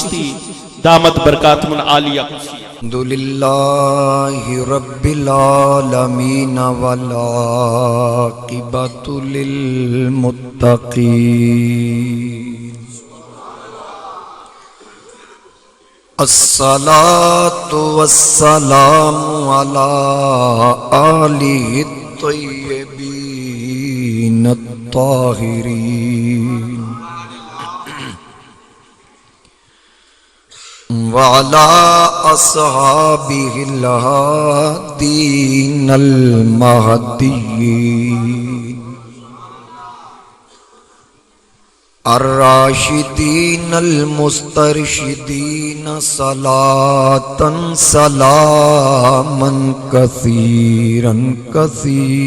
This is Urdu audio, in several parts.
چشتی دامت برکاتم العالیہ قدسیہ۔ الحمدللہ رب العالمین والعاقبۃ للمتقین، الصلاۃ والسلام علی آلہ الطیبین الطاہرین وعلى أصحابه الهادين المهديين الراشدين المسترشدين صلاة سلاما كثيرا كثيرا۔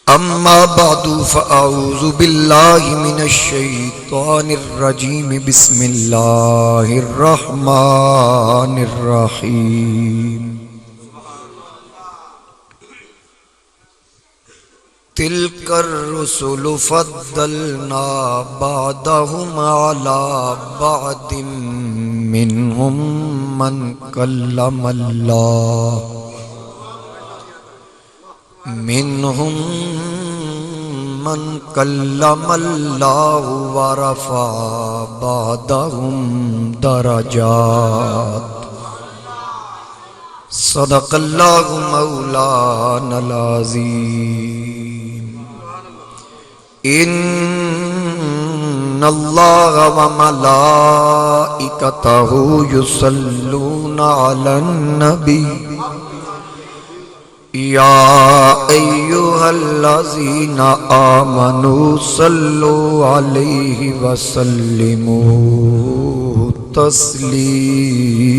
اما بعد فاعوذ باللہ من الشیطان الرجیم، بسم اللہ الرحمن الرحیم۔ تلک الرسل فضلنا بعضهم على بعض منهم من کلم اللہ منهم من کلم اللہ ورفع بعضهم درجات، صدق اللہ مولانا العظیم۔ ان اللہ وملائکتہ یصلون علی النبی یا ایہا الذین آمنوا صلوا علیہ وسلموا تسلیما۔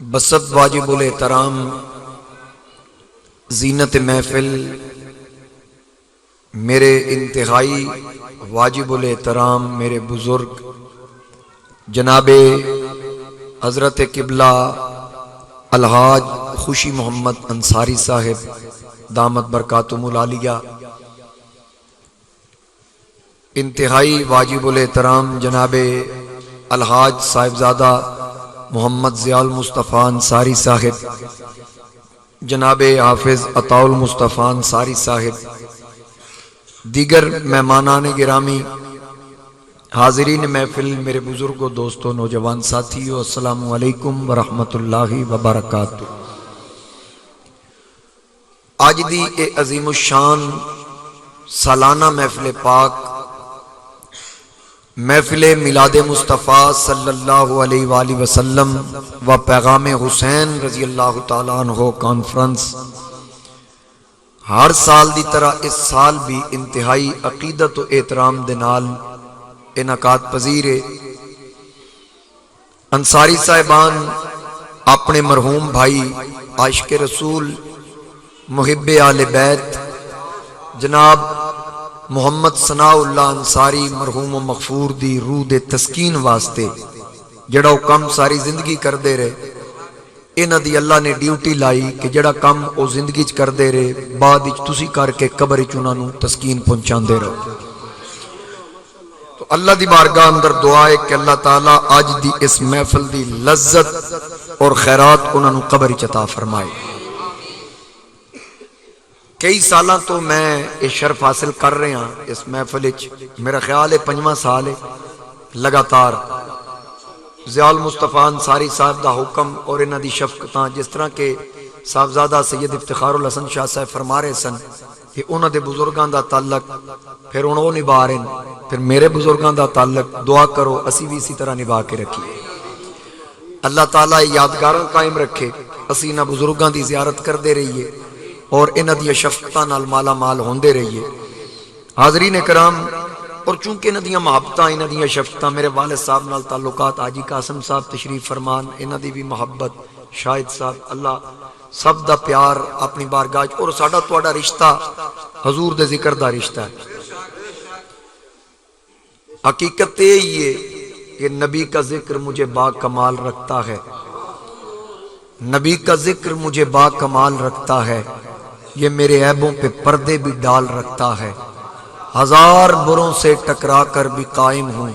بسط واجب الاحترام زینت محفل میرے انتہائی واجب الاحترام میرے بزرگ جناب حضرت قبلہ الحاج خوشی محمد انصاری صاحب دامت برکاتہم العالیہ، انتہائی واجب الاحترام جناب الحاج صاحبزادہ محمد ضیاء المصطفیٰ انصاری صاحب، جناب حافظ عطاء المصطفیٰ انصاری صاحب، دیگر مہمانان گرامی، حاضرین محفل، میرے بزرگوں، دوستوں، نوجوان ساتھیوں، السلام علیکم ورحمۃ اللہ وبرکاتہ۔ آج دی اے عظیم الشان سالانہ محفل پاک، محفل میلاد مصطفیٰ صلی اللہ علیہ وآلہ وسلم و پیغام حسین رضی اللہ تعالیٰ عنہ کانفرنس ہر سال دی طرح اس سال بھی انتہائی عقیدت و احترام دے نال انعقاد پذیر ہے۔ انصاری صاحبان اپنے مرحوم بھائی عاشق رسول محب آل بیت جناب محمد ثناء اللہ انصاری مرحوم و مغفور دی روح دے تسکین واسطے جڑا وہ کم ساری زندگی کر دے رہے، انہاں دی اللہ نے ڈیوٹی لائی کہ جڑا کم او زندگی چ کر دے رہے بعد وچ تسی کر کے قبر وچ انہاں نوں تسکین پہنچاندے رہو۔ تو اللہ دی بارگاہ اندر دعا ہے کہ اللہ تعالیٰ آج دی اس محفل دی لذت اور خیرات انہاں نوں قبر وچ عطا فرمائے۔ کئی سالاں تو میں یہ شرف حاصل کر رہے ہاں اس محفل وچ، میرا خیال ہے 5واں سال ہے لگاتار۔ ضیاء المصطفیٰ انصاری صاحب دا حکم اور انہاں دی شفقتاں، جس طرح کہ صاحبزادہ سید افتخار الحسن شاہ صاحب فرما رہے سن کہ انہاں دے بزرگاں دا تعلق پھر ہن وہ نبھا رہے ہیں، پھر میرے بزرگاں دا تعلق دعا کرو اسی بھی اسی طرح نبھا کے رکھیے۔ اللہ تعالیٰ یادگاراں قائم رکھے، اسی انہاں بزرگاں دی زیارت کردے رہیے اور انہاں دی شفقتاں نال مالا مال ہوندے رہیے۔ حاضرین کرام، اور چونکہ انہاں دیاں محبتاں انہاں دیاں شفقتاں میرے والد صاحب نال تعلقات حاجی قاسم صاحب تشریف فرمان انہاں دی بھی محبت شاہد صاحب اللہ سب دا پیار اپنی بارگاہ اور ساڈا تہاڈا رشتہ حضور دے ذکر دا رشتہ ہے حقیقت یہی ہے کہ نبی کا ذکر مجھے با کمال رکھتا ہے نبی کا ذکر مجھے با کمال رکھتا ہے یہ میرے عیبوں پہ پردے بھی ڈال رکھتا ہے ہزار بروں سے ٹکرا کر بھی قائم ہوں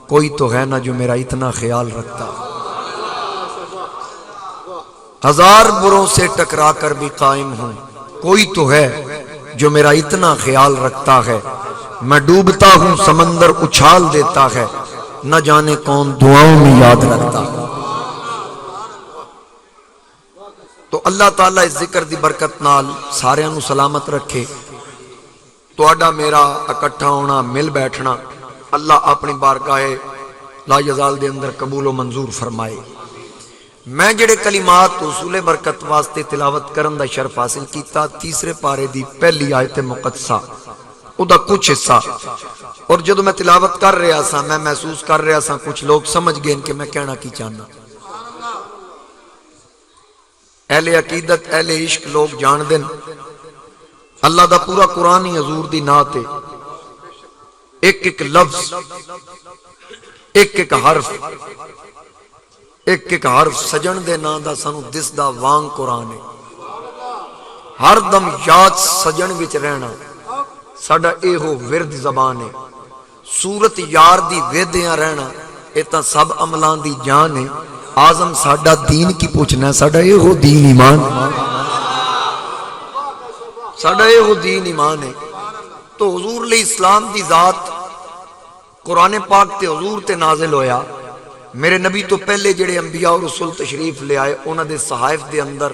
کوئی تو ہے نا جو میرا اتنا خیال رکھتا ہے ہزار بروں سے ٹکرا کر بھی قائم ہوں کوئی تو ہے جو میرا اتنا خیال رکھتا ہے میں ڈوبتا ہوں سمندر اچھال دیتا ہے نہ جانے کون دعاؤں میں یاد رکھتا ہے تو اللہ تعالیٰ اس ذکر دی برکت نال سارے انو سلامت رکھے تہاڈا میرا اکٹھا ہونا مل بیٹھنا اللہ اپنی بارگاہ لا یزال دے اندر قبول و منظور فرمائے میں جڑے کلمات اصول برکت واسطے تلاوت کرن دا شرف حاصل کیتا تیسرے پارے دی پہلی آیت مقدسہ او دا کچھ حصہ اور جدو میں تلاوت کر رہا سا میں محسوس کر رہا سا کچھ لوگ سمجھ گئے کہ میں کہنا کی چاہنا اہل عقیدت اہل عشق لوگ جان دن اللہ دا پورا قرآن ہی حضور دی نعت ہے ایک ایک لفظ ایک ایک حرف ایک ایک حرف سجن دے نا دا سانو دس دا وانگ قرآن ہے ہر دم یاد سجن وچ رہنا ساڈا اے ہو ورد زبان ہے صورت یار دی ویدیاں رہنا ایتا سب عملان دی جان ہے آزم ساڈا دین کی پوچھنا ہے ساڈا اے ہو دین ایمان ساڈا اے ہو دین ایمان ہے تو حضور علیہ السلام دی ذات قرآن پاک تے حضور تے نازل ہویا میرے نبی تو پہلے جڑے انبیاء اور رسول تشریف لے آئے انہاں دے صحائف دے اندر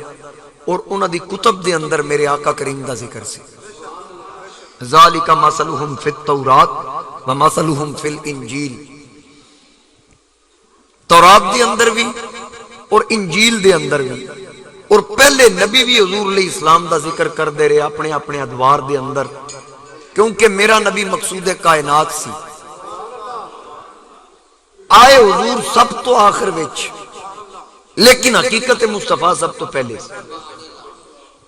اور انہاں دی کتب دے اندر میرے آقا کریم دا ذکر سی ذالک مثلہم فی التورات ومثلہم فی الانجیل تورات دے اندر بھی اور انجیل دے اندر بھی اور پہلے نبی بھی حضور علیہ السلام دا ذکر کر دے رہے اپنے اپنے ادوار دے اندر کیونکہ میرا نبی مقصود کائنات سی آئے حضور سب تو آخر وچ لیکن حقیقت مصطفیٰ سب تو پہلے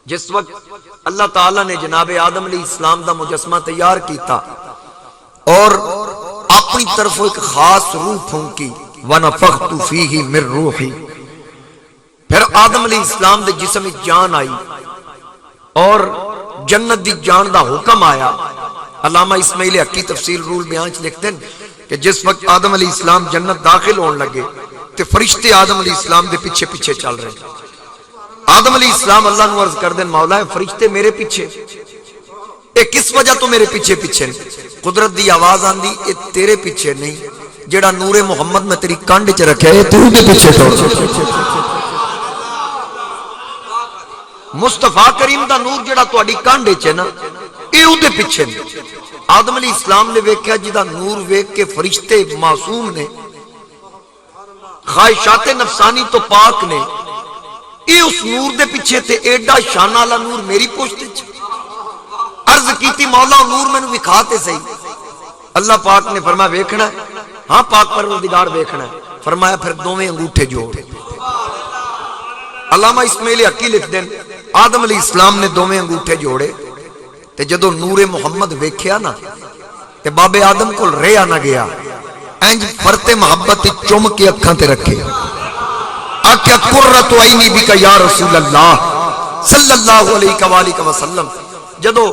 جس وقت اللہ تعالیٰ نے جناب آدم علیہ السلام دا مجسمہ تیار کیتا اور اپنی طرف ایک خاص روح پھونکی وَنَفَخْتُ فِيهِ مِن رُوحِ پھر آدم علیہ السلام دے جسم جان آئی اور جنت دی جان دا حکم آیا علامہ اسماعیل حقی تفسیر رول بیان لکھتے ہیں کہ جس وقت آدم علیہ السلام جنت داخل ہون لگے تو فرشتے آدم علیہ السلام دے پیچھے پیچھے چل رہے آدم علیہ السلام اللہ نو عرض کر دیں مولا ہے فرشتے میرے پیچھے اے کس وجہ تو میرے پیچھے پیچھے نہیں قدرت دی آواز آن دی اے تیرے پیچھے نہیں جڑا نور محمد میں تیری کانڈ چ رکھے اے تو دے پیچھے چھوڑ مصطفیٰ کریم دا نور جڑا تہاڈی کانڈ چ نا اے او دے پیچھے نہیں آدم علیہ السلام نے ویکھیا جدا نور ویکھ کے فرشتے معصوم نے خواہشات نفسانی تو پاک نے اے اس نور دے پیچھے تے ایڈا شان والا نور میری پشت وچ عرض کیتی مولا نور مینوں وکھاتے صحیح اللہ پاک نے فرمایا ویکھنا ہے ہاں پاک پروردگار ویکھنا ہے فرمایا پھر دوویں انگوٹھے جوڑ علامہ اسماعیل حقی لکھ دیں آدم علیہ السلام نے دوویں انگوٹھے جوڑے تے جدو نور محمد ویکھیا نا تے بابے آدم کو رہیا نہ گیا انج فرت محبت چم کے اکھاں تے رکھے آکھیا قرۃ عینی بک یا رسول اللہ صلی اللہ علیہ وآلہ وسلم جدو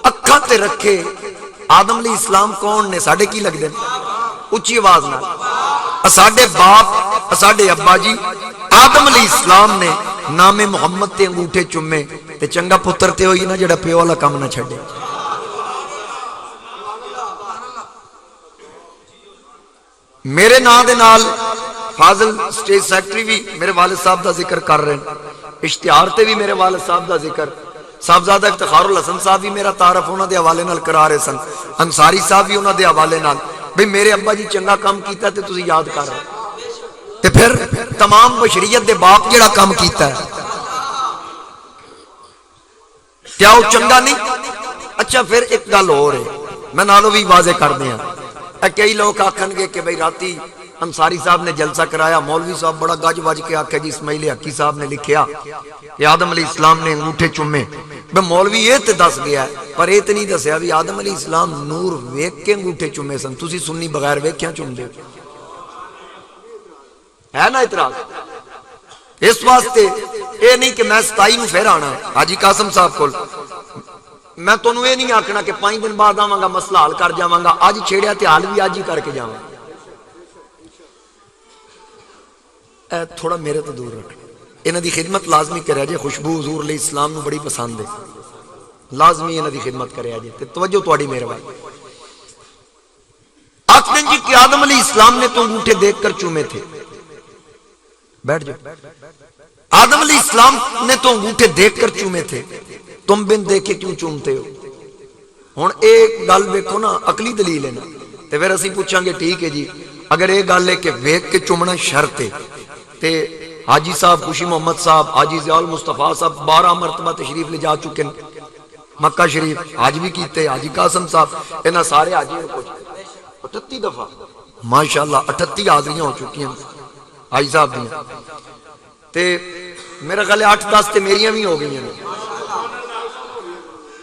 اکھاں تے رکھے آدم علیہ السلام کون نے ساڈے کی لگ دے اچھی آواز نال ساڈے باپ ساڈے ابا جی آدم علیہ السلام نے نام محمد تے انگوٹھے چومے تے چنگا پتر تے ہوئی نا جڑا پیو والا کام نہ چھڈے میرے نام دے نال فاضل سٹیج سیکٹری بھی میرے والد صاحب دا ذکر کر رہے ہیں اشتہار تے بھی میرے والد صاحب دا ذکر صاحبزادہ افتخار الحسن صاحب بھی میرا تعارف انہاں دے حوالے نال کرا رہے سن انصاری صاحب بھی انہاں دے حوالے نال بھئی میرے ابا جی چنگا کام کیتا تے تسی یاد کر رہے تے پھر تمام بشریت دے باپ جڑا کام کیتا ہے کیا وہ چنگا نہیں اچھا پھر ایک گل ہو رہے میں نالوں بھی واضح کر دیا. کئی لوگ آکھن گے کہ بھئی راتی انصاری صاحب نے جلسہ کرایا, مولوی صاحب بڑا گج وج کے آکھے جی اسماعیل حقی صاحب نے لکھیا کہ آدم علیہ السلام نے انگوٹھے چومے. بھئی مولوی یہ تے دس گیا ہے پر یہ تے نہیں دسیا بھی آدم علیہ السلام نور ویک کے انگوٹھے چومے سن. تسی سنی بغیر ویکھیاں چوم دے ہے نا اعتراض. اس واسطے یہ نہیں کہ میں 27 نو پھر آنا حاجی قاسم صاحب کول, میں تانوں یہ نہیں آکھنا کہ 5 دن بعد آواں گا مسئلہ حل کر جاواں گا, اج چھیڑیا تے حل بھی اج ہی کر کے جاواں. تھوڑا میرے تو دور رکھ. انہاں دی خدمت لازمی کریا جے, خوشبو حضور علیہ السلام نو بڑی پسند ہے, لازمی انہاں دی خدمت کریا جے. تے توجہ تہاڈی مہربانی. آخدیں جی کہ آدم علیہ السلام نے تو انگوٹھے دیکھ کر چومے تھے. بیٹھ جاؤ. آدم علیہ السلام نے تو انگوٹھے دیکھ کر چومے تھے, تم بن دیکھے کیوں چومتے ہو؟ ہن ایک گل ویکھو نا, عقلی دلیل ہے نا. تے پھر اسی پوچھاں گے ٹھیک ہے جی اگر یہ گل ہے کہ ویکھ کے چومنا شرط ہے تے حاجی صاحب خوشی محمد صاحب, حاجی ضیاء المصطفیٰ صاحب 12 مرتبہ تشریف لے جا چکے ہیں مکہ شریف, حج بھی کیتے. حاجی قاسم صاحب انہاں سارے حاجی کو 38 دفعہ ماشاءاللہ 38 حاضریاں ہو چکی ہیں حاجی صاحب دیاں. تے میرا خیال 8-10 تے میریاں بھی ہو گئی ہیں.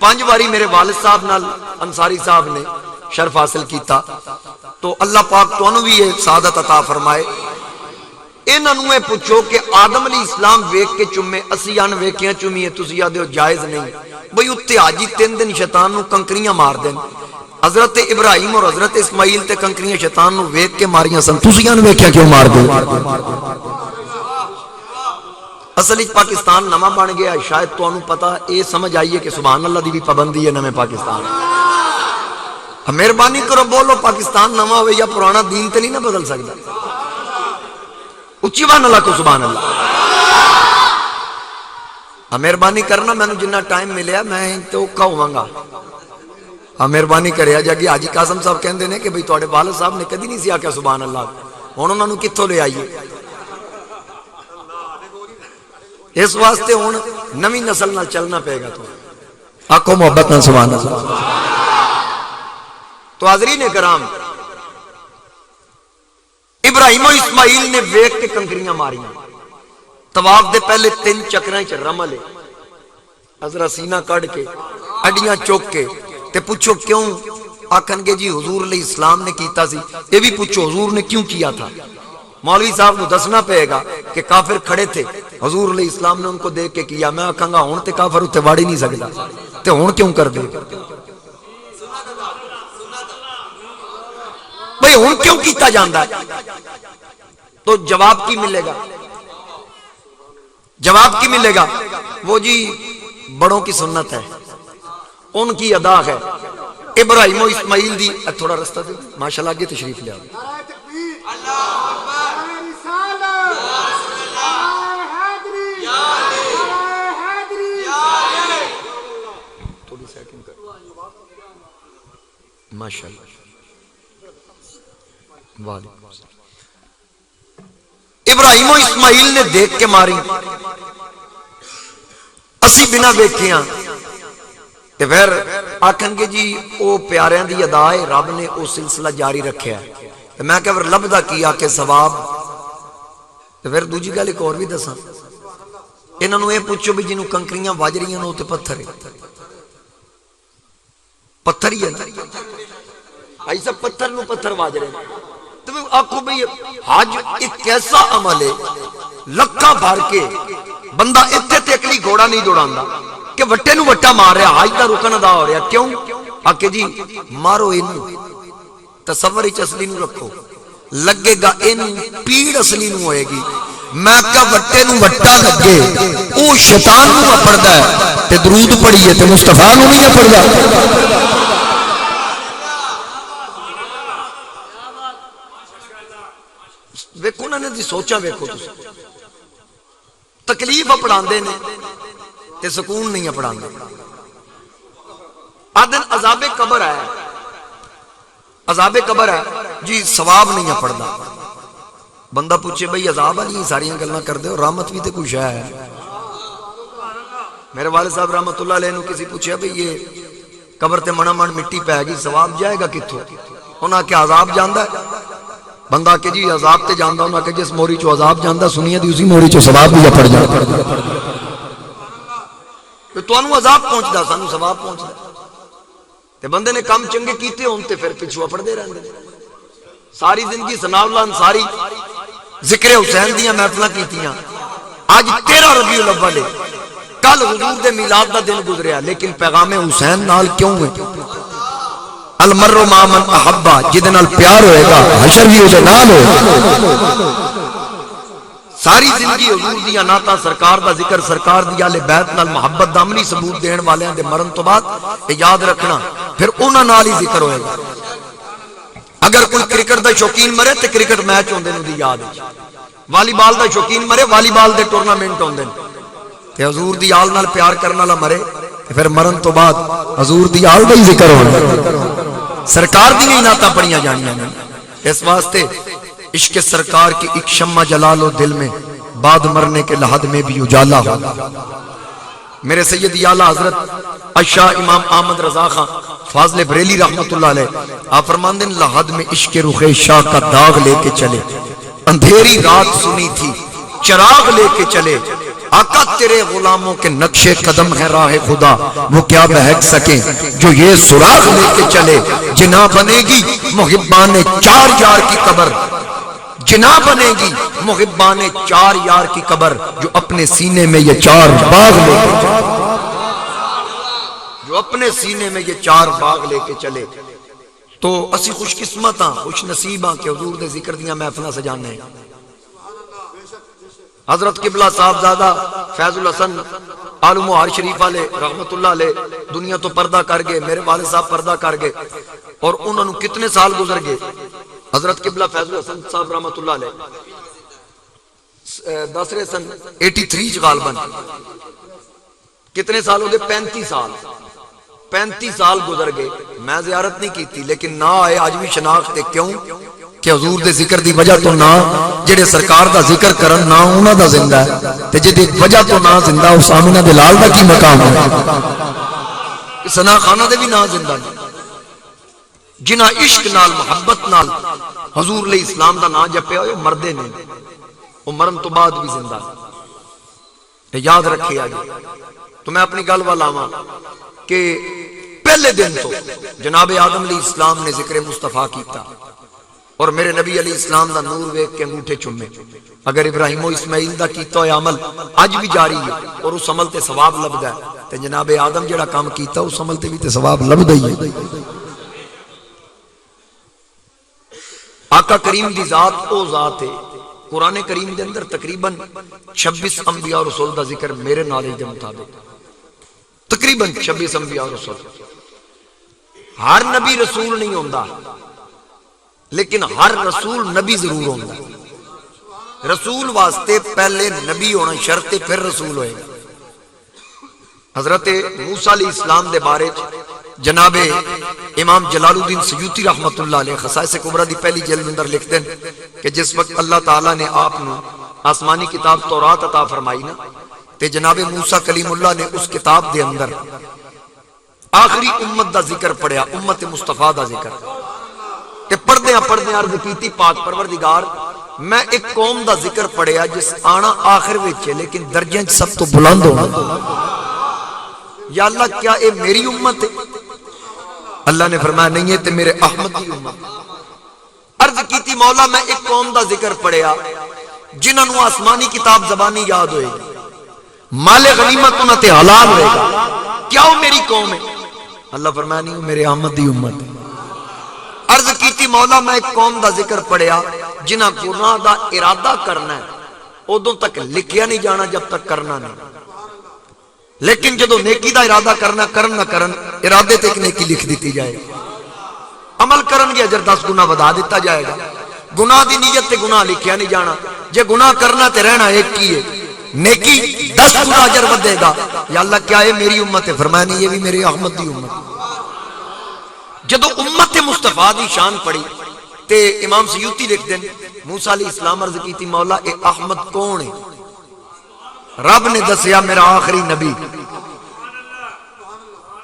5 باری میرے والد صاحب نال انصاری صاحب نے شرف حاصل کیتا. تو اللہ پاک تانوں بھی یہ سعادت عطا فرمائے. انہاں نوں اے پوچھو کہ آدم علیہ السلام ویکھ کے چومے, اسی ان ویکھیاں چومیے, تسی آدھے ہو جائز نہیں. بھئی اتتے حاجی 3 دن شیطان نو کنکریاں مار دین. حضرت ابراہیم اور حضرت اسماعیل تے کنکریاں شیطان نو ویکھ کے ماریاں سن, تسی ان ویکھیا کیوں مار دے؟ اصل وچ پاکستان نواں بن گیا, شاید تانوں پتہ اے سمجھ آئیے کہ سبحان اللہ دی بھی پابندی ہے نویں پاکستان. مہربانی کرو بولو پاکستان نواں ہوئے یا پرانا, دین تے نہیں نہ بدل سکتا. اچھی بان اللہ کو سبحان اللہ. مہربانی کرنا, میں نے جنہ ٹائم ملیا میں تو اوکھا ہوواں گا. مہربانی کریا جا کہ حاجی قاسم صاحب کہندے نے کہ بھئی تواڈے والد صاحب نے کدی نہیں سی آکھیا سبحان اللہ, ہن انہاں نوں کتھوں لے آئیے. اس واسطے ہن نویں نسل نال چلنا پے گا. تو آکھو محبت نال سبحان اللہ. تو حاضرین کرام, ابراہیم و اسماعیل نے ویکھ کے کنکریاں ماریاں. طواف دے پہلے 3 چکراں وچ رمل ہے, حضرت سینہ کڈ کے اڈیاں چوک کے. تے پوچھو کیوں؟ آکھن گے جی حضور علیہ السلام نے کیتا سی. یہ بھی پوچھو حضور نے کیوں کیا تھا. مولوی صاحب کو دسنا پڑے گا کہ کافر کھڑے تھے, حضور علیہ السلام نے ان کو دیکھ کے کیا. میں آکھاں گا ہن تے کافر اتنے وڑ ہی نہیں سکدا, تے ہن کیوں کر دے؟ بھئی ہن کیوں کیتا جاندا ہے؟ تو جواب کی ملے گا؟ جواب کی ملے گا؟ وہ جی بڑوں کی سنت ہے, ان کی ادا ہے. ابراہیم و اسماعیل دی تھوڑا رستہ دے ماشاءاللہ آگے تشریف لے آؤ. ماشاءاللہ ابراہیم و اسماعیل نے دیکھ کے ماری, اسی بنا ویکھیاں. تے پھر آکھن گے جی او پیاریاں دی ادا ہے, رب نے او سلسلہ جاری رکھیا ہے. تے میں کہ پھر لبدا کیا کہ ثواب. تے پھر دوجی گل ایک اور بھی دساں, انہاں نوں اے پوچھو بھی جنوں کنکریاں وج رہیاں نو تے پتھر ہے, پتھر ہی ہے نا. بھائی صاحب پتھر نو پتھر واج رہے ہیں. تو آکھو بھئی حج ایک ایسا عمل ہے لکھاں بھر کے بندہ اتنے تے اکلی گھوڑا نہیں دوڑاندا کہ وٹے نو وٹا مار رہا, حج دا رکن ادا ہو رہا. کیوں؟ آکھے جی مارو اینو, تصور وچ اصلی نو رکھو, لگے گا اینو پیڑ اصلی نو ہوئے گی. میں کہا وٹے نو وٹا لگے او شیطان نو پڑدا ہے تے درود پڑھیے تے مصطفیٰ نو نہیں پڑدا. ویکھو نا نے دی سوچا, ویکھو تسی تکلیف پڑھاندے نے تے سکون نہیں پڑھاندے. آدن عذاب قبر ہے, عذاب قبر ہے جی ثواب نہیں پڑھدا. بندہ پوچھے بھئی عذاب والی ساری گلاں کر دے, رحمت بھی تے کچھ ہے. میرے والد صاحب رحمت اللہ علیہ نے کسی پوچھا بھئی یہ قبر تے منا من مٹی پہ گئی ثواب جائے گا کتھوں؟ انہاں کہ عذاب جاندا ہے بندہ کہ جی عذاب تے جاندا، انہاں کہ جس موری چو عذاب جاندا سنیے دی اسی موری چو ثواب بھی پڑ جاندا تو انہوں عذاب پہنچدا سانو ثواب پہنچدا تے بندے نے کام چنگے کیتے ہون تے پھر پچھو پڑھدے رہندے ساری زندگی ثناء اللہ انصاری ذکر حسین دیاں محفلاں کیتیاں آج 13 ربیع الاول ہے کل حضور دے میلاد دا دن گزریا لیکن پیغام حسین نال کیوں ہے المر ما من احبا جدے نال پیار ہوئے گا حشر بھی اسے نال ہوئے ساری زندگی حضور دیا ناتا سرکار دا ذکر سرکار دی اہل بیت نال محبت دا عملی ثبوت دین والیاں دے مرن تو بعد یاد رکھنا پھر انہاں نال ہی ذکر ہوئے گا اگر کوئی کرکٹ دا شوقین مرے تے کرکٹ میچ ہوندے نوں دی یاد ہے والی بال دا شوقین مرے والی بال دے ٹورنامنٹ ہوندے تے حضور دی آل نال پیار کرن والا مرے تے پھر مرن تو بعد حضور دی آل دا ہی ذکر ہونا سرکار دی نہیں نعتاں پڑھیاں جانیاں نے اس واسطے عشق سرکار کی ایک شمع جلا لو دل میں بعد مرنے کے لحد میں بھی اجالا ہو میرے سید اعلیٰ حضرت اشاہ امام احمد رضا خان فاضل بریلی رحمت اللہ علیہ آپ فرماندے ہیں لحد میں عشق رخ شاہ کا داغ لے کے چلے اندھیری رات سنی تھی چراغ لے کے چلے آقا تیرے غلاموں کے نقش قدم ہے راہ خدا وہ کیا بہک سکیں جو یہ سراغ لے کے چلے جنا بنے گی محبان 4 یار کی قبر جنا بنے گی محبان 4 یار کی قبر جو اپنے سینے میں یہ 4 باغ لے کے چلے جو اپنے سینے میں یہ 4 باغ لے کے چلے تو اسی خوش قسمت ہاں خوش نصیب ہاں کہ حضور دے ذکر دیاں محفلاں سجانے ہیں حضرت قبلہ صاحبزادہ فیض الحسن آل مہار شریف والے رحمت اللہ علیہ دنیا تو پردہ کر گئے میرے والد صاحب پردہ کر گئے اور انہوں نے کتنے سال گزر گئے حضرت قبلہ فیض الحسن صاحب رحمت اللہ علیہ 10 سن 83 غالباً کتنے سال ہو گئے 35 سال گزر گئے میں زیارت نہیں کی تھی لیکن نہ آئے آج بھی شناخت ہے کیوں کہ حضور دے ذکر دی وجہ تو نہ جڑے سرکار دا ذکر کرن نہ انہاں دا زندہ ہے تے جدی وجہ تو نہ زندہ اس آمنہ دے لال دا کی مقام ہے سنا خانہ دے بھی نہ زندہ جنہ عشق نال محبت نال حضور علیہ السلام دا نہ جپیا ہوئے مردے نہیں وہ مرن تو بعد بھی زندہ یاد رکھے آگے تو میں اپنی گل والا ہوں کہ پہلے دن تو جناب آدم علیہ السلام نے ذکر مصطفیٰ کیتا اور میرے نبی علیہ السلام دا نور ویکھ کے انگوٹھے چومے اگر ابراہیم و اسماعیل دا کیتا ہوئے عمل اج بھی جاری ہے اور اس عمل تے ثواب لبدا ہے تے جناب آدم جڑا کام کیتا اس عمل تے بھی تے ثواب لبدا ہی ہے آقا کریم دی ذات او ذات ہے قرآن کریم دے اندر تقریباً 26 انبیاء اور رسول دا ذکر میرے نالج دے مطابق تقریباً 26 انبیاء اور رسول ہر نبی رسول نہیں ہوندا لیکن ہر رسول نبی ضرور ہوندا رسول واسطے پہلے نبی ہونا شرط پھر رسول ہوئے گا حضرت موسیٰ علیہ السلام دے بارے جناب امام جلال الدین سیوطی رحمت اللہ علیہ خصائص کبریٰ دی پہلی جلد اندر لکھ دیں کہ جس وقت اللہ تعالیٰ نے آپ نے آسمانی کتاب تورات عطا فرمائی نا تے جناب موسیٰ کلیم اللہ نے اس کتاب دے اندر آخری امت دا ذکر پڑھیا امت مصطفیٰ دا ذکر تے پڑھدے عرض کیتی پاک پروردگار میں ایک قوم دا ذکر پڑھیا جس آنا آخر وچ ہے لیکن درجے سب تو بلند ہونا یا اللہ کیا اے میری امت ہے اللہ نے فرمایا نہیں ہے تے میرے احمد کی امت عرض کیتی مولا میں ایک قوم دا ذکر پڑھیا جنہاں نو آسمانی کتاب زبانی یاد ہوئے گی مال غنیمت انہاں تے حلال ہوئے گا کیا وہ میری قوم ہے اللہ فرمایا نہیں میرے احمد دی امت ہے عرض کیتی مولا میں ایک قوم دا ذکر پڑھیا جنہاں گناہ دا ارادہ کرنا ہے ادوں تک لکھیا نہیں جانا جب تک کرنا نہیں لیکن جدو نیکی دا ارادہ کرنا کرن نہ کرن ارادے تے ایک نیکی لکھ دیتی جائے عمل کرن گے اجر 10 گنا بدا دیتا جائے گا گناہ دی نیت تے گناہ لکھیا نہیں جانا جے گناہ کرنا تے رہنا ایک کی ہے نیکی 10 گنا اجر ودے گا یا اللہ کیا ہے میری امت ہے فرمایا نہیں یہ بھی میری احمد دی امت جدو امت مصطفیٰ دی شان پڑی تے امام سیوطی لکھ دیں موسیٰ علیہ السلام عرض کی تھی مولا اے احمد کون ہے رب نے دسیا میرا آخری نبی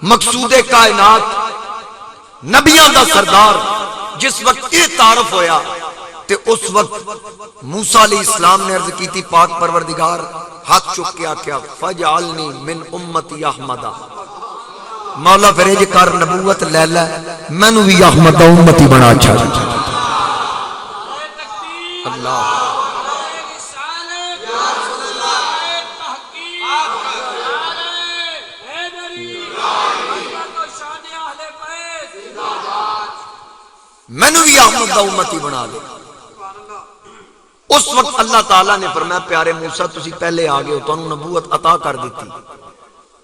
مقصود کائنات نبیاں دا سردار جس وقت یہ تعارف ہویا تے اس وقت موسیٰ علیہ السلام نے عرض کی تھی پاک پروردگار ہاتھ چک کے آکھیا فجعلنی من امتی احمدہ مولا فرج کر نبوت لے لے مینو بھی احمد دا امتی بنا چھا اللہ مینو بھی احمد دا امتی بنا لے۔ اس وقت اللہ تعالیٰ نے فرمایا پیارے موسیٰ تسی پہلے آگے ہو تو انہوں نبوت عطا کر دیتی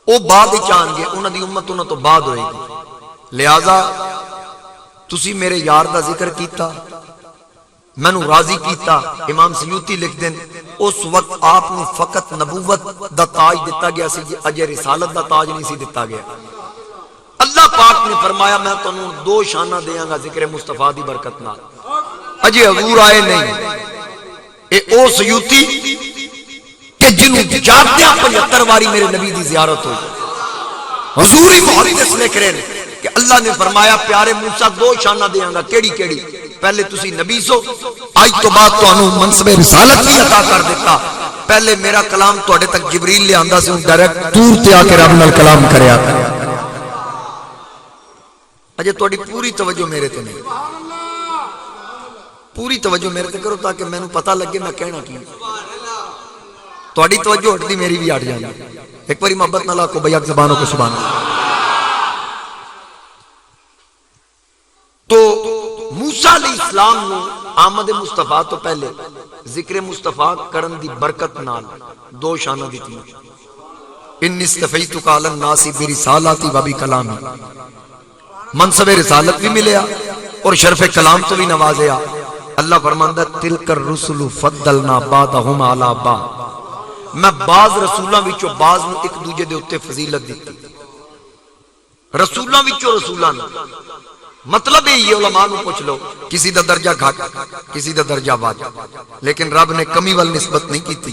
وہ بعد چاہن گے انہوں دی امت انہوں تو بعد ہوئے گی لہذا تسی میرے یار دا ذکر کیتا میں نو راضی کیتا امام سیوطی لکھ دیں اس وقت آپ نے فقط نبوت دا تاج دیتا گیا سی اجے رسالت دا تاج نہیں سی دیتا گیا۔ اللہ پاک نے فرمایا میں تو انہوں دو شانہ دیاں گا ذکر مصطفیٰ دی برکت نال اجے حضور آئے نہیں اے او سیوطی کہ جنہوں جاردیاں 75 واری میرے نبی دی زیارت ہوئی حضوری محدث لکھ رہے ہیں کہ اللہ نے فرمایا پیارے موسیٰ دو شانہ دیاں گا کیڑی کیڑی پہلے تسی نبی سو آج تو بات تو انہوں منصب رسالت بھی عطا کر دیتا پہلے میرا کلام تو اڑے تک جبریل لے آندہ سے ان ڈائریکٹ دور تے آکے رب نال کلام کریا اجے توڑی پوری توجہ میرے تے نہیں پوری توجہ میرے تے کرو تاکہ میں نو پتہ لگے میں کہنا کی توڑی توجہ ہٹ دی میری بھی ہٹ جائے ایک باری محبت نہ لاکھو بیاک زبانوں کو سبحان تو موسیٰ علیہ السلام نے آمد مصطفیٰ تو پہلے ذکر مصطفیٰ کرن دی برکت نال دو شانہ دی تھی ان استفیتک علی الناس برسالاتی و بکلامی منصب رسالت بھی ملیا اور شرف کلام تو بھی نوازیا اللہ فرماندہ تلک الرسل فضلنا بعضهم علی بعض میں بعض رسولاں وچوں بعض نو ایک دوجے دے اوتے فضیلت دیتی رسولاں وچوں رسولاں مطلب یہ علماء نو پوچھ لو کسی دا درجہ گھٹ کسی دا درجہ بات لیکن رب نے کمی وال نسبت نہیں کی تھی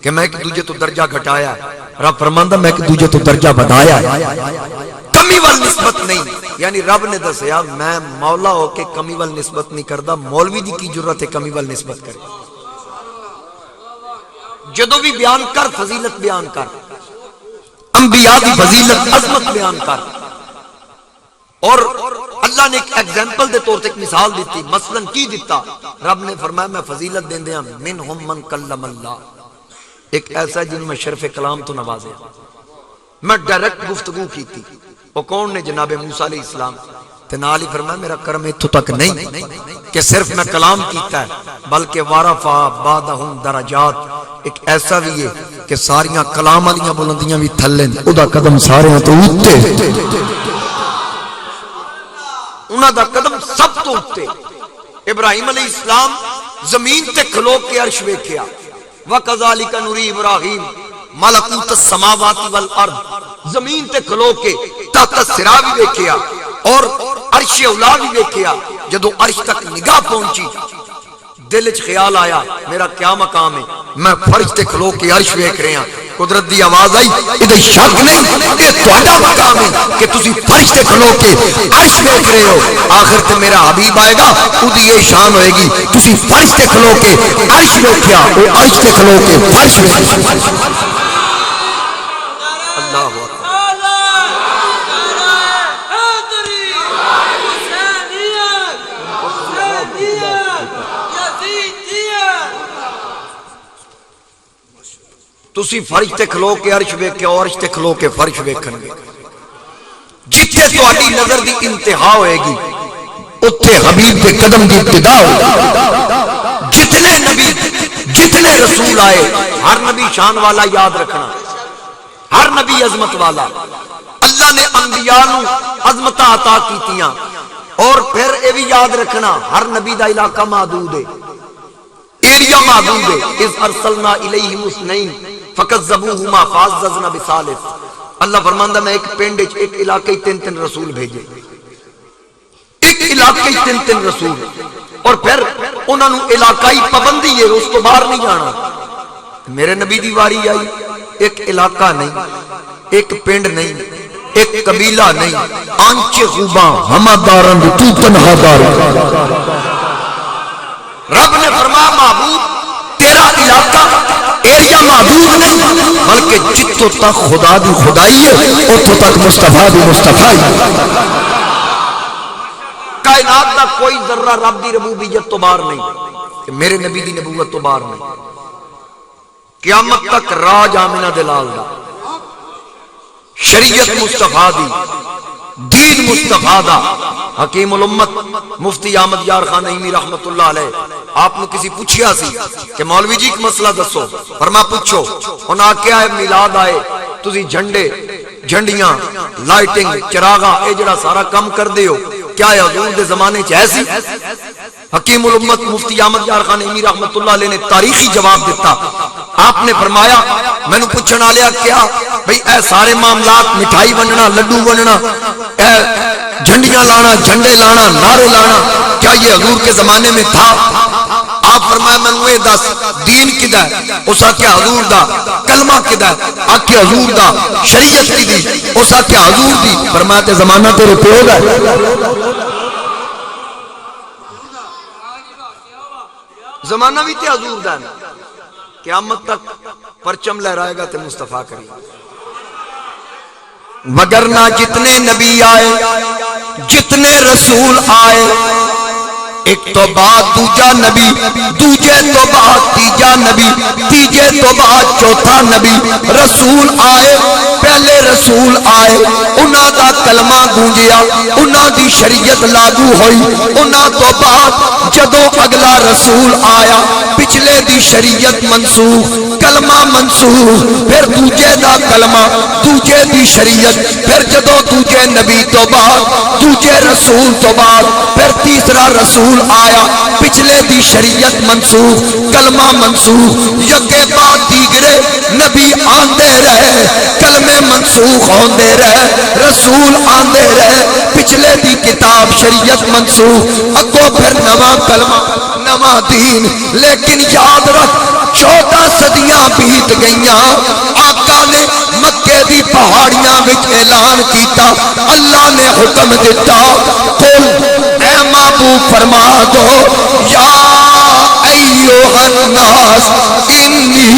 کہ میں ایک دوجے تو درجہ گھٹایا رب فرماندہ میں ایک دوجے تو درجہ بڑھایا کمی وال نسبت نہیں یعنی رب نے دسیا میں مولا ہو کے کمی وال نسبت نہیں کردا مولوی دی کی جرت ہے کمی وال نسبت کرے جدو بھی بیان کر فضیلت بیان کر انبیاء دی فضیلت عظمت بیان کر اور اللہ نے ایک ایگزامپل دے طور سے ایک مثال دیتی مثلا کی دیتا رب نے فرمایا میں فضیلت دین دیا منہم من کلم اللہ ایک ایسا جن میں شرف کلام تو نوازے میں ڈائریکٹ گفتگو کی تھی وہ کون نے جناب موسیٰ علیہ السلام تنالی فرمایا میرا کرم اتھو تک نہیں کہ صرف میں کلام کیتا ہے بلکہ وارفا بعدہم درجات ایک ایسا بھی ہے کہ ساریاں کلام والیاں بلندیاں بھی تھلیں او دا قدم سارے تو اٹھتے انہاں دا قدم سب تو اٹھتے ابراہیم علیہ السلام زمین تے کھلو کے عرش ویکھیا وَقَذَلِكَ نُرِي ابراہیم ملکوت السماوات والارض زمین تے کھلو کے تحت سرا بھی ویکھیا اور عرش اولا بھی ویکھیا جدو عرش تک نگاہ پہنچی دل وچ خیال آیا میرا کیا مقام ہے میں فرش تے کھلو کے عرش ویکھ رہے ہیں قدرت دی آواز آئی ادھر شک نہیں کہ تہاڈا مقام ہے کہ تسی فرش تے کھلو کے عرش ویکھ رہے ہو آخر تے میرا حبیب آئے گا اودی یہ شان ہوئے گی تسی فرش تے کھلو کے عرش ویکھیا او عرش تے کھلو کے فرش ویکھیا اللہ اکبر تسی فرش تے کھلو کے عرش ویکھے اور عرش تے کھلو کے فرش ویکھن گے جتھے تہاڈی نظر دی انتہا ہوئے گی اتھے حبیب کے قدم دی ابتدا ہوگی جتنے نبی جتنے رسول آئے ہر نبی شان والا یاد رکھنا ہر نبی عظمت والا اللہ نے انبیاء نو عظمت عطا کیتیاں اور پھر یہ بھی یاد رکھنا ہر نبی دا علاقہ محدود ہے ایریا محدود ہے اذ ارسلنا الیہم اثنین فکذبوہما فعززنا بثالث اللہ فرماندا میں ایک پنڈ وچ ایک علاقے تین رسول بھیجے ایک علاقے تین رسول اور پھر انہاں نو علاقائی پابندی ہے اس تو باہر نہیں جانا میرے نبی دی واری آئی ایک علاقہ نہیں ایک پنڈ نہیں ایک قبیلہ نہیں، آنچ خوباں ہمہ دارن تو تنہا دار۔ رب نے فرمایا محبوب تیرا علاقہ ایریا محدود نہیں، بلکہ جتوں تک خدا دی خدائی ہے اتوں تک مصطفیٰ دی مصطفیٰ۔ کائنات دا کوئی ذرہ رب دی ربوبیت تو باہر نہیں کہ میرے نبی دی نبوت تو باہر نہیں۔ قیامت تک راج آمنہ دلال دا، شریعت مصطفیٰ دی، دین مصطفیٰ دا۔ حکیم الامت مفتی احمد یار خان نعیمی رحمت اللہ علیہ آپ نے کسی پوچھیا سی کہ مولوی جی ایک مسئلہ دسو، فرما پوچھو، انہاں کیا ہے میلاد آئے تسی جھنڈے جھنڈیاں لائٹنگ چراغاں اے جڑا سارا کم کر دے ہو، کیا ہے حضور دے زمانے چ ایسی؟ حکیم الامت مفتی احمد یار خان نعیمی رحمت اللہ علیہ نے تاریخی جواب دیتا۔ آپ نے فرمایا میں نے پوچھنا لیا کیا بھئی اے سارے معاملات مٹھائی وننا لڈو وننا اے جھنڈیاں لانا جھنڈے لانا نعرے لانا کیا یہ حضور کے زمانے میں تھا؟ آپ فرمایا میں نے دس دین کدھا ہے؟ اس آکھیا حضور دا۔ کلمہ کدھا ہے؟ آکھیا حضور دا۔ شریعت کی دی؟ اس آکھیا حضور دی۔ فرمایا تے زمانہ تیرے پیو دا ہے۔ زمانہ بھی تے حضور دا ہے۔ قیامت تک پرچم لہرائے گا تے مصطفیٰ کریم، وگرنہ جتنے نبی آئے جتنے رسول آئے ایک تو بعد دوجا نبی، دوجے تو بعد تیجا نبی، تیجے تو بعد چوتھا نبی، رسول آئے پہلے رسول آئے انہاں دا کلمہ گونجیا انہاں دی شریعت لاگو ہوئی، انہاں تو بعد جدوں اگلا رسول آیا پچھلے دی شریعت منسوخ کلمہ منسوخ، پھر دوجے دا کلمہ دوجے دی شریعت، پھر جدوں دوجے نبی تو بعد دوجے رسول تو بعد پھر تیسرا رسول آیا پچھلے دی شریعت منسوخ کلمہ منسوخ، یکے بعد دیگرے نبی آندے رہے کلمے منسوخ ہوندے رہے رسول آندے رہے پچھلے دی کتاب شریعت منسوخ اگوں پھر نواں کلمہ نواں دین۔ لیکن یاد رکھ 14 صدیاں بیت گئیاں، آقا نے مکے دی پہاڑیاں وچ اعلان کیتا، اللہ نے حکم دیتا قل اے محبوب فرما دو یا ایوہ الناس انی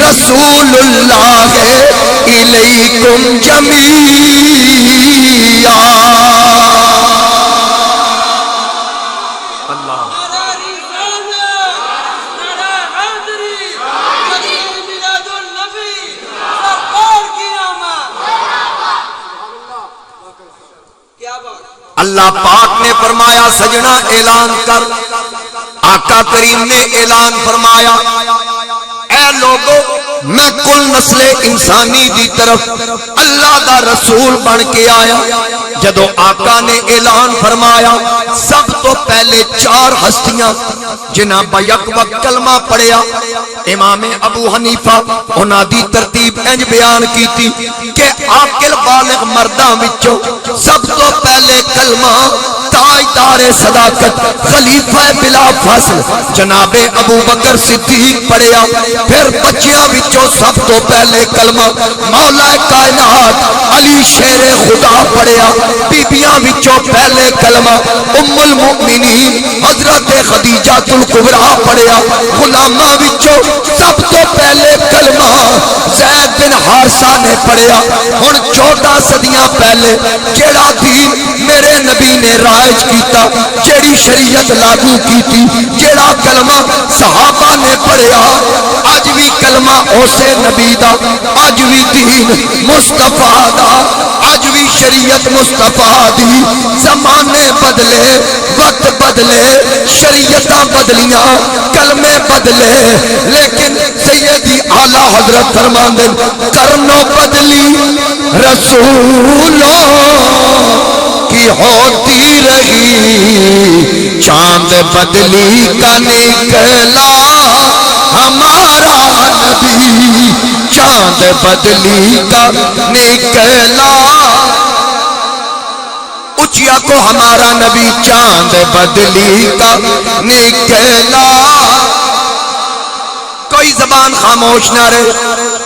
رسول اللہ الیکم جمیعا۔ اللہ پاک نے فرمایا سجنا اعلان کر، آقا کریم نے اعلان فرمایا اے لوگو میں کل نسل انسانی دی طرف اللہ دا رسول بن کے آیا۔ جدو آقا نے اعلان فرمایا سب تو پہلے 4 ہستیاں جنہاں بیک وقت کلمہ پڑھیا، امام ابو حنیفہ انہاں دی ترتیب انج بیان کیتی کہ عاقل بالغ مرداں وچوں سب تو پہلے کلمہ تاجدار صداقت خلیفہ بلا فاصل جناب ابو بکر صدیق پڑھیا، پھر بچیاں وچوں سب تو پہلے کلمہ مولا کائنات علی شیر خدا پڑھیا، بیبیاں وچوں پہلے کلمہ ام المؤمنین حضرت خدیجہ الکبریٰ پڑھیا، غلاماں وچوں سب تو پہلے کلمہ زید بن حارثہ نے پڑھیا۔ ہن 14 صدیاں پہلے جیڑا دین میرے نبی نے رائج کیتا، جیڑی شریعت لاگو کیتی، جیڑا کلمہ صحابہ نے پڑھیا، آج بھی کلمہ اسے نبی دا، آج بھی دین مصطفیٰ دا، آج بھی شریعت مصطفیٰ دی۔ زمانے بدلے وقت بدلے شریعتاں بدلیاں کلمے بدلے، لیکن سیدی اعلیٰ حضرت فرماندے کرنو بدلی رسولوں کی ہوتی رہی، چاند بدلی کا نکلا ہمارا نبی، چاند بدلی کا نکلا، اچیا کو ہمارا نبی چاند بدلی کا نکلا۔ کوئی زبان خاموش نہ رہے،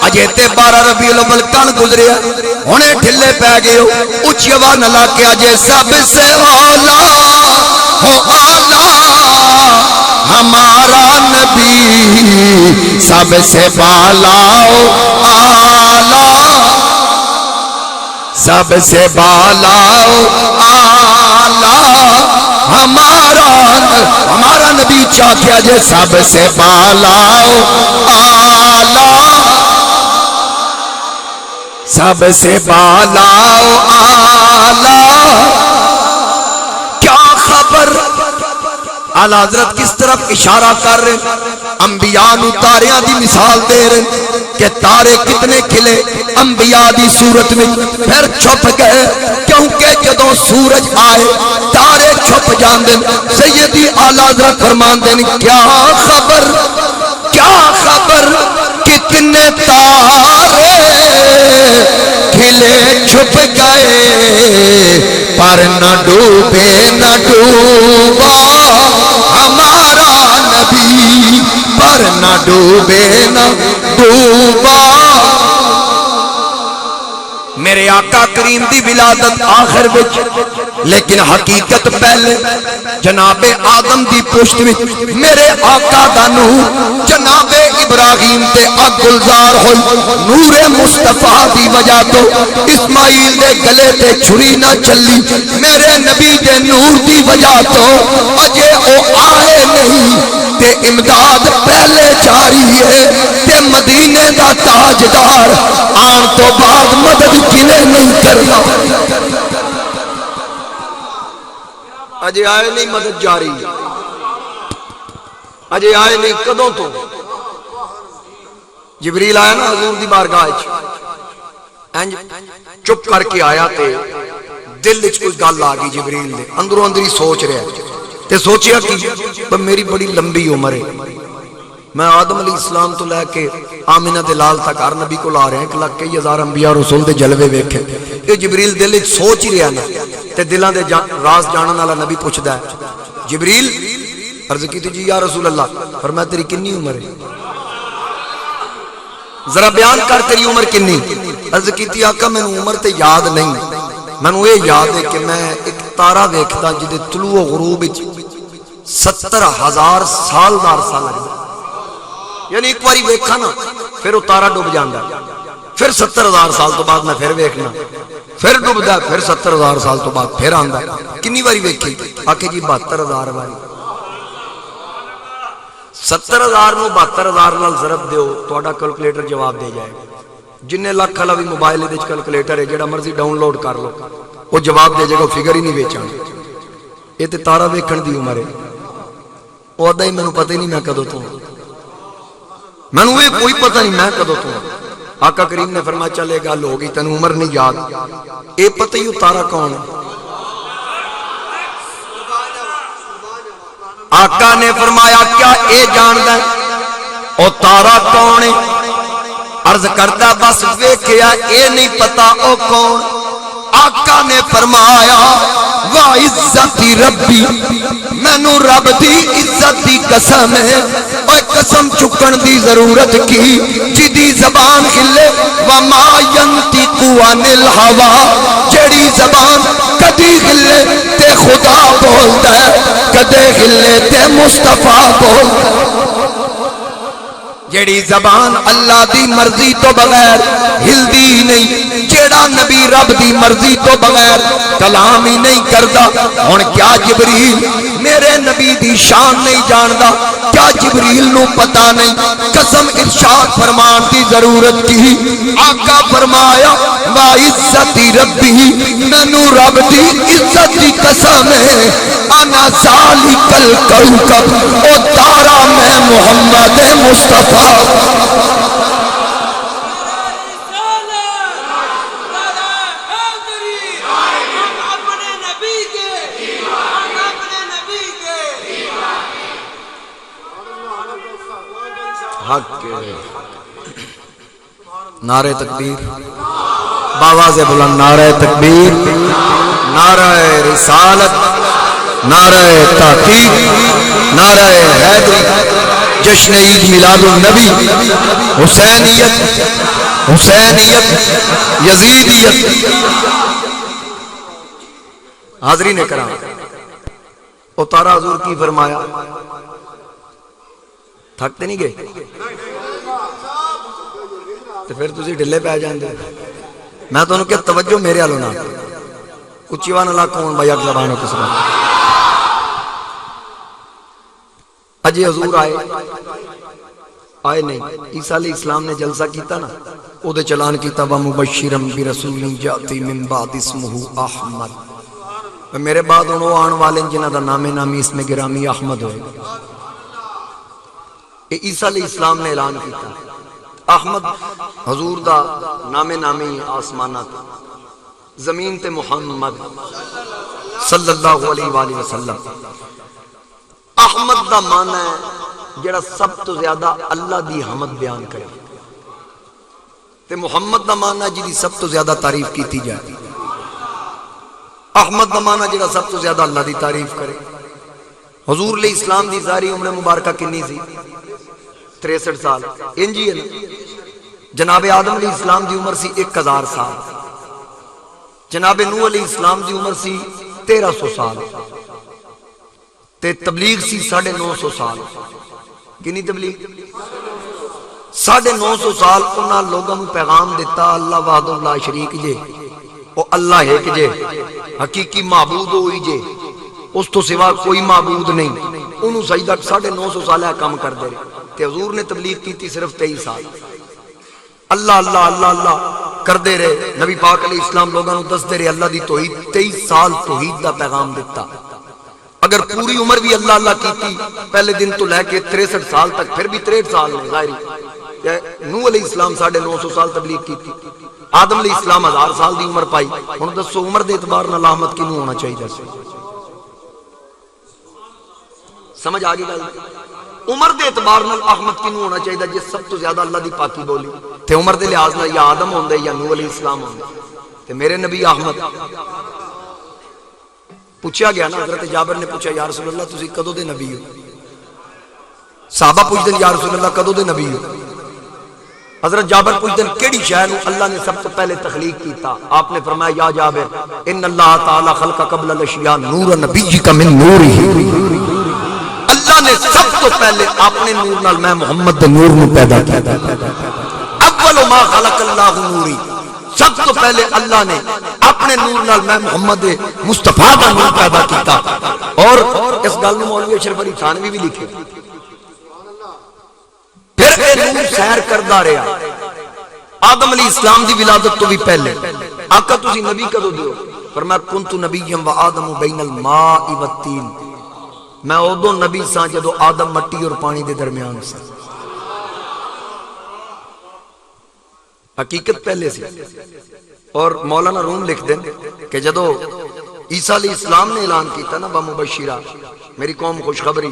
اجے تے 12 ربیع الاول کل گزریا، ہونے ڈھلے پہ گئے ہو اچھی آواز نہ لا کے آجے سب سے اولا ہو آلہ ہمارا نبی سب سے بالا ہو آلہ سب سے بالا آلہ ہمارا نبی چاہتے جے سب سے بالا آلہ سب سے بالا آلہ کیا خبر اعلی حضرت کس طرف اشارہ کر رہے انبیاء نو تاریاں دی مثال دے رہے کہ تارے کتنے کھلے انبیاء دی صورت میں پھر چھپ گئے کیونکہ جدوں سورج آئے تارے چھپ جاندے سیدی اعلی حضرت فرماندے کیا خبر کتنے تارے کھلے چھپ گئے پر نہ ڈوبے نہ ڈوبا ہمارا نبی پر نہ ڈوبے نہ ڈوبا میرے آقا کریم دی ولادت آخر وچ لیکن حقیقت پہلے جناب آدم دی پشت وچ میرے آقا دا نور جناب ابراہیم تے اگ گلزار ہوئی نور مصطفیٰ دی وجہ تو اسماعیل دے گلے تے چھری نہ چلی میرے نبی دے نور دی وجہ تو اجے او آئے نہیں تے امداد پہلے جاری ہے تے مدینے دا تاجدار آن تو بعد مدد کنے نہیں کرنا اجے آئے نہیں مدد جاری اجے آئے نہیں کدوں تو جبریل آیا نا حضور دی بارگاہ چپ کر کے آیا تے دل وچ کوئی گل آ گئی جبریل دے اندروں اندری سوچ رہا تے سوچیا کہ میری بڑی لمبی عمر ہے میں آدم علیہ السلام تو لے کے آمینہ دے لال تک ہر نبی کو لا رہے ہیں کہ لگ کئی ہزار انبیاء رسول دے جلوے ویکھے یہ جبریل دل وچ سوچ ہی رہا نا تے دلاں دے راز جانن والا نبی پوچھدا ہے جبریل عرض کی جی یا رسول اللہ فرمایا تیری کتنی عمر ہے ذرا بیان کر تیری عمر کتنی عرض کی آقا میں عمر تے یاد نہیں میں یہ یاد ہے کہ میں ایک تارا ویکھدا جدے طلوع و غروب 70,000 سال دا عرصہ لگدا یعنی ایک باری ویکھا نا پھر وہ تارا ڈوب جاندا پھر 70,000 سال تو بعد میں پھر ویکھنا پھر ڈوبدا پھر 70,000 سال تو بعد پھر آندا کنی باری ویکھی آکھے جی 72,000 باری 70,000 نو 72,000 نال ضرب دیو تہاڈا کیلکولیٹر جواب دے جائے گا جننے لاکھ والا بھی موبائل دے کیلکولیٹر ہے جڑا مرضی ڈاؤن لوڈ کر لو وہ جواب دے جائے گا فگر ہی نہیں ویچاں یہ تے تارا ویکھن دی عمر ہے وہ ادا ہی مینوں پتہ ہی نہیں میں کدوں تو مینوں یہ کوئی پتہ نہیں میں کدوں تو آقا کریم نے فرمایا چلے گل ہو گئی تینوں عمر نہیں یاد یہ پتہ ہی تارا کون ہے آقا نے فرمایا کیا اے جاندا ہے او تارا کون ہے عرض کردا بس ویکھیا اے نہیں پتا او کون آقا نے فرمایا وا عزت ربی مینوں رب دی عزت دی قسم ہے اوے قسم چکن دی ضرورت کی جدی زبان ہلے وما ينطق عن الهوى جڑی زبان کدی ہلے تے خدا بولدا ہے کدے ہلے تے مصطفیٰ بولدا جیڑی زبان اللہ دی مرضی تو بغیر ہلدی نہیں جیڑا نبی رب دی مرضی تو بغیر کلام ہی نہیں کردا ہن کیا جبریل میرے نبی دی شان نہیں جاندا کیا جبریل نو پتہ نہیں قسم ارشاد فرمان دی ضرورت کی آقا فرمایا وا عزت ربی مینوں رب دی عزت دی قسم ہے انا ذالک الکوكب او تارا میں محمد مصطفیٰ نعرہ تکبیر باواز بلند نعرہ تکبیر نعرہ رسالت نعرہ تحقیق نعرہ حیدری جشن عید میلاد النبی حسینیت حسینیت یزیدیت. حاضرین کرام اتارا حضور کی فرمایا تھکتے نہیں گئے تو پھر تسی ڈھلے پہ جاندے. میں تو انہوں کہ توجہ میرے آلو نہ اچھی وان اللہ کون بھائی اک زبانوں کس بات. اجی حضور آئے نہیں. عیسیٰ علیہ السلام نے جلسہ کیتا نا او دے چلان کیتا وَمُبَشِّرًا بِرَسُولٍ يَأْتِي مِن بَعْدِ اسْمُهُ احمد. میرے بعد انہوں آن والے جنہ دا نام نامی اس میں گرامی احمد ہوئے. عیسیٰ علیہ السلام نے اعلان کیتا احمد حضور دا نام نامی آسمانہ تھا زمین تے محمد صلی اللہ علیہ وآلہ وسلم. احمد دا معنی ہے جڑا سب تو زیادہ اللہ دی حمد بیان کرے تے محمد دا معنی ہے جی سب تو زیادہ تعریف کیتی جائے. احمد دا معنی جڑا سب تو زیادہ اللہ دی تعریف کرے. حضور علیہ السلام دی ساری عمر مبارکہ کنی سی 63 سال انجی ہے نا. جناب آدم علیہ السلام دی عمر سی 1000 سال. جناب نوح علیہ السلام دی عمر سی 1300 سال تے تبلیغ سی 950 سال. کنی تبلیغ 950 سال انہاں لوگوں کو پیغام دیتا اللہ وحدہ لا شریک جے او اللہ ایک جے حقیقی معبود ہوئی جے اس تو سوا کوئی معبود نہیں. انہوں سجدہ 950 سال ہے کام کر دے رہے تے حضور نے تبلیغ کی تھی صرف 23 سال. اللہ اللہ اللہ اللہ کر دے رہے. نبی پاک علیہ السلام لوگوں نے دس دے رہے اللہ دی توحید. 23 سال توحید دا پیغام دیتا. اگر پوری عمر بھی اللہ اللہ کی تھی پہلے دن تو لے کے 63 سال تک پھر بھی 63 سال نے ظاہری. نوح علیہ السلام 950 سال تبلیغ کی تھی. آدم علیہ السلام 1000 سال دی عمر پائی. ہن دسو عمر دے اعتبار نال احمد کینوں ہونا چاہیے سی. سمجھ آ گئی گل. عمر دے اعتبار نال احمد کینوں ہونا چاہیے جس سب تو زیادہ اللہ دی پاکی بولی تے عمر دے لحاظ نال یا آدم ہوندے یا نوح علیہ السلام ہوندے تے میرے نبی احمد. پوچھا گیا نا حضرت جابر نے پوچھا یا رسول اللہ تسی کدوں دے نبی ہو. صحابہ پوچھتے یا رسول اللہ کدوں دے نبی ہو. حضرت جابر پوچھتے کیڑی شے نو اللہ نے سب تو پہلے تخلیق کیتا. آپ نے فرمایا یا جابر ان اللہ تعالی خلق قبل الاشیاء نور نبیک من نورہ. اللہ نے سب تو پہلے اپنے نور نال میں محمد دے نور نو پیدا کیا. اول ما خلق اللہ نوری. سب تو پہلے اللہ نے اپنے نور نال میں محمد مصطفیٰ دا نور پیدا کیتا. اور اس گل نو مولوی اشرف علی تھانوی بھی لکھے. پھر اے نور سیر کردا رہا آدم علیہ السلام دی ولادت تو بھی پہلے. آقا تسی نبی کدوں دیو؟ فرمایا کنت نبیا و آدم بین الماء والتین. میں ادو نبی سا جدو آدم مٹی اور پانی دے درمیان سا. حقیقت پہلے سی. اور مولانا روم لکھ دیں کہ جدو عیسیٰ علیہ السلام نے اعلان کیتا نا بمبشرہ میری قوم خوشخبری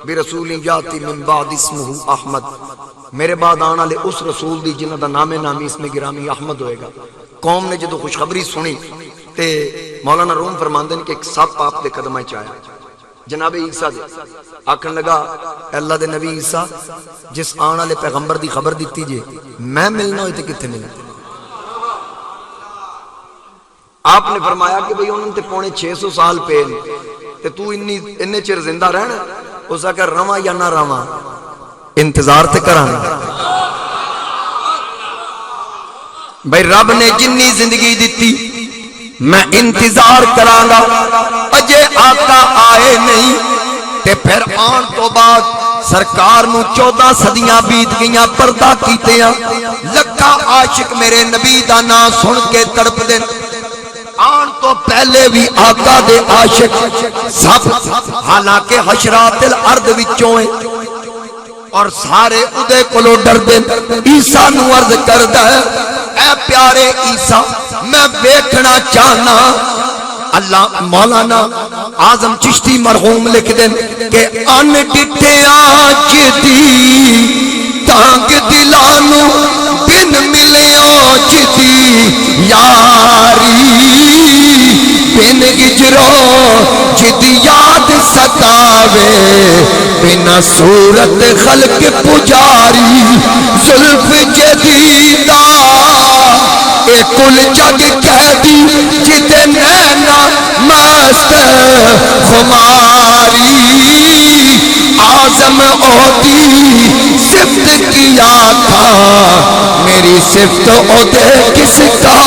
برسول یاتی من بعد اسمہ احمد. میرے بعد آنے والے اس رسول دی جنہ دا نام نامی اس میں گرامی احمد ہوئے گا. قوم نے جدو خوشخبری سنی تے مولانا روم فرماندے کہ ایک سپ آپ دے قدمہ چاہیا جناب عیسیٰ دے. آکھن لگا اللہ دے نبی عیسیٰ جس آن والے پیغمبر دی خبر دیتی جے میں ملنا ہوئی تے کتنے ملنا. آپ نے فرمایا کہ بھئی انہوں تے پونے 600 سال پہل تے تو اننے چر زندہ رہنا. اس کا کہ رواں یا نہ رواں انتظار تے کرانا. بھئی رب نے جنی زندگی دیتی میں انتظار کرانگا. اجے آقا آئے نہیں تے پھر آن تو بعد سرکار نو 14 صدیاں بیت گئیاں پردہ کیتے ہیں. لکھا عاشق میرے نبی دا نام سن کے تڑپ دیں. آن تو پہلے بھی آقا دے عاشق سب حالانکہ حشرات الارض وچوں ہیں اور سارے ادے کولو ڈر دیں. عیسیٰ نو عرض کردہ اے پیارے عیسیٰ میں بیٹھنا چاہنا. اللہ مولانا اعظم چشتی مرحوم لکھ دیں کہ ان ڈٹھے آج دی تانگ دلانو بن ملے آج دی یاری بن اجرو جد یاد ستاوے بنا صورت خلق پجاری زلف جدیدہ یہ کل جگ قیدی جتے نینا مست خماری آزم عہدی صفت کیا تھا میری صفت عہدے کس کا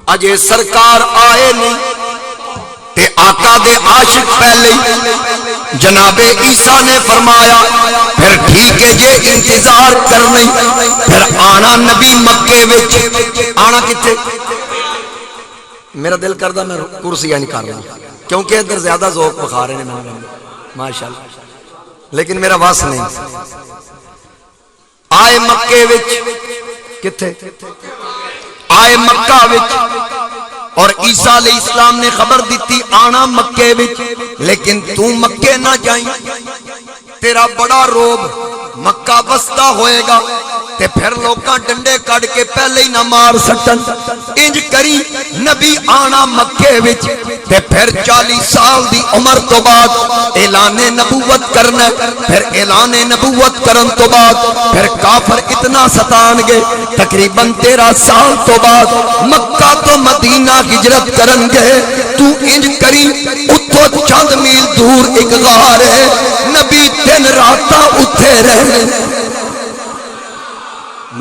اجے سرکار آئے نہیں تے آقا دے عاشق پہلے جناب عیسیٰ نے فرمایا پھر ٹھیک ہے جے انتظار کرنے پھر آنا نبی مکے وچ آنا کتے میرا دل کردہ میں کرسی نہیں کر رہا کیونکہ ادھر زیادہ ذوق بخار ہیں ماشاءاللہ لیکن میرا واس نہیں آئے مکے وچ کتے آئے مکہ وچ اور عیسیٰ علیہ السلام نے خبر دیتی آنا مکے وچ لیکن تو مکے نہ جائیں تیرا بڑا روب مکہ بستہ ہوئے گا تے پھر لوکاں ڈنڈے کڑ کے پہلے ہی نہ مار سٹن انج کری نبی آنا مکے وچ تے پھر 40 سال دی عمر تو بعد اعلان نبوت کرنا پھر اعلان نبوت کرن تو بعد پھر کافر اتنا ستان گے تقریباً 13 سال تو بعد مکہ تو مدینہ ہجرت کرن گے تو انج کری اتھو چند میل دور ایک غار ہے نبی دن راتاں اتھے رہنے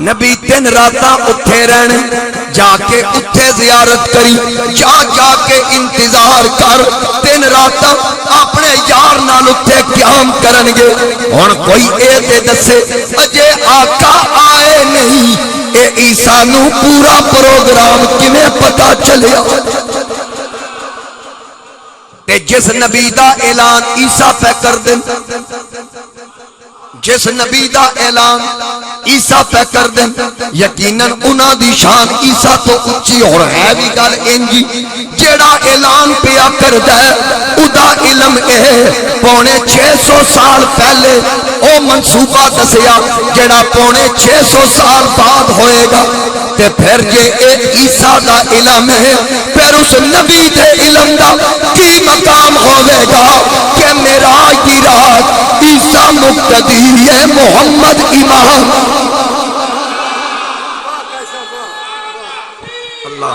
نبی دن راتاں اتھے رہنے جا کے اتھے زیارت کری جا جا کے انتظار کر دن راتاں اپنے یار نال اتھے قیام کرن گے ہن کوئی اے دے دسے اجے آقا آئے نہیں اے عیسیٰ نو پورا پروگرام کیویں پتہ چلیا تے جس نبی دا اعلان عیسیٰ پہ کر دیں جس نبی دا اعلان عیسیٰ پہ کر دیں یقیناً انہاں دی شان عیسیٰ تو اچھی اور ہے بھی گل انجی جیڑا اعلان پیا کر دے ادا علم اے 650 سال پہلے او منصوبہ دسیا جیڑا 650 سال بعد ہوئے گا تے پھر جے اے عیسیٰ دا علم ہے پھر اس نبی دے علم دا کی مقام ہوئے گا کہ معراج دی رات عیسیٰ مقتدی ہے محمد امام اللہ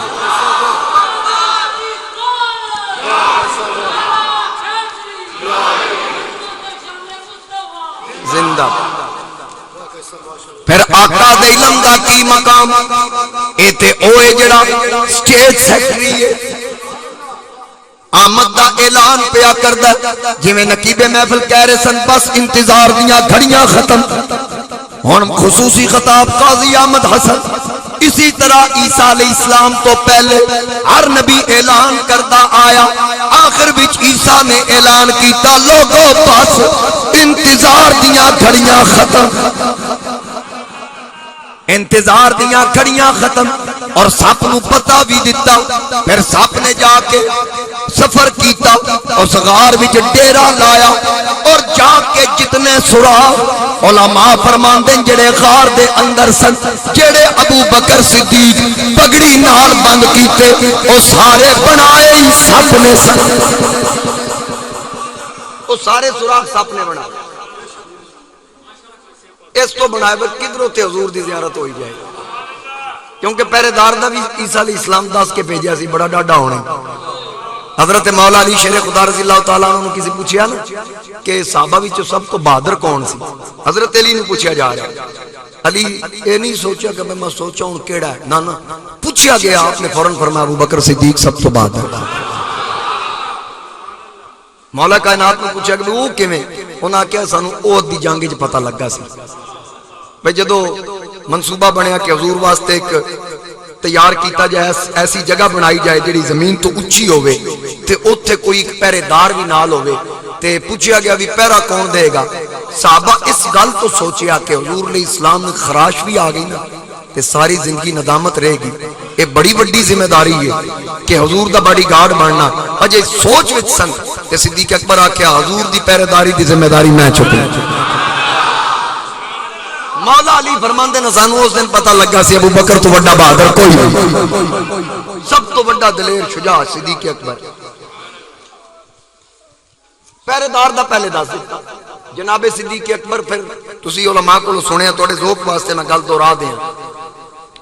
زندہ پھر آقا دے علم دا کی مقام اے تے اوے جڑا سٹیج سیکٹری ہے آمد دا اعلان پیا کردہ جی میں نقیب محفل کہہ رہے سن بس انتظار دیاں گھڑیاں ختم ہن خصوصی خطاب قاضی احمد حسن اسی طرح عیسیٰ علیہ السلام تو پہلے ہر نبی اعلان کردہ آیا آخر بچ عیسیٰ نے اعلان کیتا لوگوں بس انتظار دیاں گھڑیاں ختم انتظار دیاں کھڑیاں ختم اور سپ نو پتہ بھی دیتا پھر سپ نے جا کے سفر کیتا اس غار وچ ڈیرا لایا اور جا کے جتنے سراغ علماء فرماندے جڑے غار دے اندر سن جڑے ابو بکر صدیق پگڑی نال بند کیتے او سارے بنائے ہی سپ نے سن او سارے سراغ سپ نے بنائے اس تو بنائے وقت کدھروں تے حضور دی زیارت ہوئی جائے کیونکہ پہرے دار دا بھی عیسیٰ علیہ السلام داس کے بھیجیا سی بڑا ڈاڈا ہونے حضرت مولا علی شیر خدا رضی اللہ تعالیٰ عنہ کسی پوچھیا نا کہ صحابہ بھی جو سب کو بہادر کون سی حضرت علی نے پوچھیا جا رہا علی یہ نہیں سوچا کہ میں سوچا ہوں کیڑا ہے نا پوچھیا گیا آپ نے فوراً فرمایا ابو بکر صدیق سب تو بہادر مولا کائنات نے پوچھا کہ وہ کیویں انہاں کیا سانو اوہد دی جنگ وچ پتہ لگا سی بھئی جدو منصوبہ بنیا کہ حضور واسطے ایک تیار کیتا جائے ایسی جگہ بنائی جائے جڑی زمین تو اچھی ہوئے تے اوتھے کوئی ایک پہرے دار بھی نال ہوئے تے پوچھیا گیا بھی پہرا کون دے گا صحابہ اس گل تو سوچیا کہ حضور علیہ السلام نے خراش بھی آ گئی نا تے ساری زندگی ندامت رہے گی یہ بڑی بڑی ذمہ داری ہے کہ حضور دا باڈی گارڈ بننا اجے سوچ وچ سن تے صدیق اکبر آکھیا حضور دی پہرے داری دی ذمہ داری میں چکوں مولا علی فرماندے نے سانو اس دن پتہ لگا سی ابو بکر تو بڑا بہادر کوئی نہیں سب تو بڑا دلیر شجاع صدیق اکبر پہرے دار دا پہلے دس دیتا جناب صدیق اکبر. پھر تسی علماء کو سنیا تھوڑے ذوق واسطے میں گل دہرا دیا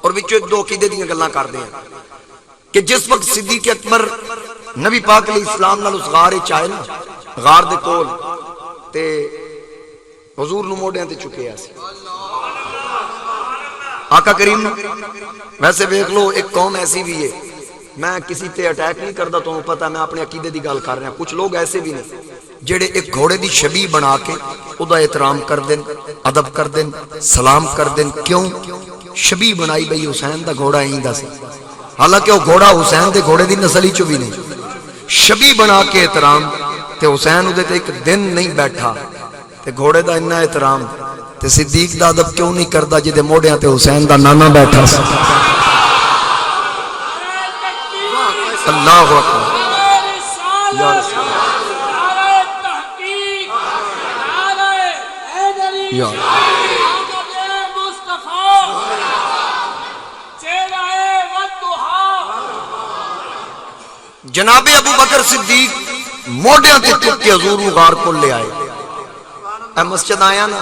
اور وچوں ایک دو عقیدے دیاں گلاں کر دیا کہ جس وقت صدیق اکبر نبی پاک علیہ السلام نال اس غار وچ آئے نا، غار دے کول تے حضور نو موڑیاں تے چکیا سی آقا کریم. ویسے دیکھ لو ایک قوم ایسی بھی ہے، میں کسی تے اٹیک نہیں کرتا، تمہیں پتہ میں اپنے عقیدے دی گل کر رہا. کچھ لوگ ایسے بھی نہیں جڑے ایک گھوڑے دی شبیہ بنا کے ادا احترام کر دین، ادب کر دین، سلام کر دین. کیوں؟ شبیہ بنائی بھئی حسین دا گھوڑا ایندا سی، حالانکہ وہ گھوڑا حسین دے گھوڑے دی نسل ہی چوں بھی نہیں. شبیہ بنا کے احترام تے حسین اودے تے ایک دن نہیں بیٹھا تے گھوڑے دا اتنا احترام تے صدیق دا ادب کیوں نہیں کردا جدے موڑیاں تے حسین دا نانا بیٹھا سی. اللہ اکبر یا رسول یا جناب ابو بکر صدیق موڈیاں تے چک کے حضور نو غار کول لے آئے. اے مسجد آیا نا،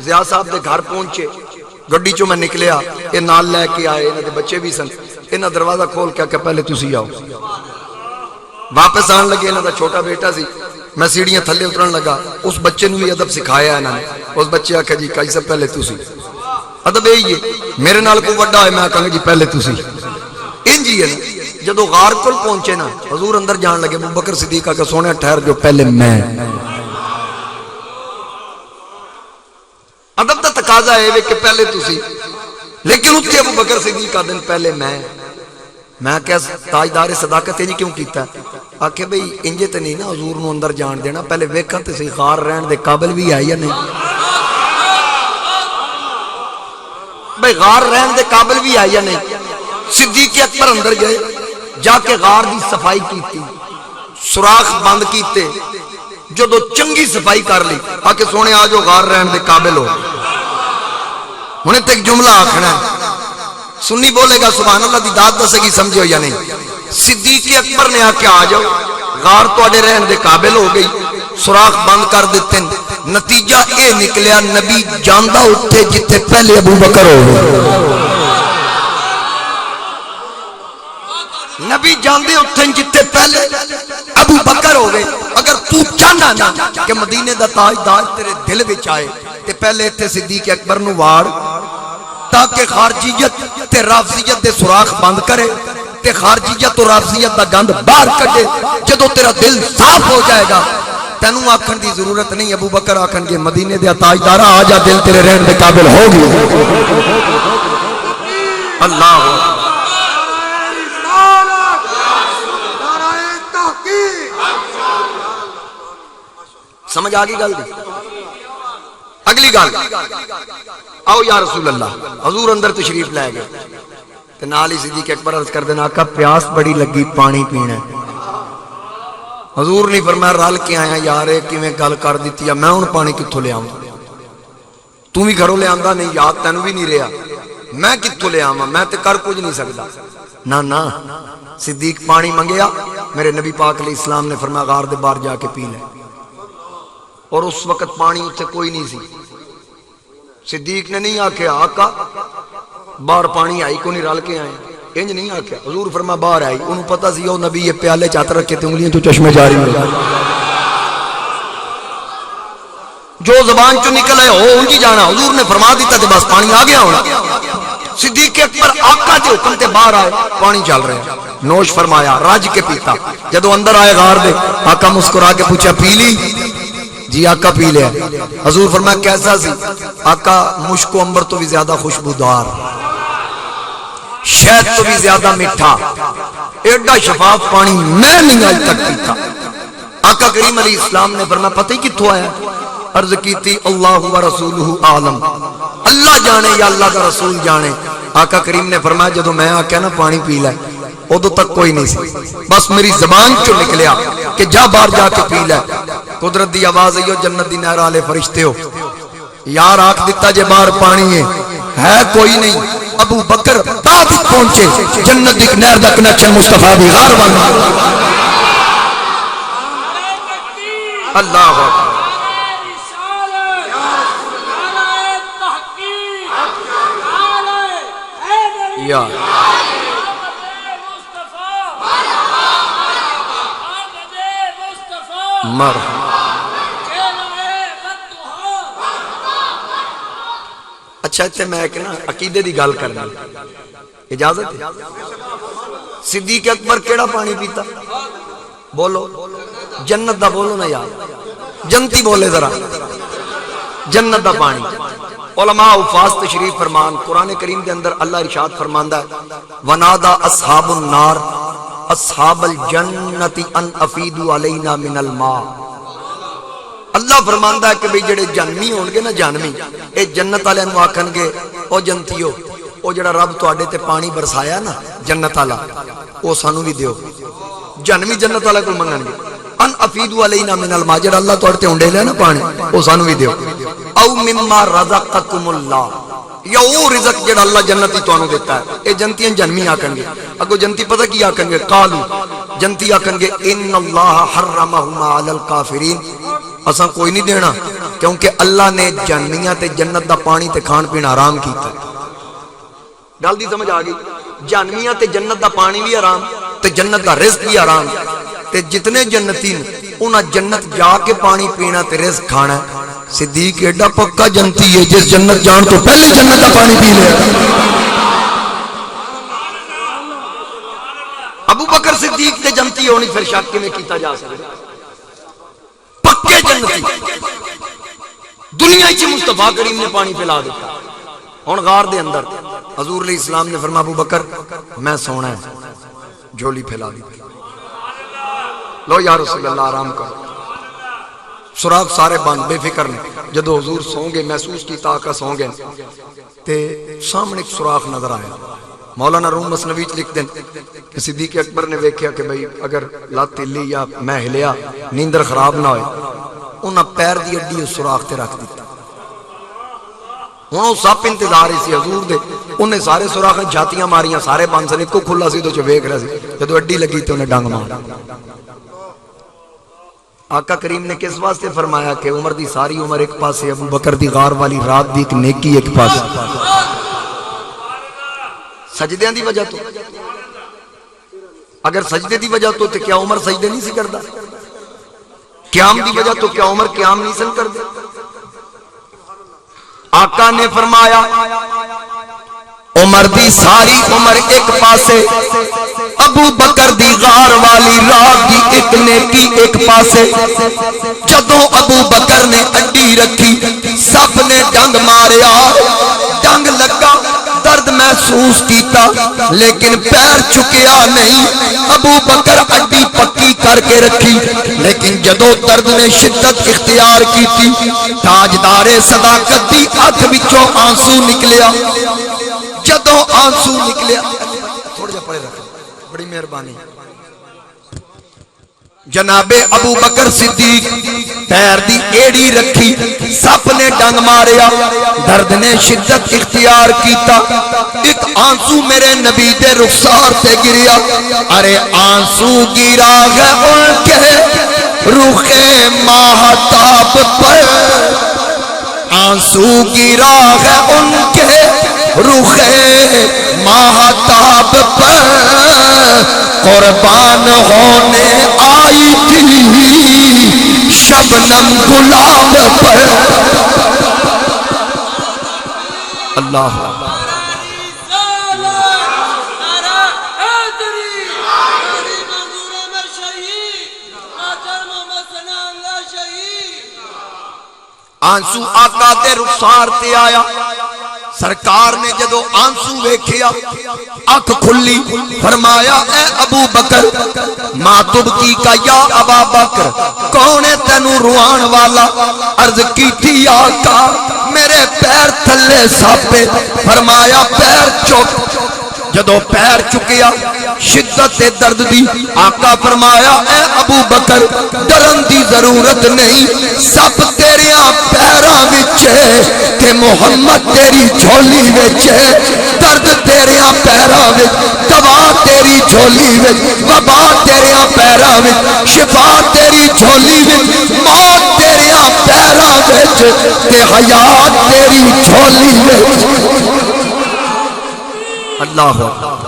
ضیاء صاحب دے گھر پہنچے، گڈی چوں میں نکلیا، اے نال لے کے آئے، انہاں دے بچے بھی سن. انہاں دروازہ کھول کے کہ پہلے تسی آؤ. واپس آن لگے، انہاں دا چھوٹا بیٹا سی، میں سیڑھیاں تھلے اترن لگا، اس بچے نو بھی ادب سکھایا انہاں نے. اس بچے آکھا جی کائی صاحب پہلے تسی. ادب یہی ہے، میرے نال کوئی وڈا ہے میں آکھاں جی پہلے تسی. انج ہی ہے نا. جدو غار کول پہنچے نا، حضور اندر جان لگے، ابو بکر صدیق آکھا سونے ٹھہر جو پہلے میں. ادب دا تقاضا ہے کہ پہلے تسی، لیکن اتنے ابو بکر صدیق کا دن پہلے میں کیا تاجدار صداقت ہے جی کیوں کیتا ہے؟ آکھے بھئی انجے تے نہیں نا حضور نو اندر جان دینا، پہلے ویکھاں تے سی غار رہن دے قابل بھی ہے یا نہیں. بھئی غار رہن دے قابل بھی ہے یا نہیں. صدیق اکبر اندر گئے، جا کے غار دی صفائی کیتی، سوراخ بند کیتے. جدو چنگی صفائی کر لی، آکے سونے آجو غار رہن دے قابل ہو. انہیں تے ایک جملہ آکھنا ہے، سنی بولے گا سبحان اللہ دی داد دسے گی، سمجھے ہو یا نہیں. صدیق اکبر نے آکے آجاؤ، غار تو اڈے رہن دے قابل ہو گئی، سوراخ بند کر دیتے. نتیجہ اے نکلیا نبی جاندہ اٹھے جتے پہلے ابو بکر ہو گئے. نبی جاندے اٹھن جتے پہلے ابو بکر ہو گئے. اگر تو چاہنا نا کہ مدینے دا تاجدار تیرے دل وچ آئے تے پہلے تے صدیق اکبر نو واڑ تاکہ خارجیت تے رافضیت دے سوراخ بند کرے تے خارجیت و رافضیت دا گند باہر کڈے. جدو تیرا دل صاف ہو جائے گا تینوں آکھن دی ضرورت نہیں. ابو بکر آکھن گے مدینے دے تاجدارا آ جا، دل تیرے رہن دے قابل ہو گئی. اللہ سمجھ آگئی گل دی. اگلی گل آؤ یا رسول اللہ. حضور اندر تشریف لے گئے تے نال ہی صدیق اکبر عرض کر دینا آقا پیاس بڑی لگی، پانی پینا ہے. حضور نہیں فرمایا رل کے آیا یار کیویں گل کر دیتی ہے، میں ہن پانی کتھوں لے آواں؟ تو بھی گھروں لے آندا نہیں، یاد تینوں بھی نہیں رہا، میں کتھوں لے آواں؟ میں تے کر کچھ نہیں سکدا. نا صدیق پانی منگیا، میرے نبی پاک علیہ السلام نے فرمایا غار دے باہر جا کے پی لے. اور اس وقت پانی اتنے کوئی نہیں سی. صدیق نے نہیں آکھیا آقا باہر پانی آئی کو نہیں رل کے آئے، انج نہیں آکھیا. حضور فرما باہر آئی، انہوں پتہ سی وہ نبی یہ پیالے چات رکھ کے انگلیاں تو چشمے جاری ہوئے، جو زبان چو نکل ہے وہ انجی جانا. حضور نے فرما دیتا تے بس پانی آ گیا ہونا. صدیق اکبر آقا دے حکم تے باہر آئے، پانی چل رہے ہیں، نوش فرمایا، راج کے پیتا. جدو اندر آئے غار دے آقا مسکرا کے پوچھا پی لی؟ جی آقا پی لیا. حضور فرمایا کیسا سی؟ آقا مشک و عنبر تو بھی زیادہ خوشبودار، شہد تو بھی زیادہ میٹھا، ایڈا شفاف پانی میں نہیں آج تک پیتا. آقا کریم علیہ السلام نے فرمایا پتہ ہی کتھوں آیا؟ عرض کیتی اللہ و رسولہ عالم، اللہ جانے یا اللہ کا رسول جانے. آقا کریم نے فرمایا جدو میں آکیا نا پانی پی لے، ادو تک کوئی نہیں سی، بس میری زبان چو نکلیا کہ جا باہر جا کے پی لے. قدرت دی آواز ہے جنت دی نہر والے فرشتے ہو یار آکھ دیتا جے باہر پانی ہے کوئی نہیں. ابو بکر تاب پہنچے، جنت دی نہر دا کنیکشن مصطفیٰ دی غار بن. اللہ اکبر یا مرحبا. اچھا اتنے میں ایک نا عقیدے دی گل کرنا اجازت ہے؟ صدیق اکبر کیڑا پانی پیتا؟ بولو جنت دا بولو نا یار جنتی بولے ذرا جنت دا پانی. علماء حفاظ تشریف فرمان قرآن کریم دے اندر اللہ ارشاد فرماندا ہے ونادا اصحاب النار اصحاب الجنت ان افیدوا علینا من الماء. اللہ فرماندا ہے کہ بھئی جڑے جنمی ہون گے نا جنمی اے جنت والے نو آکھن گے او جنتیو او جڑا رب تواڈے تے پانی برسایا نا جنت والا او سانو بھی دیو. جنمی جنت والا کول منگن گے ان افیدوا علینا من الماء جڑا اللہ تواڈے تے اونڈے لے نا پانی او سانو بھی دیو. او مما رزقکم اللہ یا وہ رزق جڑا اللہ جنتی تانوں دیتا ہے. اے جنتیاں جنمی آکھن گے اگو جنتی پتہ کی آکھن گے قالو جنتی آکھن گے ان اللہ حرمہما علی الکافرین اساں کوئی نہیں دینا کیونکہ اللہ نے جنمیاں تے جنت دا پانی تے کھان پینا حرام کیتا. گل دی سمجھ آ گئی؟ جنمیاں تے جنت دا پانی بھی حرام تے جنت دا رزق بھی حرام تے جتنے جنتی نے انہاں جنت جا کے پانی پینا تے رزق کھانا ہے. صدیق ایڈا پکا جنتی ہے جس جنت جان تو پہلے جنت دا پانی پی لیا. ابو بکر صدیق تے جنتی ہونی پھر شک میں کیتا جا سکتا. پکے جنتی دنیا چ مصطفیٰ کریم نے پانی پلا دیتا. ہن غار دے اندر حضور علیہ السلام نے فرمایا ابو بکر میں سونا ہے جھولی پھیلا دی. لو یا رسول اللہ آرام کرو. سراغ سارے بند بے فکر نے. جدو حضور سو گئے محسوس کیتا آقا سو گئے تے سامنے ایک سوراخ نظر آیا. مولانا روم مثنوی چ لکھ دیں کہ صدیق اکبر نے ویکھیا کہ بھئی اگر لات ہلی یا میں ہلیا نیندر خراب نہ ہوئے انہاں پیر دی اڈی اس سوراخ تے رکھ دیتا. ہن سب انتظار سی حضور دے. انہیں سارے سوراخ جھاتیاں ماریاں سارے بند سن ایکو کھلا سی تو چ ویکھ رہا سی. جدو اڈی لگی تے انہیں ڈنگ مارا. آقا کریم نے کس واسطے فرمایا کہ عمر دی ساری عمر ایک پاسے ابو بکر دی غار والی رات دی ایک نیکی ایک پاسے. سجدیاں دی وجہ تو اگر سجدے دی وجہ تو کیا عمر سجدے نہیں سی کردا؟ قیام دی وجہ تو کیا عمر قیام نہیں سن کردے؟ آقا نے فرمایا عمر دی ساری عمر ایک پاسے ابو بکر دی غار والی رات دی ایک نیکی ایک پاسے. جدوں ابو بکر نے اڈی رکھی سب نے ڈنگ ماریا ڈنگ لگا درد محسوس کیتا لیکن پیر چکیا نہیں. ابو بکر اڈی پکی کر کے رکھی لیکن جدو درد نے شدت اختیار کی تاجدار صداقت دی اکھ وچوں آنسو نکلیا. جدو آنسو نکلیا تھوڑا جا پڑے رکھ بڑی مہربانی. جناب ابو بکر صدیق پیر دی ایڑی رکھی سپ نے ڈنگ ماریا درد نے شدت اختیار کیتا. ایک آنسو میرے نبی دے رخسار تے گریا. ارے آنسو گرا ہے ان کے رخ ماہتاب پر. آنسو گرا ہے ان کے رخ ماہتاب پر. قربان ہونے آئی تھی شبنم گلاب پر. اللہ آنسو آقا دے رخسار تے آیا. سرکار نے جدو آنسو ویکھیا اکھ کھلی فرمایا اے ابو بکر ما تبکی کا یا ابا بکر کون ہے تینوں روان والا؟ عرض کی تھی آقا میرے پیر تھلے ساپے. فرمایا پیر چک. جدو پیر چکیا شدت درد دی آقا فرمایا اے ابو بکر ڈرن دی ضرورت نہیں سب تیریاں پیراں وچ کہ محمد تیری جھولی وچ درد تیریاں پیراں وچ دوا تیری جھولی وچ وبا تیریاں پیراں وچ شفا تیری جھولی وچ موت تیریاں پیراں وچ تے حیات تیری جھولی وچ اللہ اکبر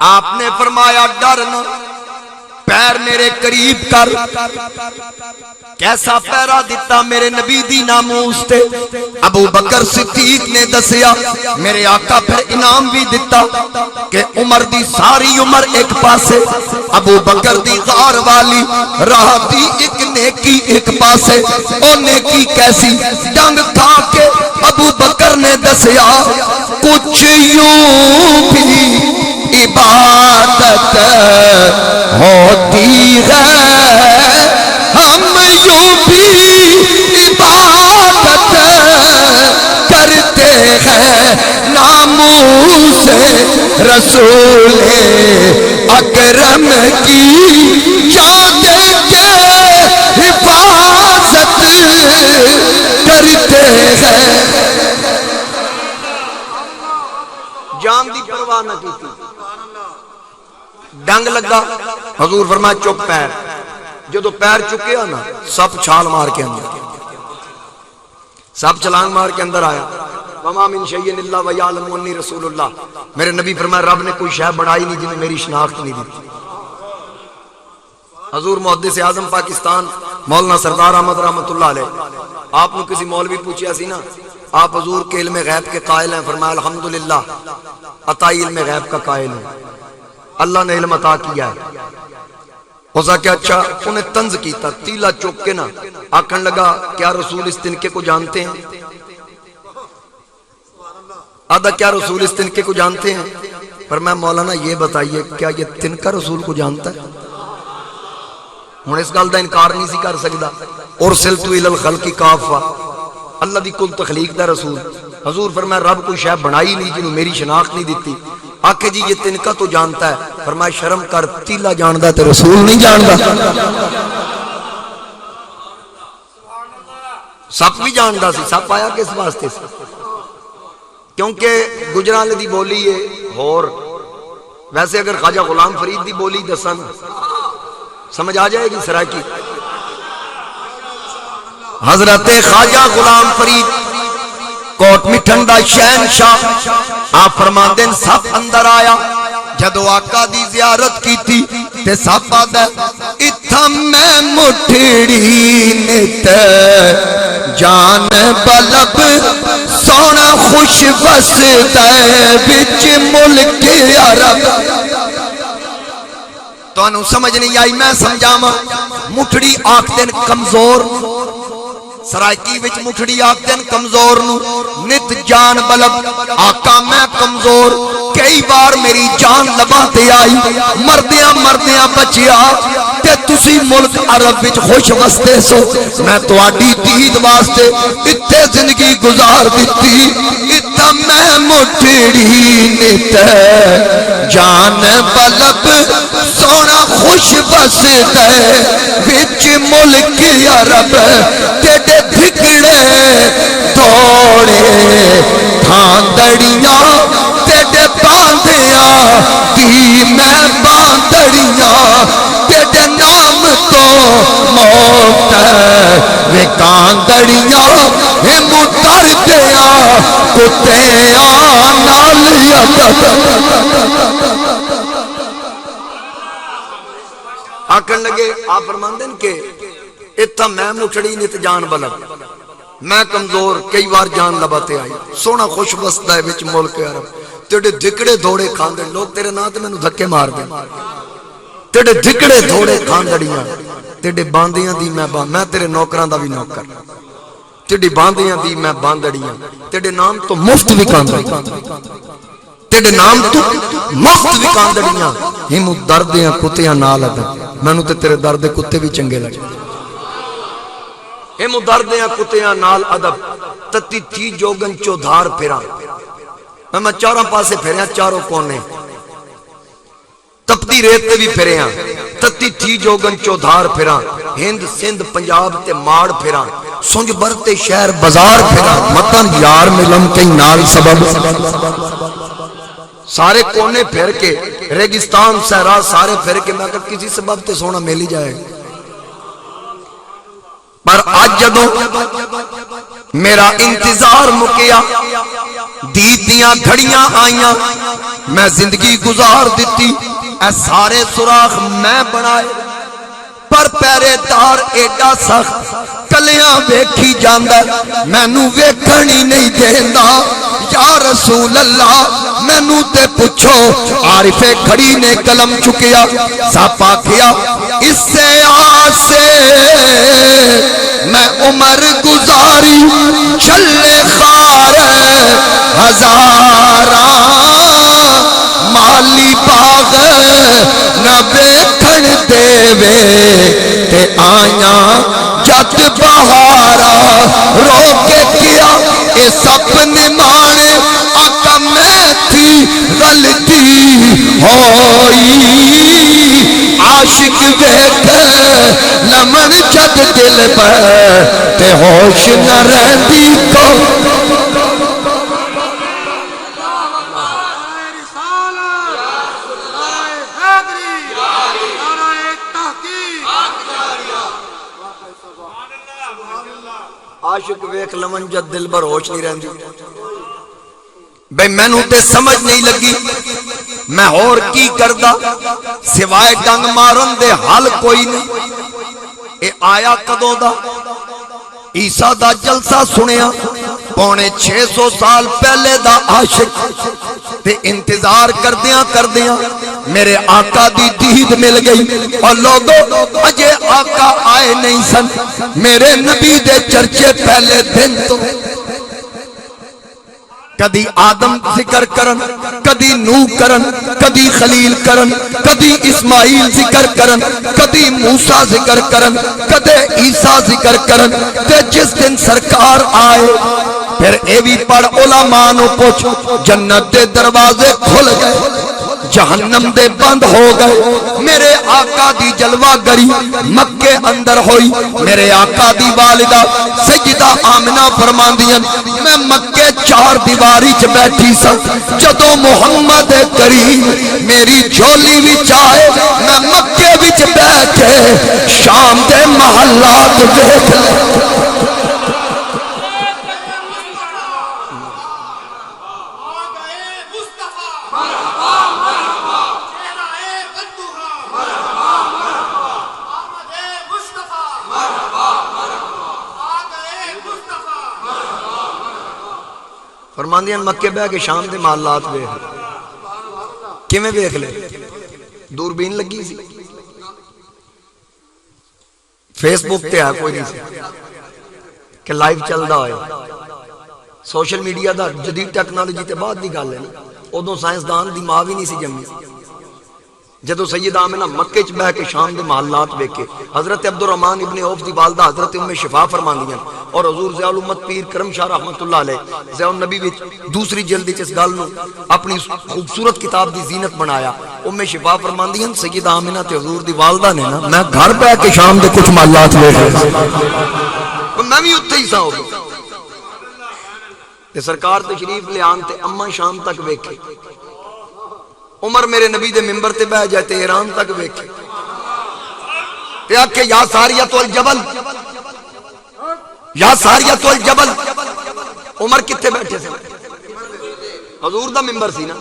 آپ نے فرمایا ڈر نہ پیر میرے قریب کر کیسا پیرا دیتا میرے نبی دی ناموس تے ابو بکر صدیق نے دسیا میرے آقا پھر انعام بھی دیتا کہ عمر دی ساری عمر ایک پاسے ابو بکر دی غار والی راہ دی ایک نیکی ایک پاسے او نیکی کیسی ڈنگ کھا کے ابو بکر نے دسیا کچھ یوں بھی عبادت ہوتی ہے ہم یوں بھی عبادت کرتے ہیں ناموس رسول اکرم کی یاد کے حفاظت کرتے ہیں جان دی پرواہ نہ کی ڈنگ لگا حضور فرمایا چپ پیر جدو پیر چکیا نا سب چھال مار کے اندر سب چھلانگ مار کے اندر آیا وما من شیء الا ویعلم انی رسول اللہ میرے نبی فرمایا رب نے کوئی شے بنائی نہیں جنہیں میری شناخت نہیں دی حضور محدث اعظم پاکستان مولانا سردار احمد رحمت اللہ علیہ آپ نے کسی مولوی پوچھا سی نا آپ حضور کے علم غیب کے قائل ہیں فرمایا الحمدللہ عطائی علم غیب کا قائل ہوں اللہ نے علم عطا کیا ہے ہوسا کہ اچھا انہیں طنز کیتا تیلا چوک کے نا آکھن لگا کیا رسول اس تنکے کو جانتے ہیں آدھا کیا رسول اس تنکے کو جانتے ہیں پر میں مولانا یہ بتائیے کیا یہ تنکا رسول کو جانتا ہے ہوں اس گل دا انکار نہیں سی کر سکتا ارسلت الی الخلق کافہ اللہ دی کل تخلیق دا رسول حضور فرمایا رب کوئی شے بنائی نہیں جنہوں میری شناخت نہیں دیتی آکھے جی یہ تنکا تو جانتا ہے فرمایا شرم کر تیلا جاندا تے رسول نہیں جاندا سپ بھی جاندا سی سپ آیا کس واسطے سے کیونکہ گجران دی بولی ہے اور ویسے اگر خواجہ غلام فرید دی بولی دسن سمجھ آ جائے گی سرائکی حضرت خواجہ غلام فرید کوٹ مٹھن دا شہنشاہ آپ فرماندے ہیں سب اندر آیا جدو آقا دی زیارت کی تھی تے سب آدھا اتھا میں مٹھڑی نت جان بلب سونا خوش بستا بچ ملک عرب تو انہوں سمجھ نہیں آئی میں سمجھاما مٹھڑی آکھدن کمزور سرائکی وچ مٹھڑی آکھدن کمزور نو نت جان بلب آقا میں کمزور کئی بار میری جان لباتے آئی مردیاں بچیا تے تسی ملک عرب وچ خوش وستے سو میں تو آڈی دید واسطے اتھے زندگی گزار دیتی اتھا میں مٹھڑی نت جان بلب سونا خوش بستا وچ ملک عرب تیڈے دھکڑے دوڑے تھاندڑیاں تیڈے باندیاں دی میں باندڑیاں تیڈے نام تو موت وے کاندڑیاں ہم دردیاں کتیاں نالیت آکھن لگے آپ فرماندے ہیں کہ اتھا میں مٹھڑی نت جان بلب میں کمزور کئی بار جان لباتے آئی سونا خوش بستا ہے وچ ملک عرب تیڑے دھکڑے دھوڑے کھاندے لوگ تیرے نا تے میں نو دھکے مار دیں تیڑے دھکڑے دھوڑے کھاندڑیاں تیڑے باندیاں دی میں تیرے نوکران دا بھی نوکر تیڑے باندیاں دی میں باندڑیاں تیڑے نام تو مفت بھی کھاندڑیاں تیڑے نام تو مفت بھی کھاندڑیاں ہم دردیاں کتیاں نال ادا میں نو تے تیرے درد کتے بھی چنگے لگے ہم دردیاں کتیاں نال ادب تتی تھی جوگن چودھار پھرا میں چاروں پاسے پھریا، چاروں کونے تپتی ریت تے بھی پھریا، تتی تھی جوگن چودھار پھرا، ہند سندھ پنجاب تے ماڑ پھرا، سنج برتے شہر بازار پھرا، متن یار ملم کئی نال سبب، سارے کونے پھر کے ریگستان صحرا سارے پھر کے میں اگر کسی سبب تے سونا مل ہی جائے، پر آج جدوں میرا انتظار مکیا، دید دیاں گھڑیاں آئیاں، میں زندگی گزار دیتی، اے سارے سراخ میں بنائے، پر پہرے دار ایڈا سخت کلیاں ویکھی جاندہ، میں نو ویکھنی نہیں دیندہ، یا رسول اللہ میں نو تے پچھو، عارف کھڑی نے قلم چکیا، ساپا کیا، اس سے آسے میں عمر گزاری، چلے خار ہزاراں، مالی باغ نہ بیکھن دیوے، تے آیاں جت بہارا، رو کے کیا اے سپنے مانے، آقا میں تھی غلطی ہوئی، عاشق ویکھ لمن جد دل پر، تے ہوش نہ رہندی کو عاشق ویکھ لمن جد دل بر ہوش نہیں رہندی، بھئی میں نو تے سمجھ نہیں لگی میں اور کی کردہ، سوائے ڈنگ مارن دے حال کوئی نہیں، اے آیا کدوں دا عیسیٰ دا جلسہ سنیا، 650 سال پہلے دا عاشق، تے انتظار کردیاں میرے آقا دی دید مل گئی، اور لوگوں اجے آقا آئے نہیں سن، میرے نبی دے چرچے پہلے دن تو کدی آدم ذکر کرن، کدی نوح کرن، کدی خلیل کرن، کدی اسماعیل ذکر کرن، کدی موسیٰ ذکر کرن، کدی عیسیٰ ذکر کرن، تے جس دن سرکار آئے پھر اے بھی پڑھ علماء نو پوچھ، جنت دے دروازے کھل گئے، جہنم دے بند ہو گئے، میرے آقا دی جلوہ گری مکے اندر ہوئی، میرے آقا دی والدہ سیدہ آمنہ فرماندیاں، میں مکے 4 دیواری چ بیٹھی سا، جدوں محمد کریم میری جھولی وچ آئے، میں مکے وچ بیٹھے شام دے محلات ویکھ لے، فرماندیاں مکے بہ کے شام دے محلات ویکھ لے، کیویں ویکھ لے؟ دوربین لگی سی، فیس بک تے ہے کوئی نہیں سی کہ لائیو چلدا ہوئے، سوشل میڈیا دا جدید ٹیکنالوجی تے بعد دی گل ہے نا، ادوں سائنسدان دی ماں بھی نہیں سی جمی، جدو سیدہ آمنہ مکے چ بہ کے شام دے محلات ویکھے، حضرت عبد الرحمن ابن عوف دی والدہ حضرت ام شفا فرماندیاں، اور حضور ضیاء الامت پیر کرم شاہ رحمت اللہ علیہ ضیاء النبی وچ دوسری جلد وچ اس گل نو اپنی خوبصورت کتاب دی زینت بنایا، ام شفا فرماندیاں سیدہ آمنہ تے حضور دی والدہ نے نا میں گھر بہ کے شام دے کچھ محلات ویکھے، میں بھی اوتھے ہی سا ہو تے سرکار تشریف لے آن تے اماں شام تک ویکھے، عمر میرے نبی دے ممبر تے بہ جائے تے ایران تک ویکھے، تے آکھے یا ساریۃ الجبل، یا ساریۃ الجبل، عمر کتھے بیٹھے سے؟ حضور دا ممبر سی نا،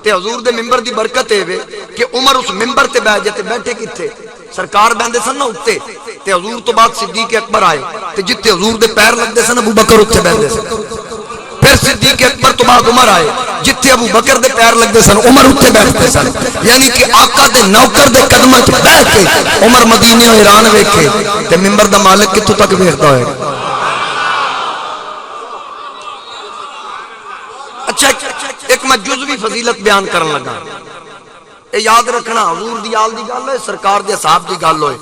تے حضور دے ممبر دی برکت ہے کہ عمر اس ممبر تے بیٹھ جاتے، بیٹھے کتھے؟ سرکار بیندے سن نا اتے، تے حضور تو بعد صدیق اکبر آئے، تے جتے حضور دے پیر لگ دے سن ابو بکر اتے بیندے سن، پھر صدیق اکبر تو بعد عمر آئے، جتے ابو بکر دے پیر لگ دے سن عمر اتے بیٹھتے سن، یعنی کہ آقا دے نوکر دے قدمہ چ بیٹھ کے عمر مدینے و ایران ویکھے، تے ممبر دا مالک کتھوں تک ویکھدا ہوئے؟ اچھا ایک میں جزوی فضیلت بیان کرن لگا، اے یاد رکھنا حضور دی آل دی گل ہوئے سرکار دے صاحب دی گل ہوئے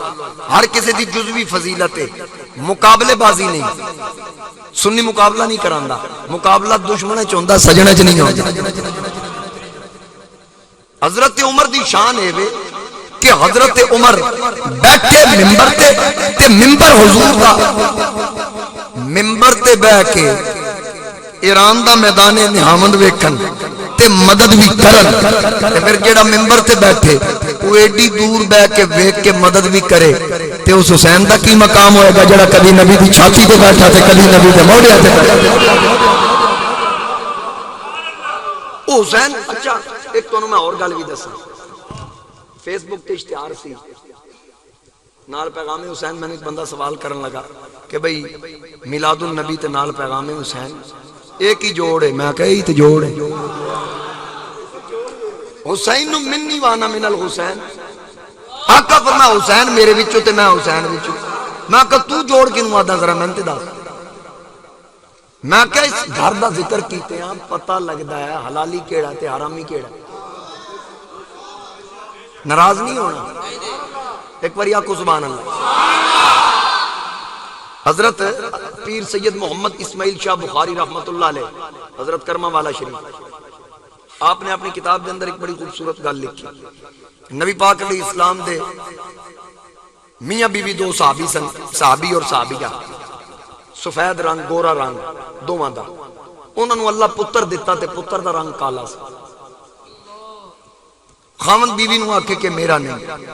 ہر کسی دی جزوی فضیلت ہے مقابلے بازی نہیں سنی مقابلہ نہیں کراندا مقابلہ دشمنے چوندا سجنے چ نہیں ہوندا حضرت عمر دی شان ہے وے کہ حضرت عمر بیٹھے منبر تے منبر حضور دا منبر تے بیٹھ کے ایران دا میدان نہامند ویکھن تے مدد بھی کرن تے پھر جیڑا منبر تے بیٹھے وہ ایڈی دور بیٹھ کے ویکھ کے مدد بھی کرے تے اس حسین دا کی مقام ہوئے گا جڑا کبھی نبی دی چھاتی تے بیٹھا تے کبھی نبی دے موڑے تے بیٹھا او حسین اچھا ایک تو میں اور گل بھی دساں فیس بک تے اشتہار سی نال پیغام حسین میں نے ایک بندہ سوال کرن لگا کہ بھئی میلاد النبی تے نال پیغام حسین ایک ہی جوڑ ہے میں کہا یہی تے جوڑ ہے حسین منی وانا من الحسین آقا فرمایا حسین میرے وچوں تے میں حسین وچوں میں کہا تو جوڑ کنوں آدھا ذرا میں تے دس میں کہا اس گھر دا ذکر کیتے ہیں پتہ لگدا ہے حلالی کیڑا تے حرامی کیڑا ناراض نہیں ہونا ایک بار آکو سبحان اللہ حضرت پیر سید محمد اسماعیل شاہ بخاری رحمت اللہ علیہ حضرت کرما والا شریف آپ نے اپنی کتاب دے اندر ایک بڑی خوبصورت گل لکھی نبی پاک علیہ السلام دے میاں بیوی دو صحابی سن صحابی اور صحابیہ سفید رنگ گورا رنگ دوواں دا انہاں نوں اللہ پتر دیتا تے پتر دا رنگ کالا سی خاوند بیوی نوں آکھے کہ میرا نہیں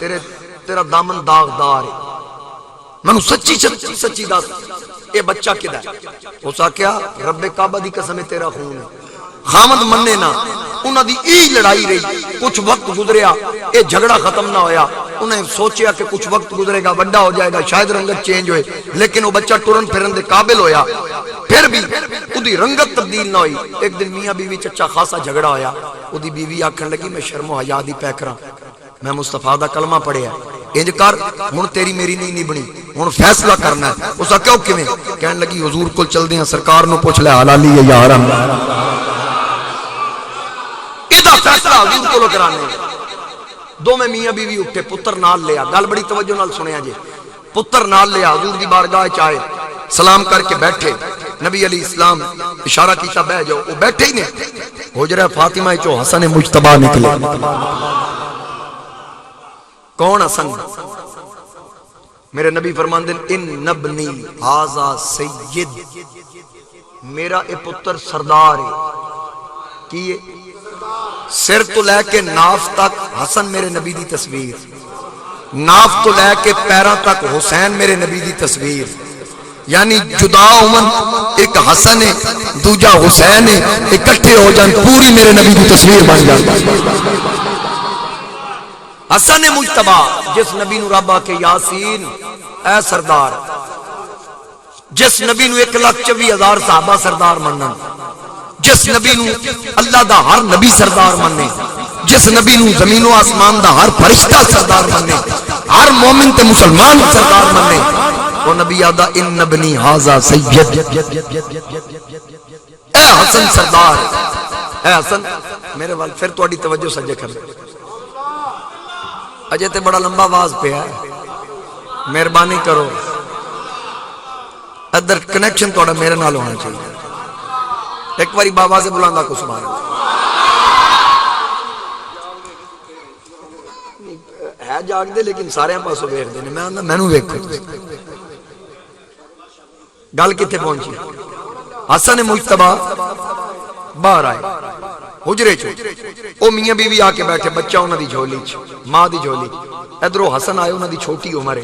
تیرا دامن داغدار ہے میں سچی سچی دس اے بچہ کدا ہے اس آکھیا رب کعبہ دی قسم تیرا خون ہے خامد مننے نہ انہاں دی ای لڑائی رہی کچھ وقت گزریا اے جھگڑا ختم نہ ہویا انہیں سوچیا کہ کچھ وقت گزرے گا بڑا ہو جائے گا شاید رنگت چینج ہوئے لیکن وہ بچہ ٹرن پھرن دے قابل ہویا پھر بھی اودی رنگت تبدیل نہ ہوئی ایک دن میاں بیوی چچا خاصا جھگڑا ہویا اودی بیوی آکھن لگی میں شرم و حیا دی پے کراں میں مصطفیٰ دا کلمہ پڑھیا انج کر ہن تیری میری نہیں بنی ہن فیصلہ کرنا ہے اس آ کیوں کیویں کہن لگی حضور کول چل دے ہیں سرکار نو پوچھ لے حلالی ہے یا حرام ادا فیصلہ حضور کولو کرانے دو میں میاں بیوی اٹھے پتر نال لیا گل بڑی توجہ نال سنیا جی پتر نال لیا حضور دی بارگاہ چائے سلام کر کے بیٹھے نبی علیہ السلام اشارہ کیتا بہ جاؤ وہ بیٹھے ہی نے حجرہ فاطمہ چو حسن مجتبی نکلے کون حسن میرے نبی فرماندے ان نبنی ھذا سید میرا اے پتر سردار ہے کیے سر تو لے کے ناف تک حسن میرے نبی دی تصویر ناف تو لے کے پیروں تک حسین میرے نبی دی تصویر یعنی جدا عمن ایک حسن ہے دوجا حسین ہے اکٹھے ہو جان پوری میرے نبی دی تصویر بن جاتی حسن مجتبی جس نبی نو رب آکے یاسین اے سردار جس نبی نو 1,24,000 صحابہ سردار منن جس نبی نو اللہ دا ہر نبی سردار مننے جس نبی نو زمین و آسمان دا ہر فرشتہ سردار مننے ہر مومن تے مسلمان سردار مننے وہ نبی آدھا ان نبنی ھذا سید اے حسن سردار اے حسن میرے وال پھر توڑی توجہ سجے کر اجے تے بڑا لمبا آواز پہ ہے مہربانی کرو ادھر کنیکشن توڑا میرے نال ہونا چاہیے ایک باری بابا سے بلاندا کو سبحان اللہ ہے جاگ دے لیکن سارے پاسوں ویکھ دے نے میں آندا مینوں ویکھو گل کتے پہنچی حسن مجتبی باہر آئے حجرے چو او میاں بیوی آ کے بیٹھے بچہ انہاں دی جھولی چ ماں دی جھولی ادھروں حسن آئے انہاں دی چھوٹی عمر ہے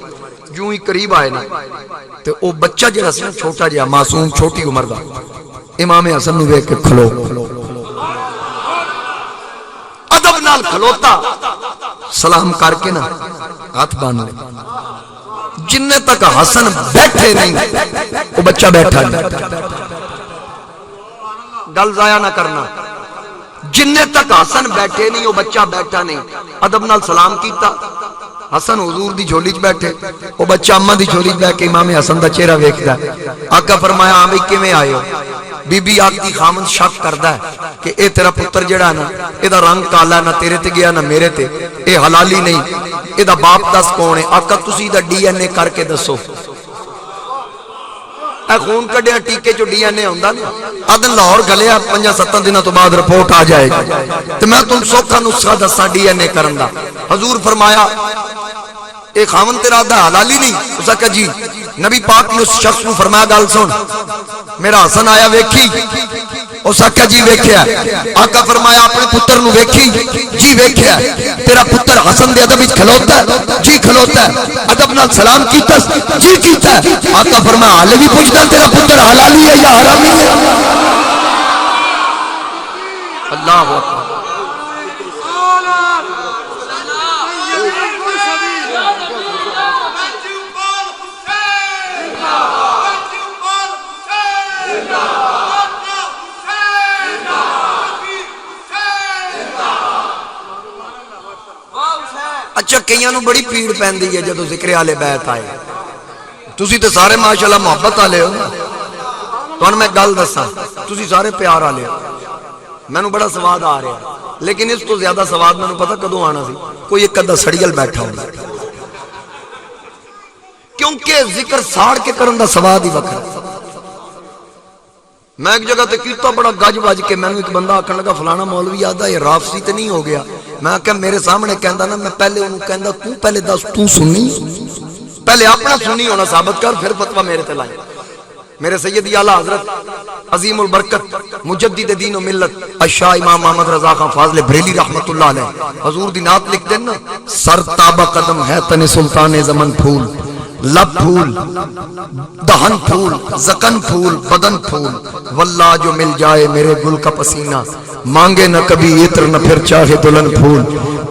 جو ہی قریب آئے نا تے او بچہ جڑا سی چھوٹا جہا معصوم چھوٹی عمر دا امام حسن نو ویکھ کے کھلو ادب نال کھلوتا سلام کر کے نا ہاتھ باندھ لے جننے تک حسن بیٹھے نہیں وہ بچہ بیٹھا نہیں گل ضائع نہ کرنا جننے تک حسن بیٹھے نہیں وہ بچہ بیٹھا نہیں ادب نال سلام کیتا حسن حضور دی جھولی چ بیٹھے وہ بچہ اماں دی جھولی چ بیٹھ کے امام حسن دا چہرہ ویکھدا آقا فرمایا ہاں بھئی کیویں آئے ہو بی بی آختی خامن شک کردا ہے کہ اے تیرا پتر جڑا ہے نا اے دا رنگ کالا ہے، نہ تیرے تے گیا نہ میرے تے، اے حلالی نہیں، اے دا باپ دس کون ہے؟ آقا تسی دا ڈی این اے کر کے دسو۔ اے خون کڈیا ٹیکے چو ڈی این اے ہوندا نا، ادن لاہور گلیا 5-7 دنوں تو بعد رپورٹ آ جائے گی، تو میں تم سوکھا نسخہ دسا ڈی این اے کرن دا۔ حضور فرمایا اے خاون تیرا دا حلالی نہیں؟ اس نے کہا جی۔ نبی پاک نے اس شخص کو فرمایا گل سن، میرا حسن آیا ویکھی؟ اس نے کہا جی ویکھیا۔ آقا فرمایا اپنے پتر نو ویکھی؟ جی ویکھیا۔ تیرا پتر حسن دے ادب وچ کھلوتا ہے؟ جی کھلوتا ہے۔ ادب نال سلام کیتا؟ جی کیتا ہے۔ آقا فرمایا حالے بھی پوچھدا تیرا پتر حلالی ہے یا حرامی ہے؟ اللہ اکبر۔ اچھا کئیاں نو بڑی پیڑ پیندی ہے جدو ذکر آل بیت آئے، تسی تے سارے ماشاءاللہ محبت والے ہو، تانوں میں گل دساں تسی سارے پیار والے ہو، مینوں بڑا سواد آ رہا ہے، لیکن اس تو زیادہ سواد مینوں پتہ کدوں آنا سی؟ کوئی ایک ادھا سڑیل بیٹھا ہونا، کیونکہ ذکر ساڑ کے کرن دا سواد ہی وکھرا۔ میں ایک جگہ تے کیتا بڑا گج بج کے، میں نے ایک بندہ آکھن لگا فلانا مولوی یاد ہے یہ رافضی تے نہیں ہو گیا؟ میں کہا میرے سامنے کہندا نا، میں پہلے انہوں کہندا تو پہلے دس تو سنی، پہلے اپنا سنی ہونا ثابت کر پھر فتویٰ میرے تے لائے۔ میرے سیدی اعلیٰ حضرت عظیم البرکت مجدد دین و ملت الشاہ امام محمد رضا خان فاضل بریلی رحمت اللہ علیہ حضور دی نعت لکھ دینا، سر تابہ قدم ہے تن سلطان زمن پھول، لب پھول دہن پھول زکن پھول بدن پھول، واللہ جو مل جائے میرے گل کا پسینہ، مانگے نہ کبھی عطر نہ پھر چاہے دلہن پھول،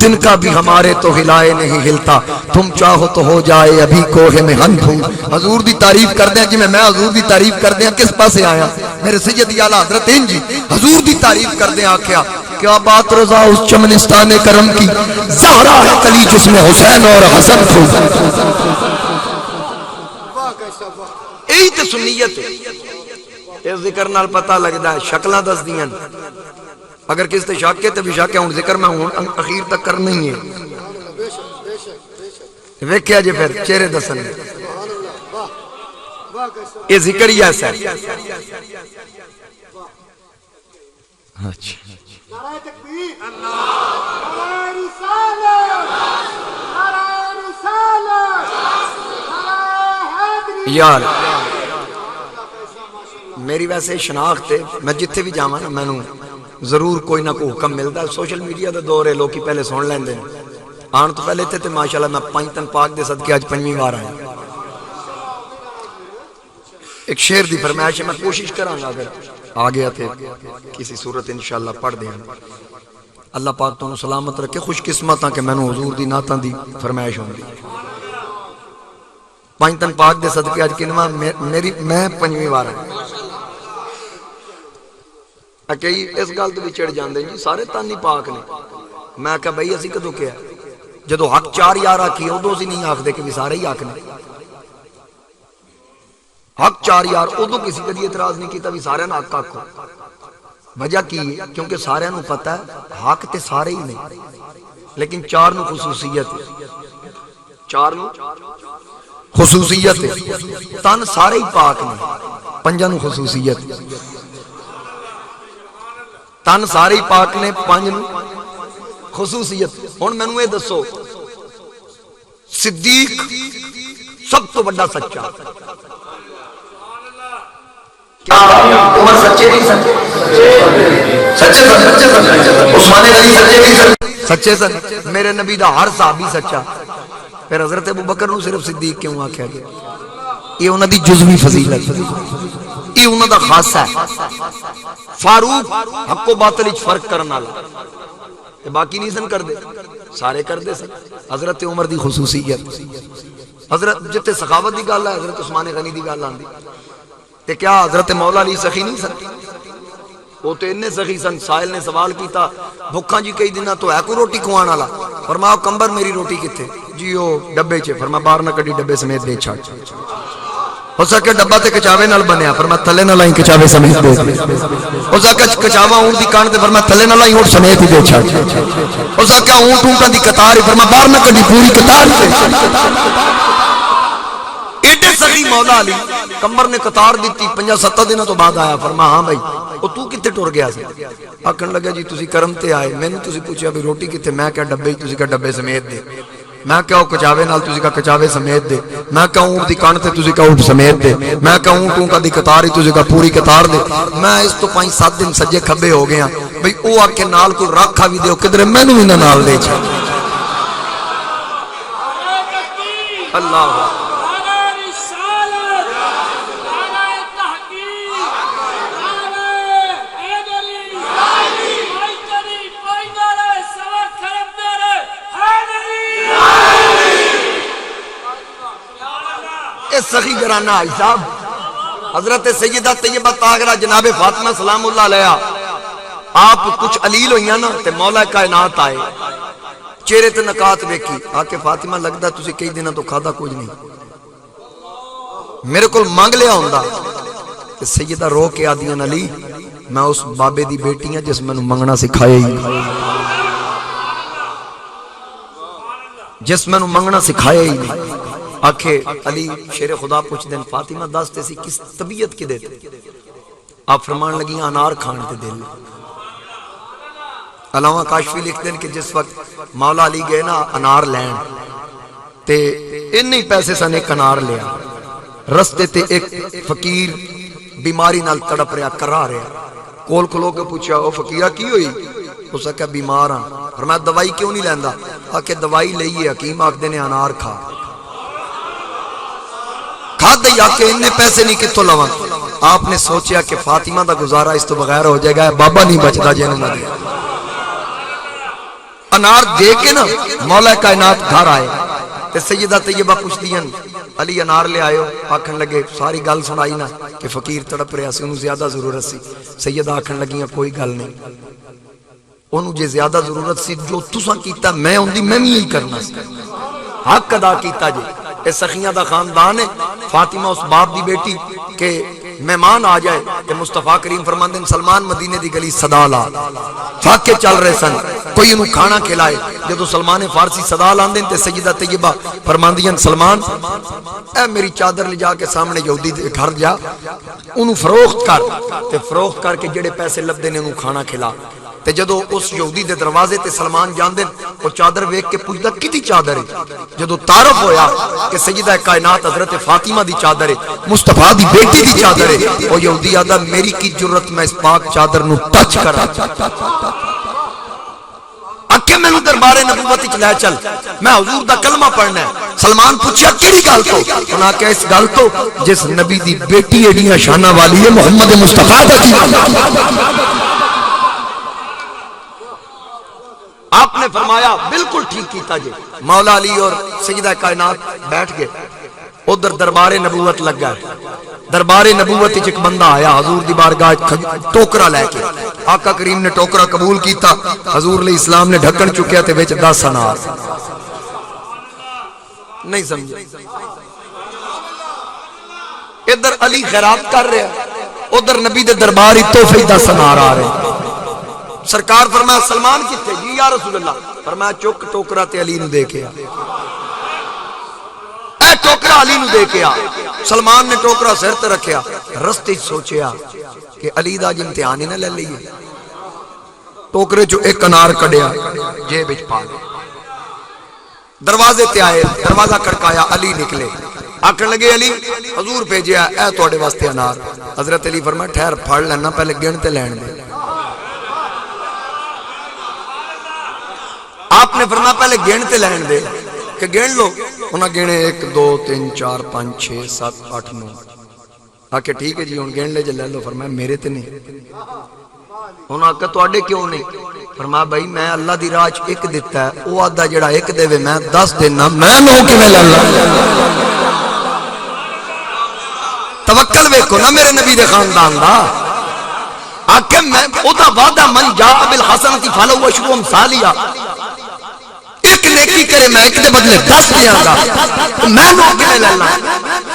تن کا بھی ہمارے تو ہلائے نہیں ہلتا، تم چاہو تو ہو جائے ابھی کوہ میں ہن پھول۔ حضور دی تعریف کر دیں جی میں حضور دی تعریف کر دیں کس پاسے آیا؟ میرے سید اعلیٰ حضرت ہیں جی حضور دی تعریف کر دیں آکھیا کیا بات رضا اس چمنستان کرم کی، زہرا ہے کلی جس میں حسین اور حسن پھول۔ یہی تے سنیت ہے، اس ذکر نال پتہ لگدا ہے، شکلاں دس دیاں اگر کس تے شک ہے تے بھی شک ہے، ہن ذکر میں ہن اخیر تک کرنا ہی ہے، ویکھیا جی پھر چہرے دسن یہ ذکر ہی ایسا ہے۔ اچھا نعرہ تکبیر، نعرہ رسالت، نعرہ رسالت، نعرہ حیدری۔ یار میری ویسے شناخت ہے، میں جتھے بھی جاواں نا مینوں ضرور کوئی نہ کوئی حکم ملتا ہے۔ سوشل میڈیا دا دور ہے، لوکی پہلے سن لیندے نے، آن تو پہلے تے ماشاءاللہ میں 5 تن پاک دے صدقے اج 5ویں بار آیا۔ ایک شعر دی فرمائش ہے، میں کوشش کراں گا اگر آ گیا تھے کسی صورت انشاءاللہ پڑھ دیں۔ اللہ پاک تو سلامت رکھے، خوش قسمت ہاں کہ میں حضور دی نعتاں دی فرمائش ہوندی۔ 5 تن پاک دے صدقے اج کنواں میں 5ویں بار آیا۔ کئی اس گل تو بھی چڑھ جاندے جی سارے تن ہی پاک نے، میں کہا بھائی اسی کدوں کیا جدو حق 4 یار آکھی ادو اسی نہیں آکھدے کہ بھی سارے ہی حق نے، حق 4 یار ادو کسی کدی اعتراض نہیں کیتا بھی سارے نہ حق آکھو۔ وجہ کی ہے کیونکہ سارے نو پتہ ہے حق تے سارے ہی نہیں، لیکن 4 نو خصوصیت ہے، 4 نو خصوصیت ہے، تن سارے ہی پاک نے، 5 نو خصوصیت تن سارے ہی پاک نے، 5 نو خصوصیت۔ ہن مینوں اے دسو صدیق سب تو بڑا سچا کیا عمر سچے نہیں سچے؟ سچے سن، عثمان غنی سچے نہیں سن؟ سچے سن۔ میرے نبی دا ہر صحابی سچا، پھر حضرت ابوبکر نو صرف صدیق کیوں آکھیا گیا؟ یہ انہاں دی جزوی فضیلت، یہ انہاں دا خاصہ ہے۔ فاروق حق و باطل وچ فرق کرن والا، تے باقی نہیں سن کردے، سارے کردے سن۔ حضرت عمر دی خصوصیت، حضرت جتے سخاوت دی گل ہے حضرت عثمان غنی دی گل آندی، تے کیا حضرت مولا علی سخی نہیں سن؟ وہ تو اتنے سخی سن، سائل نے سوال کیتا بھکھاں جی کئی دنوں تو ہے کوئی روٹی کھوان والا؟ فرمایا کمبر میری روٹی کتے؟ جی وہ ڈبے چ، فرمایا باہر نہ کڈی ڈبے سمیت دے چھڑ۔ ہو سکے ڈبا تے کچاوے نال بنیا، فرمایا تھلے نہ لائی کچاوے سمیت دے۔ ہو سکے کچاوا اونٹ دی کان تے، فرمایا تھلے نہ لائی اونٹ سمیت ہی دے چھڑ۔ ہو سکے اونٹ اونٹاں دی قطار ہی، فرمایا باہر نہ کڈی پوری قطار تے۔ ایڈے سخی مولا علی کمبر نے قطار دیتی، 5-7 دنوں تو بعد آیا، فرمایا ہاں بھائی او تو کتے ٹر گیا سی؟ آکھن لگا جی تسی کرم تے آئے، میں نے تسی پوچھا بھی روٹی کتے، میں کہا ڈبے، تسی کہا ڈبے سمیت دے۔ میں کہا او کچاوے نال، تسی کہا کچاوے سمیت دے۔ میں کہا اونٹ دی کان تے، تسی کہا اونٹ سمیت دے۔ میں کہا اونٹ اونٹاں دی قطار ہی، تسی کہا پوری قطار دے۔ میں اس تو 5-7 دن سجے کھبے ہو گیا بھئی او آ کے نال کو رکھا بھی دیو کدھر مینوں بھی نال دے چھا۔ اللہ سخی گرانہ آئی صاحب حضرت سیدہ طیبہ طاہرہ جناب فاطمہ سلام اللہ علیہ آپ کچھ علیل ہوئیاں نا تے مولا کائنات آئے، چہرے تے نکات بیکی، آکے فاطمہ لگدا تسی کئی دنوں تو کھادا کچھ نہیں، میرے کل مانگ لیا ہوندہ۔ تے سیدہ رو کے آدیاں علی میں اس بابے دی بیٹی ہیں جس میں منگنا سکھائے ہی، جس میں منگنا سکھائے ہی۔ آکھے علی شیر خدا پوچھ دیں فاطمہ دستے سی کس طبیعت کی دیتے؟ آپ فرمان لگی انار کھانے تے دل۔ علامہ کاشفی لکھ دیں کہ جس وقت مولا علی گئے نا انار لین تے انہی پیسے سن ایک انار لیا، رستے تے ایک فقیر بیماری نال تڑپ رہا، کرا رہا، کول کھلو کے پوچھا او فقیرہ کی ہوئی؟ اس نے کہا بیمار ہاں۔ فرمایا دوائی کیوں نہیں لیندا؟ آکے دوائی لئیے، حکیم آکھ دینے انار کھا کھا دے آکے انہیں پیسے نہیں کتوں لواں۔ آپ نے سوچیا کہ فاطمہ دا گزارا اس تو بغیر ہو جائے گا، بابا نہیں بچدا جنہوں نہ دے۔ انار دے کے نا مولا کائنات گھر آئے تے سیدہ طیبہ پوچھ دین علی انار لے آئے ہو؟ آکھن لگے ساری گل سنائی نا کہ فقیر تڑپ رہا سی، انہوں زیادہ ضرورت سی۔ سیدہ آکھن لگیاں کوئی گل نہیں، انہوں جے زیادہ ضرورت سی جو تساں کیتا میں ان دی میں ہی کرنا سی، حق ادا کیتا جے۔ اس سخیاں دا خاندان ہے، فاطمہ اس باپ دی بیٹی کہ مہمان آ جائے کہ مصطفیٰ کریم فرماندے ہیں سلمان مدینے دی گلی صدا لا، فاقے چل رہے سن، کوئی انہوں کھانا کھلائے۔ جدو سلمان فارسی صدا لاندے تے سیدہ طیبہ فرماندیاں سلمان اے میری چادر لے جا کے سامنے یہودی دے گھر جا، انہوں فروخت کر تے فروخت کر کے جڑے پیسے لبدے نے انہوں کھانا کھلا۔ تے جدو اس یہودی دے دروازے تے سلمان جاندے وہ چادر ویک کے پوچھدا کدی چادر ہے؟ جدو تعارف ہویا کہ سیدہ کائنات حضرت فاطمہ دی چادر ہے، مصطفیٰ دی بیٹی دی چادر ہے، وہ یہودی آدھا میری کی جرت میں اس پاک چادر نو ٹچ کرا۔ اکھے میں نو دربار نبوت وچ لے چل، میں حضور دا کلمہ پڑھنا ہے۔ سلمان پوچھا کیڑی گل تو؟ انہاں کہ اس گل تو جس نبی دی بیٹی ایڈیاں شاناں والی ہے محمد مصطفیٰ دا کی۔ آپ نے فرمایا بالکل ٹھیک کیتا جے۔ مولا علی اور سیدہ کائنات بیٹھ گئے، ادھر دربار نبوت لگ گئے۔ دربار نبوت ایک بندہ آیا حضور دی بارگاہ ٹوکرا لے کے، آقا کریم نے ٹوکرا قبول کیتا، حضور علیہ السلام نے ڈھکن چکیا تے وچ 10 انار۔ نہیں سمجھے؟ ادھر علی خیرات کر رہے ہیں، ادھر نبی دے دربار ہی تحفے 10 انار آ رہے ہیں۔ سرکار فرمایا سلمان کتے؟ جی یا رسول اللہ۔ فرمایا چک ٹوکرا تے علی نو دے کے آ، اے ٹوکرا علی نو دے کے آ۔ سلمان نے ٹوکرا سر تے رکھیا، رستے سوچیا کہ علی دا جی امتحان ہی نہ لے لئیے، ٹوکرے جو ایک انار کڈیا جیب وچ پا لیا۔ دروازے تے آئے، دروازہ کھڑکایا، علی نکلے، آکھن لگے علی حضور بھیجیا اے تواڈے واسطے انار۔ حضرت علی فرمایا ٹھہر پھڑ لینا، پہلے گن تے لین دے۔ آپ نے فرمایا پہلے گن تے لین دے، کہ گن لو۔ انہاں گنے 1 2 3 4 5 6 7 8 9۔ آکے ٹھیک ہے جی ہن گن لے جے لے لو۔ فرمایا میرے تے نہیں۔ انہاں آکھا تواڈے کیوں نہیں؟ فرمایا بھائی میں اللہ دی راہ ایک دیتا ہے، او آدھا جڑا ایک دے وے میں 10 دینا، میں 9 کیویں لے لاں؟ توکل ویکھو نا میرے نبی دے خاندان دا۔ آکھے میں او دا وعدہ من جاء بالحسنۃ فلہ عشر امثالھا، ایک نیکی کرے میں ایک دے بدلے 10 دیاں گا، میں 9 کیویں لے لاں؟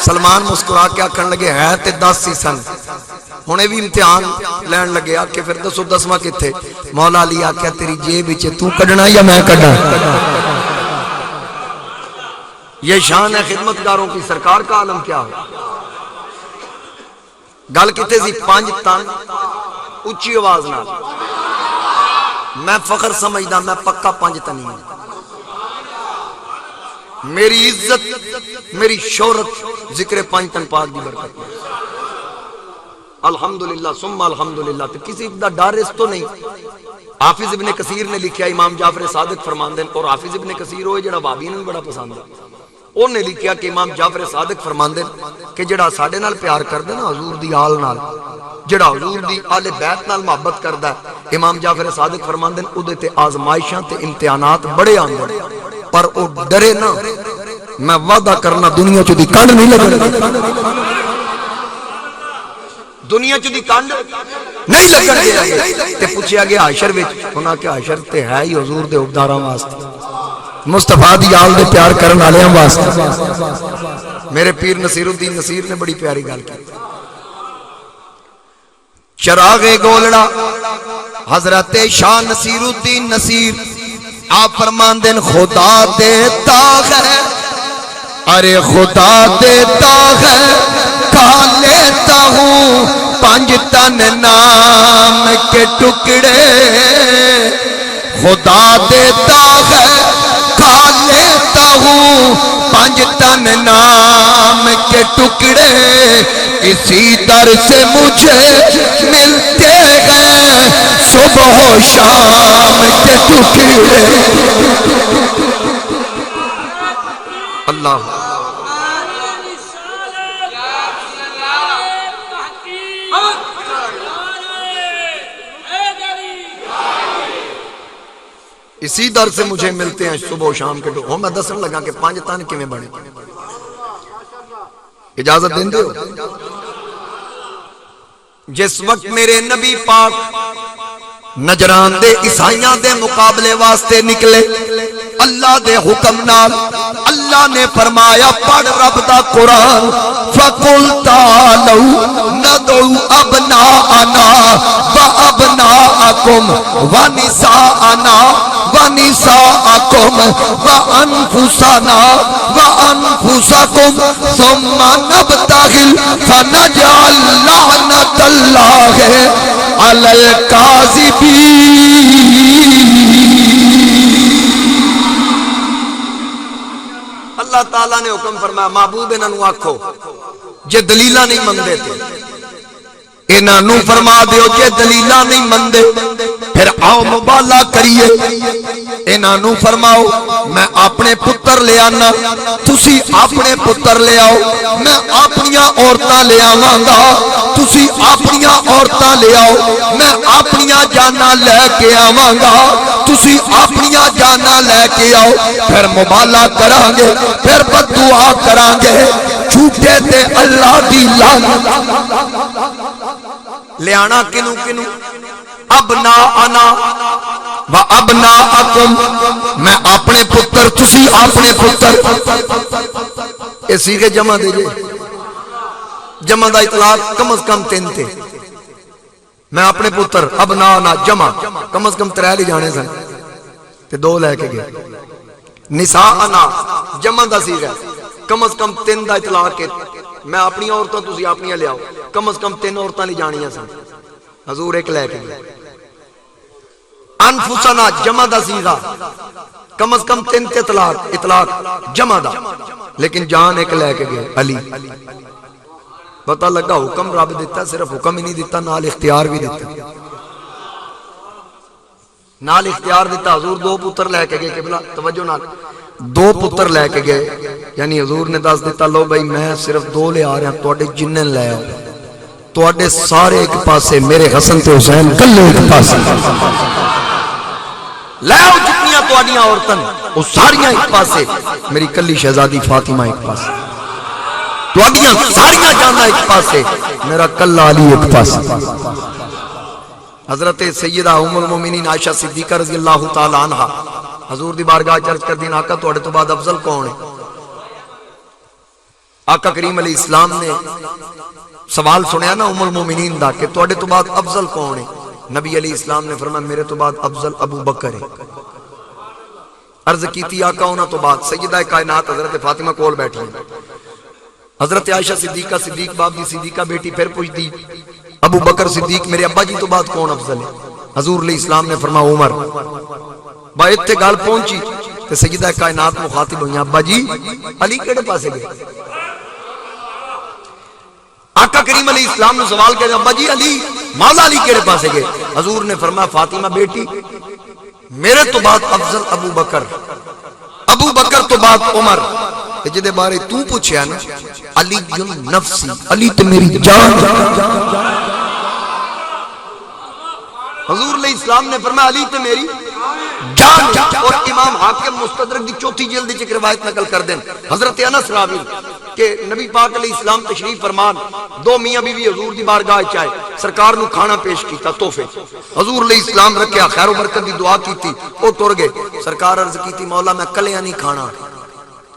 سلمان مسکرا کے آکھن لگے ہے تے 10 ہی سن ہنے بھی امتحان لین لگے آکے پھر دسو 10واں کتھے؟ مولا علی آکھیا تیری جیب وچ تو کڈنا یا میں کڈا؟ یہ شان ہے خدمتگاروں کی، سرکار کا عالم کیا ہو؟ گل کتے سی 5 تن اچھی آواز نال میں فخر سمجھدا میں پکا 5 تنی ہوں۔ میری عزت میری شہرت ذکر 5 تن پاک دی برکت ہے۔ الحمدللہ ثم الحمدللہ، تو کسی دا ڈر اس تو نہیں۔ حافظ ابن کثیر نے لکھیا امام جعفر صادق فرماندے ہیں، اور حافظ ابن کثیر ہوئے جڑا وہابی نوں بڑا پسند ہے، انہوں نے لکھیا کہ امام جعفر صادق فرماندے ہیں کہ جڑا ساڈے نال پیار کردا نا حضور دی آل نال، جڑا حضور دی آل بیت نال محبت کردا ہے، امام جعفر صادق فرماندے ہیں اودے تے آزمائشاں تے امتحانات بڑے آندے ہیں، پر او ڈرے نا۔ میں وعدہ کرنا دنیا چ دی کنڈ نہیں لگے، دنیا چ دی کنڈ نہیں لگن گے۔ تے پوچھیا گیا حشر وچ، انہاں کہ حشر تے ہے ہی حضور دے عہدیداراں واسطے، مصطفیٰ دی آل دے پیار کرن والیاں واسطے۔ میرے پیر نصیر الدین نصیر نے بڑی پیاری گل کی۔ چراغ گولڑا حضرت شاہ نصیر الدین نصیر آپ فرماندے ہیں خدا دیتا ہے، ارے خدا دیتا ہے، کھا لیتا ہوں 5 تن نام کے ٹکڑے، خدا دیتا ہے کھا لیتا ہوں 5 تن نام کے ٹکڑے، اسی در سے مجھے ملتے ہیں صبح و شام کے ٹکڑے۔ اللہ اسی در سے مجھے ملتے ہیں صبح و شام کے ٹکڑے۔ میں دسن لگا کہ 5 تن کیویں بنے، اجازت دیں دے ہو؟ جس وقت میرے نبی پاک نجران دے عیسائیاں دے مقابلے واسطے نکلے، اللہ دے حکم نال اللہ نے فرمایا پڑھ رب دا قرآن، فَقُلْ تَعَالَوْا نَدْعُوا أَبْنَاءَنَا وَأَبْنَاءَكُمْ وَنِسَاءَنَا وَنِسَاءَكُمْ وَأَنفُسَنَا وَأَنفُسَكُمْ ثُمَّ نَبْتَهِلْ فَنَجْعَلْ لَعْنَةَ اللَّهِ عَلَى الْكَاذِبِينَ۔ اللہ تعالیٰ نے حکم فرمایا محبوب انہاں نوں آکھو جے دلیلاں نہیں مندے تے انہاں نوں فرما دیو جے دلیلاں نہیں مندے پھر آؤ مبالہ کریے، انہاں نوں فرماؤ میں اپنے پتر لے آنا، تسی اپنے پتر لے آؤ، میں اپنیاں عورتاں لے آواں گا، تسی اپنیاں عورتاں لے آؤ، میں اپنیاں جاناں لے کے آواں گا، تسی اپنیاں جاناں لے کے آؤ، پھر مبالہ کران گے، پھر بددعا کران گے، جھوٹے تے اللہ دی لعنت۔ لے آنا کنوں کنوں؟ ابناءنا و ابناءکم، میں اپنے پتر تسی اپنے پتر، اسی کے جمع دے جے، جمع دا اطلاق کم از کم 3 تھے، میں اپنے پتر ابناءنا جمع کم از کم 3 لے جانے سن تے 2 لے کے گئے، نساءنا جمع دا سیغہ کم از کم 3 دا اطلاق ہے، میں اپنی عورتوں تسی اپنی لے آؤ، کم از کم 3 عورتیں لے جانیاں سن، حضور 1 لے کے گئے۔ انفسنا جمع دا سیغہ کم از کم 3 تے اطلاق جمع دا، لیکن جان 1 لے کے گئے علی۔ پتہ لگا حکم رب دیتا، صرف حکم ہی نہیں دیتا نال اختیار بھی دیتا، نال اختیار دیتا۔ حضور 2 پتر لے کے گئے، قبلہ توجہ نال 2 پتر لے کے گئے، یعنی حضور نے دس دیتا لو بھائی میں صرف 2 لے آ رہا ہوں، توڑے جنن لے آؤ، توڑے سارے ایک پاسے، میرے حسن تے حسین کلے ایک پاسے لے آؤ، جتنیاں توڑیاں عورتن وہ ساریاں ایک پاسے، میری کلی شہزادی فاطمہ ایک پاسے، توڑیاں ساریاں جانا ایک پاسے، میرا کلہ علی ایک پاسے۔ حضرت سیدہ ام المومنین عائشہ صدیقہ رضی اللہ تعالی عنہ حضور دی بارگاہ چرچ کر دین آقا توڑے تو بعد افضل کون ہے؟ آقا کریم علیہ السلام نے سوال سنیا نا ام المومنین دا کہ تواڈے تو بعد افضل کون ہے؟ نبی علیہ السلام نے فرمایا میرے تو بعد افضل ابو بکر ہے۔ عرض کیتی آقا انہاں تو بعد؟ سیدہ کائنات حضرت فاطمہ کول بیٹھی ہیں، حضرت عائشہ صدیقہ صدیق باپ دی صدیقہ بیٹی پھر پوچھتی ابو بکر صدیق میرے ابا جی تو بعد کون افضل ہے؟ حضور علیہ السلام نے فرمایا عمر۔ بایت تے گل پہنچی تے سیدہ کائنات مخاطب ہوئی ابا جی علی کیڑے پاسے گئے؟ آقا کریم علیہ السلام نے سوال کیا ابا جی علی مولا علی کیڑے پاسے گئے؟ حضور نے فرمایا فاطمہ بیٹی میرے تو بعد افضل ابو بکر، ابو بکر تو بعد عمر۔ جدے بارے تو پوچھیا نا علی نفسی، علی تو میری جان۔ حضور علیہ السلام نے فرمایا علی تو میری جان۔ اور امام حاکم مستدرک دی چوتھی جلد وچ ایک روایت نقل کر دیں حضرت انس راوی کہ نبی پاک علیہ السلام تشریف فرمان، دو میاں بیوی حضور دی بارگاہ وچ آئے، سرکار نو کھانا پیش کیتا تحفے، حضور علیہ السلام رکھیا، خیر و برکت دی دعا کیتی، او ٹر گئے۔ سرکار عرض کیتی مولا میں کلیاں نہیں کھانا،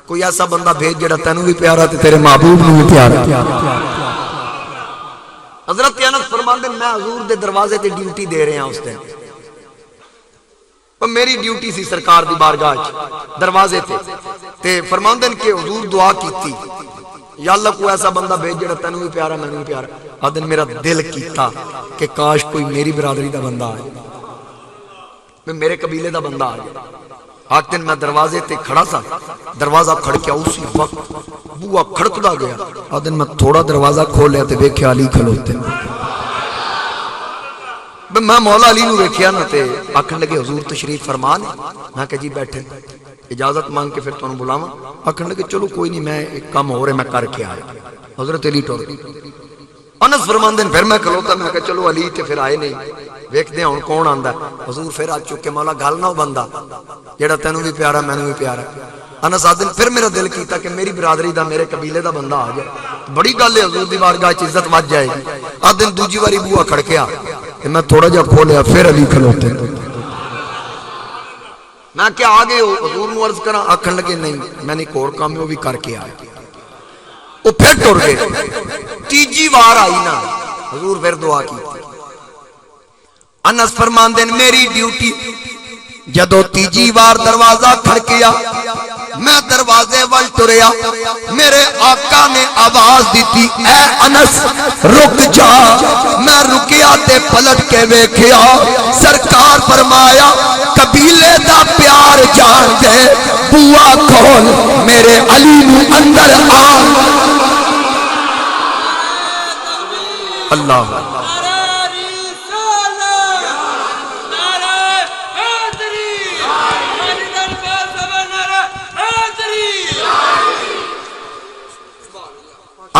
کوئی ایسا بندہ بھیج جڑا تینوں بھی پیارا تے تیرے محبوب نو بھی پیارا۔ حضرت انس فرماندے میں حضور دے دروازے تے ڈیوٹی دے رہے ہیں اس دن، میری ڈیوٹی سی سرکار دی بارگاہ دروازے تے فرماندے کہ حضور دعا کیتی یا اللہ کوئی ایسا بندہ بھیج جڑا تینوں بھی پیارا میں بھی پیارا۔ آدن میرا دل کیتا کہ کاش کوئی میری برادری دا بندہ آئے، میں میرے قبیلے دا بندہ آ جائے۔ آج دن میں دروازے تے کھڑا سا، دروازہ کھڑکیا، اسی وقت بوا کھڑکدا گیا۔ آج دن میں تھوڑا دروازہ کھولیا تے ویکھیا علی کھلوتے، میں مولا علی نو ویکھیا نا تے آکھن لگے حضور تشریف فرمان۔ میں کہ جی بیٹھے، اجازت مانگ کے پھر تانوں بلاواں؟ آکھن لگے چلو کوئی نہیں، میں ایک کام ہو رہا میں کر کے آیا۔ حضرت علی ٹر گئے۔ انس فرماندے پھر میں کھلوتا، میں کہ چلو علی تے پھر آئے نہیں، ویکھدے ہن کون آندا ہے۔ حضور پھر آ چکے، مولا گل نہ بندہ جیڑا تینوں بھی پیارا مینوں بھی پیارا۔ انس آدن پھر میرا دل کیتا کہ میری برادری دا میرے قبیلے دا بندہ آ جائے، بڑی گل ہے، حضور دی بارگاہ وچ عزت وج جائے گی۔ آدن دوجی واری بوا کھڑکیا کہ میں تھوڑا جا کھولیا، پھر علی کھلوتے۔ میں کیا آگے ہو حضور نو عرض کراں؟ آکھن لگے نہیں میں نے ایک اور کام ہے وہ بھی کر کے آیا۔ وہ پھر ٹر گئے۔ تیجی وار آئی نا حضور پھر دعا کی۔ انس فرماندے میری ڈیوٹی جدو تیجی وار دروازہ کھڑکیا، میں دروازے وال ٹریا، میرے آقا نے آواز دیتی اے انس رک جا۔ میں رکیا تے پلٹ کے ویکھیا، سرکار فرمایا قبیلے دا پیار جان دے، بوا کھول میرے علی نو اندر آ۔ اللہ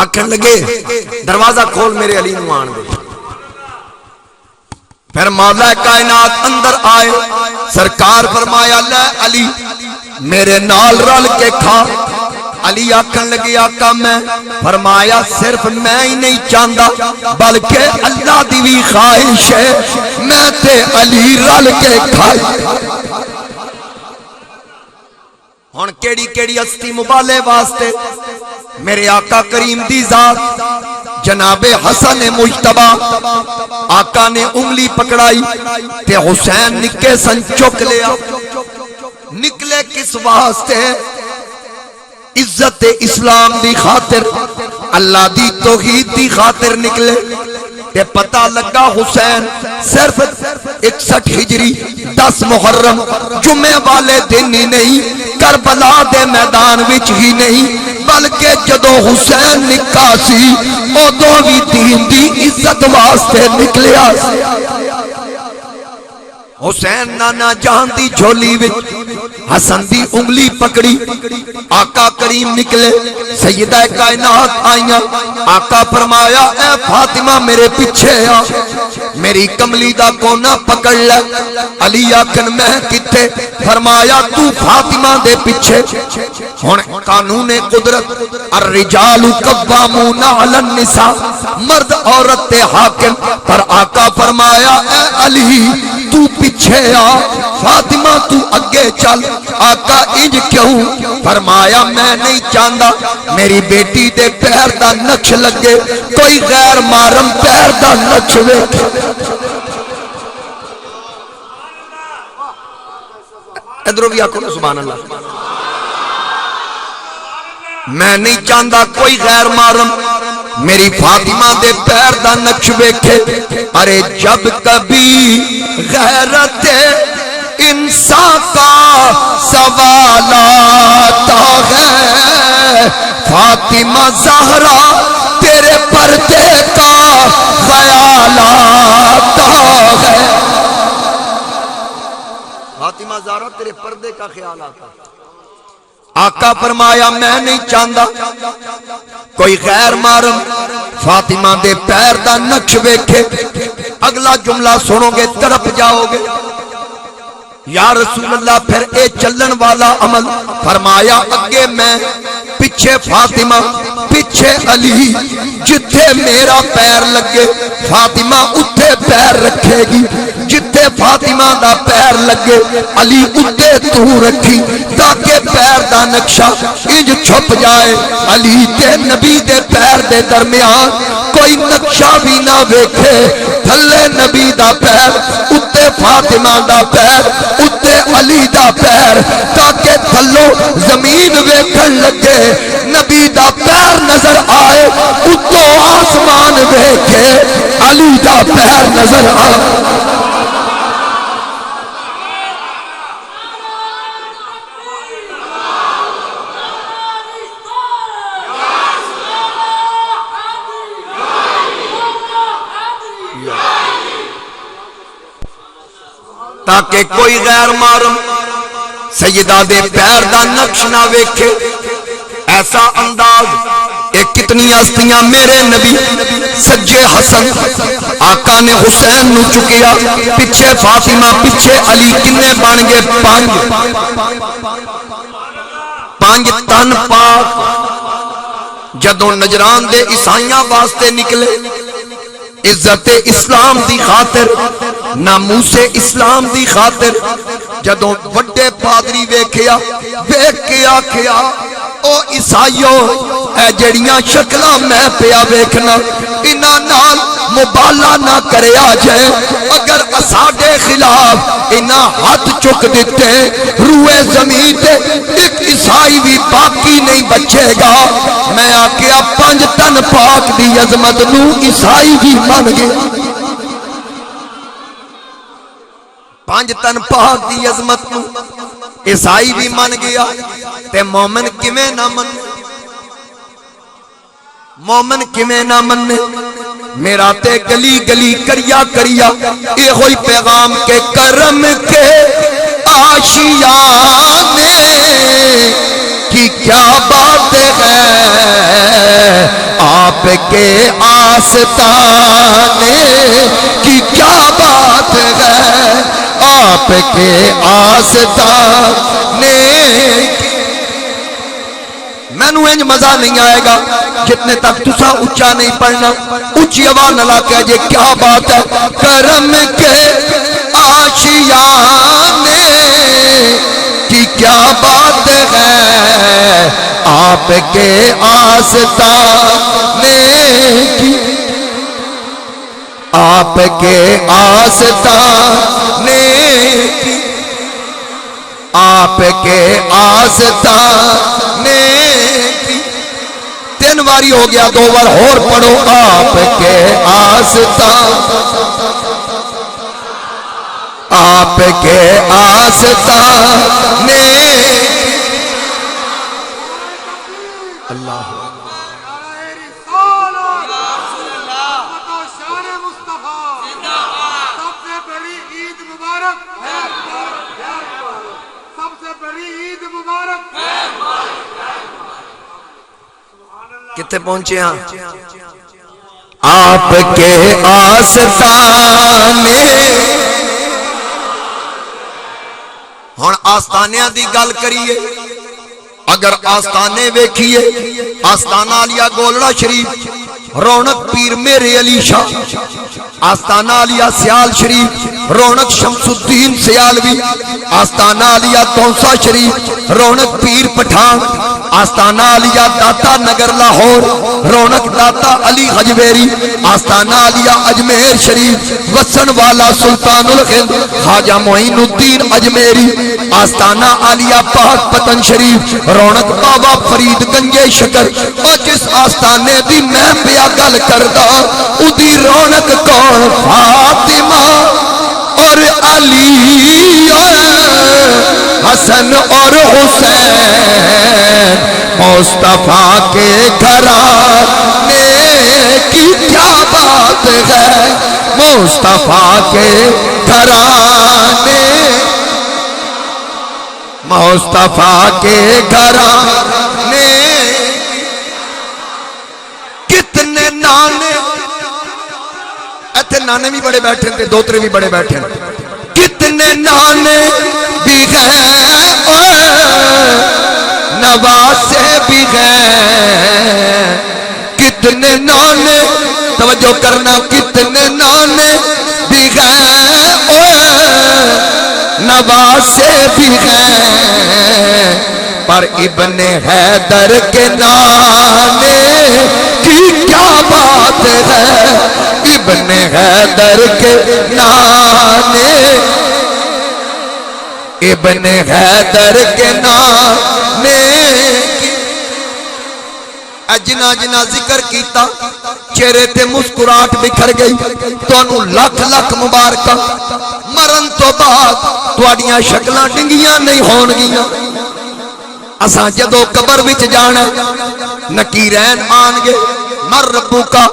آکھن لگے دروازہ کھول میرے علی نو آن دے۔ پھر مولا کائنات اندر آئے، سرکار فرمایا لے علی میرے نال رل کے کھا۔ علی آکھن لگے آقا میں، فرمایا صرف میں ہی نہیں چاہتا بلکہ اللہ دی بھی خواہش ہے، میں تے علی رل کے کھائی۔ ہن کیڑی کیڑی ہستی مبالے واسطے میرے آقا کریم دی ذات جناب حسن مجتبی، آقا نے انگلی پکڑائی تے حسین نکے سن چک لیا۔ نکلے کس واسطے؟ عزت اسلام دی خاطر، اللہ دی توحید دی خاطر نکلے۔ تے پتہ لگا حسین صرف 61 ہجری 10 محرم جمعے والے دن ہی نہیں، کربلا دے میدان وچ ہی نہیں، بلکہ جدو حسین نکا سی ادو بھی دین دی عزت واسطے نکلیا۔ حسین نانا جان دی جھولی وچ حسن دی انگلی پکڑی، آقا کریم نکلے، سیدہ کائنات آئیاں، آقا فرمایا اے فاطمہ میرے پیچھے آ، میری کملی دا کونا پکڑ لے۔ علی آکھن میں کتے؟ فرمایا تو فاطمہ دے پیچھے۔ ہن قانون قدرت الرجال قوامون علی النساء، مرد عورت تے حاکم، پر آقا فرمایا اے علی تو پیچھے آ، فاطمہ تو اگے چل۔ آقا انج کیوں؟ فرمایا میں نہیں چاہتا میری بیٹی دے پیر دا نقش لگے، کوئی غیر محرم پیر دا نقش ویکھے۔ ادھر بھی آکھو نا سبحان اللہ۔ میں نہیں چاہتا کوئی غیر محرم میری فاطمہ دے پیر دا نقش ویکھے۔ ارے جب کبھی غیرت انسان کا سوال آتا ہے، فاطمہ زہرا تیرے پردے کا خیال آتا ہے۔ فاطمہ زہرا تیرے پردے کا خیال آتا ہے۔ آقا فرمایا میں نہیں چاہتا کوئی غیر محرم فاطمہ دے پیر دا نقش ویکھے۔ اگلا جملہ سنو گے تڑپ جاؤ گے، یا رسول اللہ پھر اے چلن والا عمل؟ فرمایا اگے میں، پیچھے فاطمہ، پیچھے علی، جتھے میرا پیر لگے فاطمہ اتھے پیر رکھے گی، جتھے فاطمہ دا پیر لگے علی اتھے تو رکھی، تاکہ پیر دا نقشہ انج چھپ جائے، علی تے نبی دے پیر دے درمیان کوئی نقشہ بھی نہ ویکھے۔ تھلے نبی دا پیر، اتھے فاطمہ دا پیر، اتھے علی دا پیر، تاکہ تھلو زمین ویکھن لگے، نبی دا پیر نظر آئے، اتھو آسمان ویکھے، علی دا پیر نظر آئے۔ تاکہ کوئی غیر محرم سیدہ دے پیر دا نقش نہ ویکھے۔ ایسا انداز، ایک کتنی ہستیاں میرے نبی سجے حسن، آقا نے حسین نو چکیا، پیچھے فاطمہ، پیچھے علی، کنے بن گئے؟ پانچ تن پاک۔ جدوں نجران دے عیسائیاں واسطے نکلے، عزت اسلام دی خاطر، ناموس اسلام دی خاطر، جدوں وڈے پادری ویکھیا، ویکھ کے آکھیا او عیسائیو اے جڑیاں شکلاں میں پیا ویکھنا، انہاں نال مبالہ نہ کریا جائے، اگر اساڈے خلاف انہاں ہاتھ چک دیتے روئے زمین تے ایک عیسائی بھی باقی نہیں بچے گا۔ میں آکھیا پنج تن پاک دی عظمت نو عیسائی بھی من گیا، پانچ تن پاک دی عظمت نو عیسائی بھی من گیا، تے مومن کیویں نہ من؟ مومن کیویں نہ من؟ میرا تے گلی گلی کریا کریا اے ہوئی پیغام کے کرم کے آشیانے کی کیا بات ہے، آپ کے آستانے کی کیا بات ہے، آپ کے آستانے۔ میں نو انج مزہ نہیں آئے گا جتنے تک تسا اچھا نہیں پڑھنا، اچھی آواز نہ لاکے جے کیا بات ہے، کرم کے آشیانے کی کیا بات ہے، آپ کے آستانے کی، آپ کے آستانے کی، آپ کے آستانے کی۔ تین واری ہو گیا، دو بار اور پڑھو، آپ کے آستانے، آپ کے آستانے۔ اللہ کتے پہنچے ہیں؟ آپ کے آستانے۔ ہن آستانیاں دی گل کریے، اگر آستانے ویکھیے، آستانہ علیہ گولڑا شریف رونق پیر میرے علی شاہ آستانہ علیہ سیال شریف، رونق شمس الدین سیالوی آستانہ علیہ تونسا شریف، رونق پیر پٹھان آستانہ علیہ داتا نگر لاہور، رونق داتا علی حجویری آستانہ علیہ اجمیر شریف، وسن والا سلطان الہند خواجہ معین الدین اجمیری آستانہ علیہ پاک پتن شریف، رونق بابا فرید گنجے شکر، اور جس آستانے دی میں پیا گل کردہ ادھی رونق کون فاطمہ اور علی حسن اور حسین مصطفیٰ کے گھرانے کی کیا بات ہے، مصطفیٰ کے گھرانے، مصطفیٰ کے گھرانے کتنے نانے، ایتھے نانے بھی بڑے بیٹھے تھے، دوترے بھی بڑے بیٹھے ہیں، کتنے نانے بھی گئے نواسے بھی گئے، کتنے نانے توجہ کرنا، کتنے نانے بھی گئے نواسے بھی گئے، پر ابن حیدر کے نانے کی کیا بات ہے، ابن حیدر کے نانے، ابن حیدر کے نانے جنا جنا ذکر کیتا چہرے تے مسکراہٹ بکھر گئی، تانوں لکھ لکھ مبارکاں، مرن تو بعد تواڈیاں شکلاں ڈنگیاں نہیں ہون گیاں، اساں جدو قبر وچ جانا نکیرین آن گے، مر ربو کا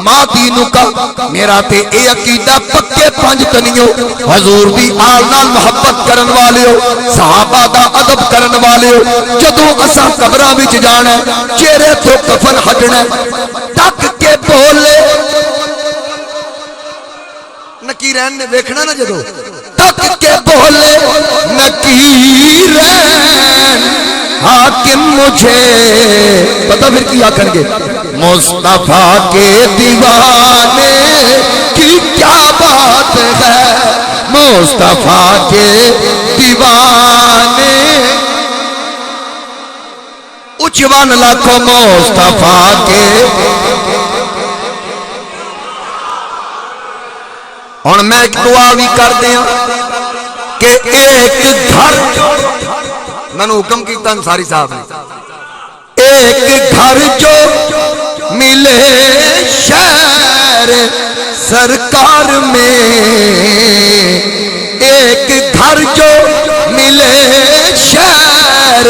ما دینو کا، میرا تے اے عقیدہ پکے پنج تنیو، حضور دی آل نال محبت کرن والے ہو، صحابہ دا ادب کرن والے ہو، جدو اساں قبراں وچ جانا چہرے تو کفن ہٹنا، تک کے بولے نکیرین نے دیکھنا نا، جدو تک کے بولے نکیرین حاکم مجھے پتہ پھر کیا کر گے، مصطفیٰ کے دیوانے کی کیا بات ہے، مصطفیٰ کے دیوانے اچوان لاکھوں مصطفیٰ کے، اور میں ایک دعا بھی کر دیا کہ ایک گھر، میں نے حکم کیتا انصاری صاحب نے، ایک گھر جو ملے شہر سرکار میں، ایک گھر جو ملے شہر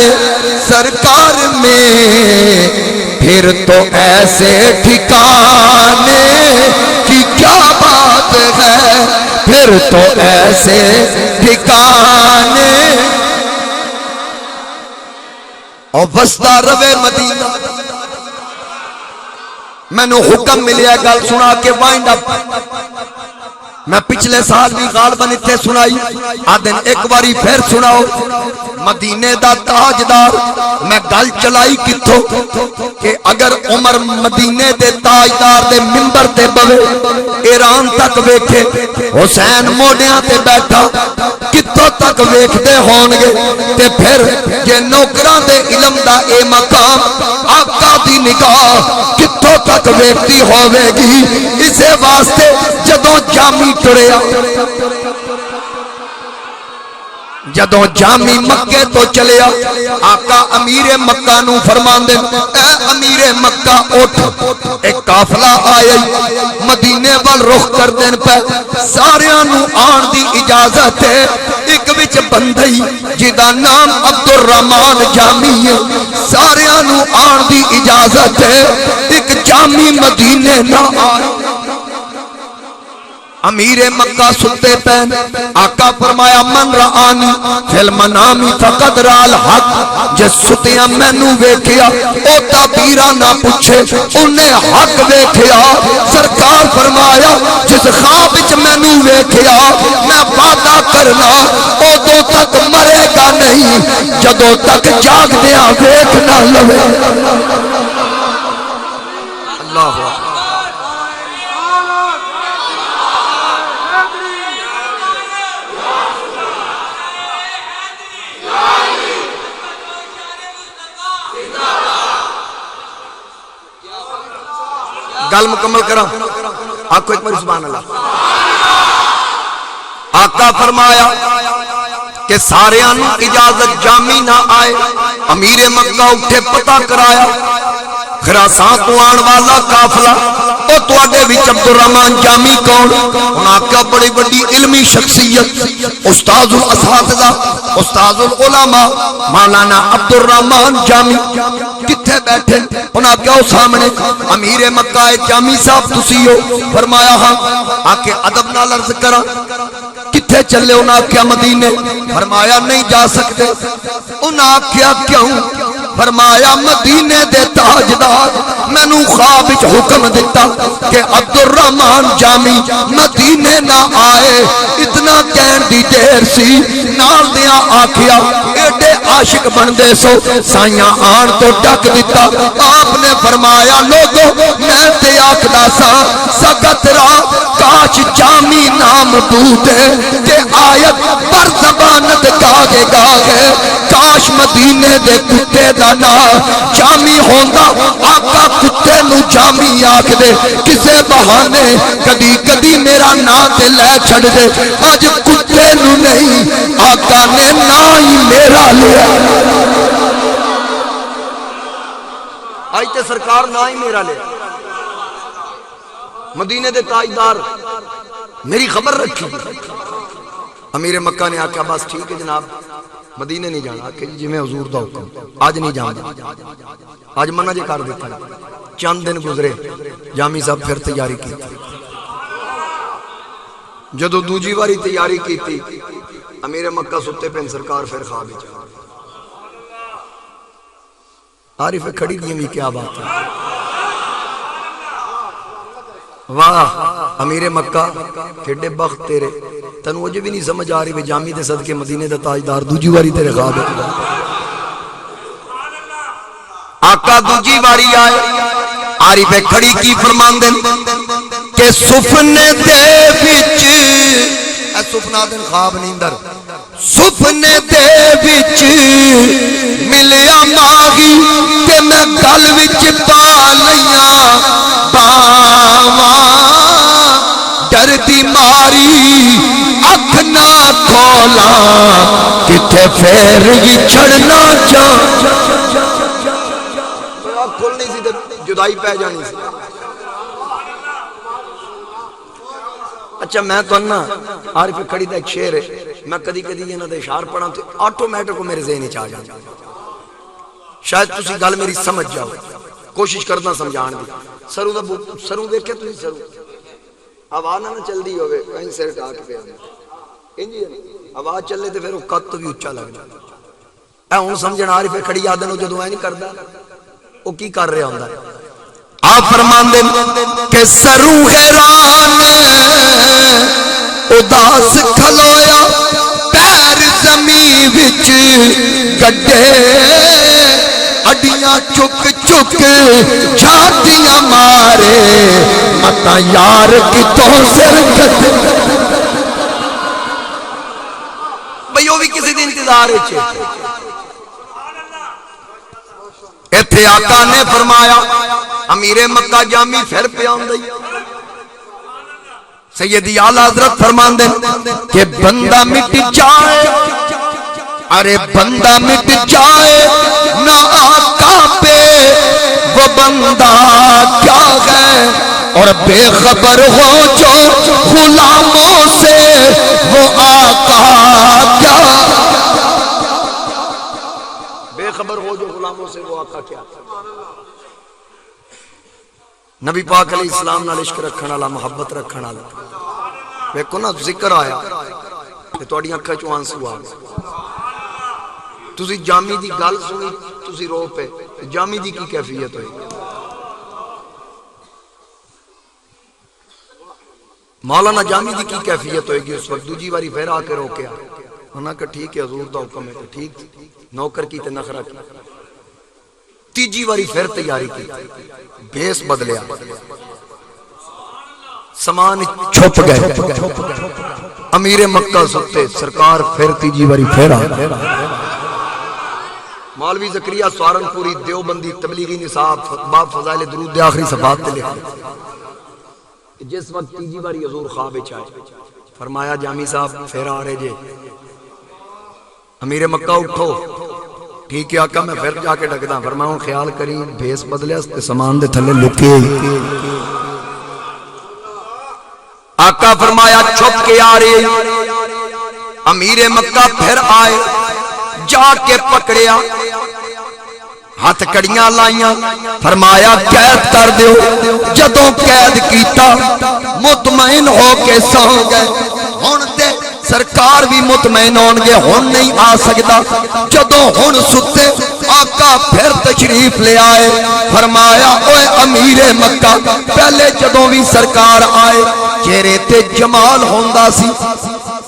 سرکار میں، پھر تو ایسے ٹھکانے کی کیا بات ہے، پھر تو ایسے ٹھکانے، اور بستا روے مدینہ، میں نے حکم ملیا گل سنا کے وائنڈ اپ، میں پچھلے سال بھی غالباً اتھے سنائی، آدن ایک باری پھر سناؤ، مدینے دا تاجدار، میں گل چلائی کتھو کہ اگر عمر مدینے دے تاجدار دے منبر تے بوے، ایران تک ویکھے، حسین موڈیاں تے بیٹھا کتھو تک ویکھ دے ہونگے، تے پھر یہ نوکران دے علم دا اے مقام، آقا دی نگاہ کتھو تک ویکھتی ہوئے گی، اسے واسطے جدوں جامی ٹریا، جدوں جامی مکے تو چلیا، آقا امیر مکہ نو فرمان دے، اے امیر مکہ اٹھ، ایک قافلہ آئی مدینے وال رخ کر دین پہ، ساریاں نو آن دی اجازت ہے، ایک وچ بندئی جدا نام عبدالرحمن جامی ہے، ساریاں نو آن دی اجازت ہے، ایک جامی مدینے نہ آئے، امیر مکہ ستے پین، آقا فرمایا من رآنی فی المنامی فقد رال حق، جس ستیاں میں نو ویکھیا او تعبیرہ نہ پوچھے انہیں حق ویکھیا، سرکار فرمایا جس خواب وچ میں نو ویکھیا میں وعدہ کرنا ادوں تک مرے گا نہیں جدوں تک جاگ دیا ویکھ نہ لوے، اللہ گل مکمل کرا، آکھو ایک بار سبحان اللہ۔ آقا فرمایا کہ سارے آنو اجازت جامی نہ آئے، امیر مکہ اٹھے پتہ کرایا خراسان تو آن والا قافلہ او تو آگے وچ عبدالرحمن جامی کون؟ انہاں کیا بڑی بڑی علمی شخصیت، استاذ الاساتذہ، استاذ العلماء مولانا عبدالرحمن جامی کتھے بیٹھے؟ انہاں کیا سامنے امیر مکہ جامی صاحب تسی ہو؟ فرمایا ہاں۔ آکے ادب نال عرض کرا کتھے چلے؟ انہاں کیا مدینے؟ فرمایا نہیں جا سکتے۔ انہاں کیا کیوں؟ فرمایا مدینے دے تاجدار مینو خواب وچ حکم دیتا کہ عبدالرحمن جامی مدینے نہ آئے، اتنا کہن دی دیر سی نال دیاں آکھیا ایڈے عاشق بندے سو سائیاں آن تو ڈک دیتا۔ آپ نے فرمایا لوگو میں تے آکھدا سا سکت را کاش جامی نام بوتے کہ آیت پر زبانت گاگے گاگے، کاش مدینے دے کتے دا نا جامی ہوندا، آقا کتے نو جامی آکھ دے کسے بہانے کدی کدی میرا نا تے لے چھڑ دے، آج کتے نو نہیں آقا نے نا ہی میرا لیا، آج تے سرکار نا ہی میرا لیا۔ مدینے دے تاجدار میری خبر رکھی، امیر مکہ نے آکھا بس ٹھیک ہے جناب مدینے نہیں جانا، کہ جی میں حضور دا حکم آج نہیں جانا، آج منع جے کر دیتا۔ چند دن گزرے جامی صاحب پھر تیاری کی، جدو دوجی واری تیاری کی تھی امیر مکہ ستے پہ سرکار پھر خواب جا عارف کھڑی دی بھی کیا بات ہے، واہ امیر مکہ کھڑے بخت تیرے، تنو اجے بھی نہیں سمجھ آ رہی بھی جامی دے صدقے مدینے دا تاجدار دوجی واری تیرے خواب ہے۔ آقا دوجی واری آئے، عارف کھڑی کی فرمان دن کہ سفنے دے بچ، اے سفنا دن خواب نیندر، سفنے دے بچ ملیا ماغی کہ میں گل وچ پا لیاں باواں، ڈر دی ماری اکھ نہ کھولاں کتے پھر ہی چھڑنا جا، کھل نہیں سی تے جدائی پہ جانی سی۔ اچھا میں تو نا عارف کھڑی دا ایک شعر ہے، میں کدی کدی یہ نہ دے اشعار پڑھا تو آٹومیٹک کو میرے ذہن چاہ جاتا، شاید تسی گل میری سمجھ جاؤ، کوشش کرنا سمجھان دی۔ سرو دا سرو دیکھے تسی سرو آواز نہ چل دی ہوئے کہیں سر ٹاک پہ انجی آواز چلے تے پھر وہ قط بھی اچھا لگ جائے۔ اے ہوں سمجھن عارف کھڑی آدن ہو جدو نہیں کردا وہ کی کر رہا ہوندا ہے۔ آپ فرمان دیں کہ سرو حیران اداس کھلویا پیر زمین وچ گڈے، اڈیاں چک چک چھاتیاں مارے متا یار کی تو سر گڈے، بھئی وہ بھی کسی دن انتظار ہے۔ ایتھے آقا نے فرمایا امیر مکہ جامی پھر پہ آندئی، سیدی اعلیٰ حضرت فرمان دیں کہ بندہ مٹ جائے، ارے بندہ مٹ جائے نہ آقا پہ وہ بندہ کیا ہے، اور بے خبر ہو جو غلاموں سے وہ آقا کیا، بے خبر ہو جو غلاموں سے وہ آقا کیا۔ نبی پاک علیہ السلام نال عشق رکھن والا، محبت رکھن والا، ویکھو نا ذکر آیا تے تہاڈیاں اکھاں چوں آنسو آ گئے، تسی جامی دی گل سنی تسی رو پے، جامی دی کی کیفیت ہوئی؟ مولانا جامی دی کی کیفیت ہوئے گی اس وقت؟ دوجی باری پھر آ کے روکیا، انہاں کہ ٹھیک ہے حضور دا حکم ہے، ٹھیک نوکر کی تے نخرہ کی۔ تیجی باری پھر تیاری کی، بیس بدلیا، سامان چھپ گئے، امیر مکہ ستے، سرکار پھر تیجی باری پھر آ مولوی زکریا سہارنپوری دیوبندی تبلیغی نصاب باب فضائل درود دے آخری صفحات تے لکھا جس وقت تیجی باری حضور خواب وچ آئے فرمایا جامی صاحب پھر آ رہے جے امیر مکہ اٹھو ٹھیک ہے آقا میں پھر جا کے ڈکدا فرمایا خیال کری بھیس بدلے تے سامان دے تھلے لکے آقا فرمایا چھپ کے آ رہے امیر مکہ پھر آئے جا کے پکڑیا ہاتھ کڑیاں لائیاں فرمایا قید کر دیو جدوں قید کیتا مطمئن ہو کے سو گئے ہن تے سرکار بھی مطمئن ہون گے ہن نہیں آ سکتا جدوں ہن ستے آقا پھر تشریف لے آئے فرمایا اوے امیر مکہ پہلے جدوں بھی سرکار آئے چہرے تے جمال ہوندا سی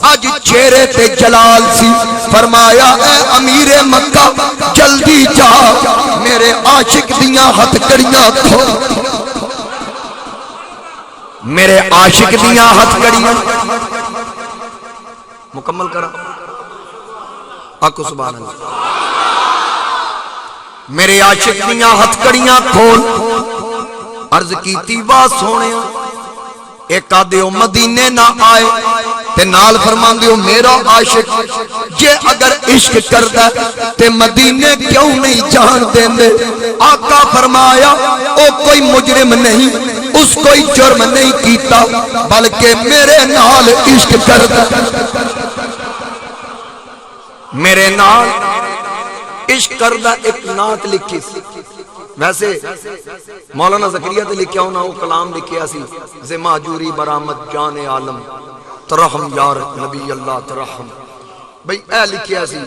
اج چہرے تے جلال سی فرمایا اے امیر مکہ جلدی جا میرے عاشق دیاں ہتھ کڑیاں کھول میرے عاشق دیاں ہتھ کڑیاں مکمل کرا آکو سبحان اللہ میرے عاشق دیاں ہتھ کڑیاں کھول عرض کیتی وا سونیا ایک آدھے مدینے نہ آئے تے نال فرمان دیو میرا عاشق جے اگر عشق کردہ تے مدینے کیوں نہیں جان دیں دے آقا فرمایا او کوئی مجرم نہیں اس کوئی جرم نہیں کیتا بلکہ میرے نال عشق کردہ میرے نال عشق کردہ ایک نعت لکھی سی ویسے مولانا زکریا تے لکھیا ہونا وہ کلام لکھیا سی زِ مہجوری برآمد جان عالم ترحم یار نبی اللہ ترحم بھئی اے لکھیا سی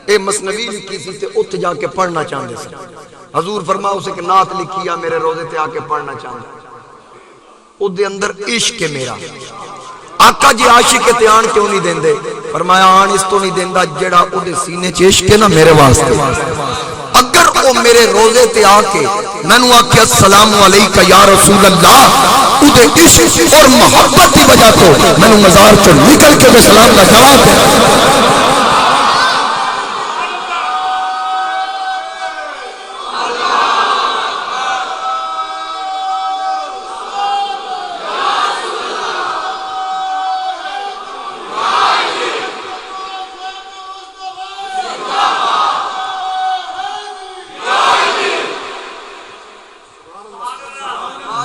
اے مسنوی لکھی سی تے ات جا کے پڑھنا چاہندے سی حضور فرماؤ اسے کہ نعت لکھیا میرے روزے تے آ کے پڑھنا چاہندے او دے اندر عشق ہے میرا آقا جی عاشق تے آن کیوں نہیں دیندے فرمایا آن اس تو نہیں دیندا جڑا او دے سینے چ عشق ہے نا میرے واسطے اگر وہ میرے روزے تے آ کے میں نو آکھیا السلام علیکہ یا رسول اللہ او دے عشق اور محبت کی وجہ تو میں نو مزار چ نکل کے دے سلام دا جواب دے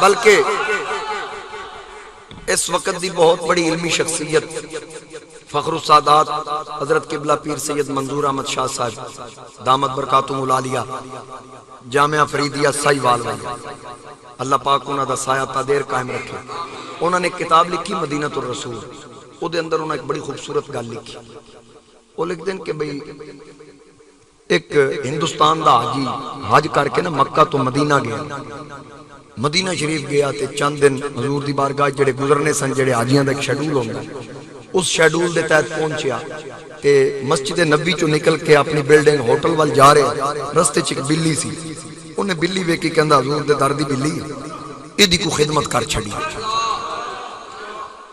بلکہ اس وقت دی بہت بڑی علمی شخصیت فخر السادات حضرت قبلہ پیر سید منظور احمد شاہ صاحب دامت برکاتہم العالیہ جامعہ فریدیہ سائیوال والے اللہ پاک انہاں دا سایہ تا دیر قائم رکھے انہوں نے کتاب لکھی مدینۃ الرسول او دے اندر انہوں نے ایک بڑی خوبصورت گل لکھی وہ لکھ دیں کہ بھئی ایک ہندوستان دا حاجی حج کر کے نا مکہ تو مدینہ گیا مدینہ شریف گیا تے چند دن حضور دی بارگاہ جڑے گزرنے سن جڑے حاجیاں دا ایک شیڈول ہوندا اس شیڈول دے تحت پہنچیا تے مسجد نبی چوں نکل کے اپنی بلڈنگ ہوٹل وال جا رہے رستے چ ایک بلی سی انہیں بلی ویکھی کہندا حضور دے در دی بلی ہے ایدی کو خدمت کر چھڑی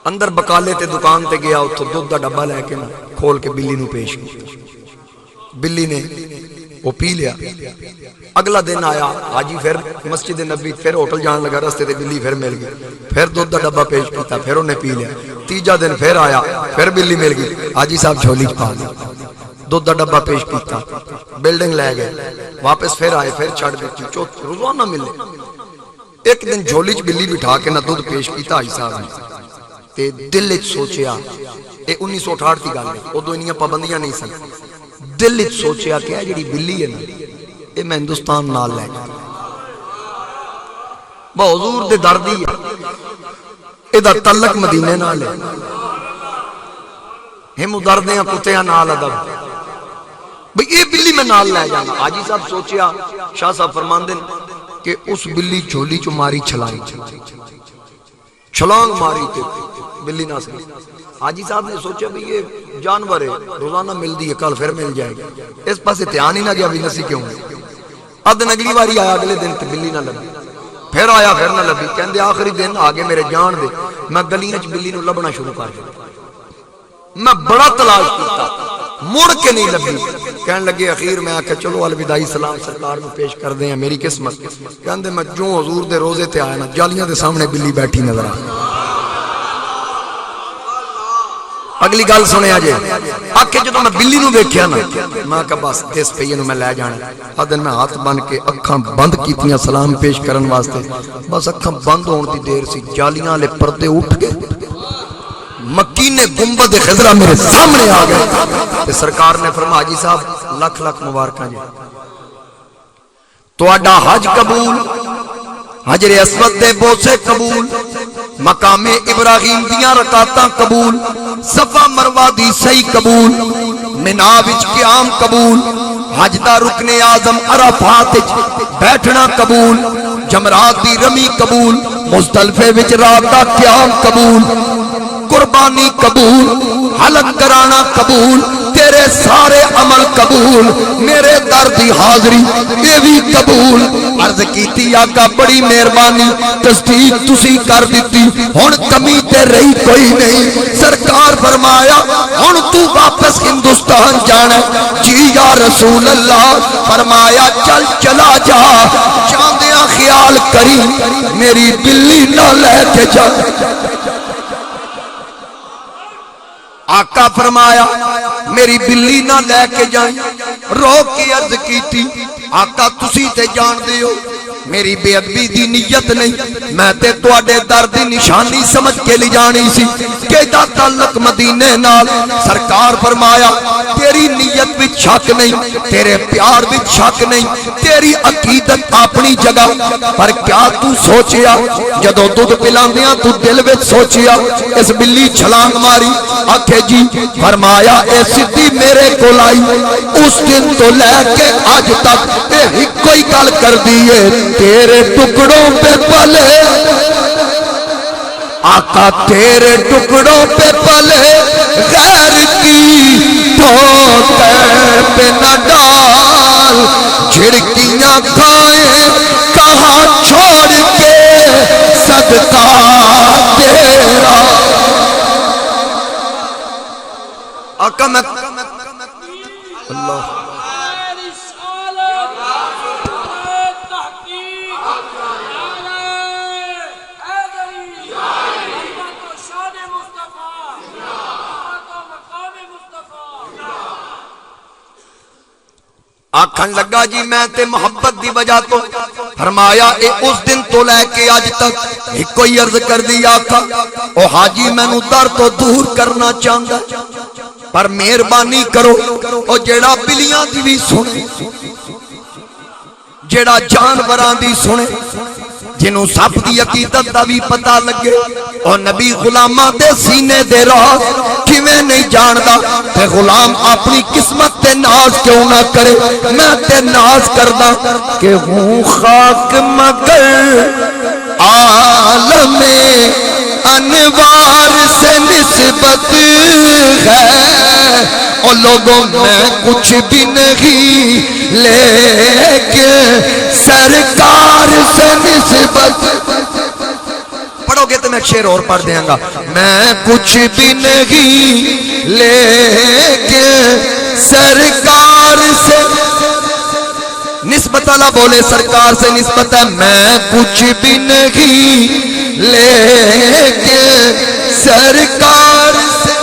اندر بکالے تے دکان تے گیا اتھوں دودھ دا ڈبہ لے کے نا کھول کے بلی نو پیش کیا بلی نے وہ پی لیا اگلا دن آیا حاجی پھر مسجد نبی پھر ہوٹل جان لگا رستے تے بلی پھر مل گئی پھر دودھ دا ڈبہ پیش کیتا پھر انہیں پی لیا تیجا دن پھر آیا پھر بلی مل گئی حاجی صاحب جھولی پا دیا دودھ دا ڈبہ پیش کیتا بلڈنگ لے گئے واپس پھر آئے پھر چھڑ دیتی چوتھ روزانہ ملے ایک دن جھولی چ بلی بٹھا کے نہ دودھ پیش کیتا حاجی صاحب نے تے دل وچ سوچیا اے 1968 دی گل ہے اودوں انیاں پابندیاں نہیں سن دل وچ سوچیا کہ اے جڑی بلی ہے نا اے میں ہندوستان نال لے گیا با حضور دے در دی ہے اے دا تعلق مدینے نال ہے ہم دردیاں کتیاں نال ادب بھئی اے بلی میں نال لے جانا حاجی صاحب سوچیا شاہ صاحب فرماندے کہ اس بلی جھولی چ ماری چھلانگ ماری تے بلی نہ سکی حاجی صاحب نے سوچا بھی یہ جانور ہے روزانہ مل دی ہے کل پھر مل جائے گا اس پاسے دھیان ہی نہ گیا بھی نسی کیوں ادن اگلی باری آیا اگلے دن تے بلی نہ لبی پھر آیا پھر نہ لبی کہندے آخری دن آگے میرے جان دے میں گلیاں چ بلی نو لبنا شروع کر دیا میں بڑا تلاش کیتا مڑ کے نہیں لبھی کہنے لگے اخیر میں آکے چلو الوداعی سلام سرکار میں پیش کر دیں میری قسمت کہندے میں جو حضور دے روزے تے آیا نا جالیاں دے سامنے بلی بیٹھی نظر آ اگلی گل سنے آجے آکے جدو میں بلی نو دیکھیا نا میں کہا بس دس پہ یہ نو میں لے جانا آدھن میں ہاتھ بن کے اکھاں بند کیتیاں سلام پیش کرن واسطے بس اکھاں بند ہون دی دیر سی جالیاں لے پردے اٹھ گئے مکین گنبد خضرہ میرے سامنے آ گئے سرکار نے فرمایا حاجی صاحب لکھ لکھ مبارکاں جی تواڈا حج قبول حجر اسود دے بوسے قبول مقام ابراہیم دیاں رکعتاں قبول صفا مروہ دی صحیح قبول منا وچ قیام قبول حج دا رکن اعظم عرفات وچ بیٹھنا قبول جمرات دی رمی قبول مزدلفے وچ رات دا قیام قبول قربانی قبول حلق کرانا قبول تیرے سارے عمل قبول میرے در دی حاضری یہ بھی قبول عرض کیتی آقا بڑی مہربانی تصدیق تسی کر دیتی ہن کمی تے رہی کوئی نہیں سرکار فرمایا ہن تو واپس ہندوستان جانا جی یا رسول اللہ فرمایا چل چلا جا چاندیاں خیال کری میری بلی نہ لے کے جا آقا فرمایا میری بلی نہ لے کے جائیں رو کے عرض کیتی آقا تسی تے جان دیو میری بے ادبی دی نیت نہیں میں تے تواڈے در دی نشانی سمجھ کے لی جانی سی کہ دا تعلق مدینے نال سرکار فرمایا تیری نیت بھی شک نہیں تیرے پیار بھی شک نہیں تیری عقیدت اپنی جگہ پر کیا تو سوچیا جدو دودھ پلاندیاں تو دل وچ سوچیا اس بلی چھلانگ ماری آکھے جی فرمایا اے سدھی میرے کول آئی اس دن تو لے کے آج تک اے کوئی گل کر دیے تیرے ٹکڑوں پہ پلے آقا تیرے ٹکڑوں پہ پلے غیر کی ٹھوکر پہ نہ ڈال جھڑکیاں کھائیں کہاں چھوڑ کے صدقہ تیرا آقا میں اللہ آکھن لگا جی میں تے محبت دی وجہ تو فرمایا اے اس دن تو لے کے آج تک ایک کوئی عرض کر دی آقا او حاجی میں نو در تو دور کرنا چاہندا پر مہربانی کرو او جیڑا بلیاں دی بھی سنے جیڑا جانوراں دی سنے جنہوں سب دی عقیدت دا بھی پتہ لگے اور نبی غلامہ دے سینے دے راز کیویں نہیں جاندا تے غلام اپنی قسمت تے ناز کیوں نہ کرے میں تے ناز کردا کہ ہوں خاک مگر عالم انوار سے نسبت ہے اور لوگوں میں کچھ بھی نہیں لیکن سرکار سے نسبت پڑھو گے تو میں ایک شعر اور پڑھ دیں گا میں کچھ بھی نہیں لیکن سرکار سے نسبت اللہ بولے سرکار سے نسبت ہے میں کچھ بھی نہیں لیکن سرکار سے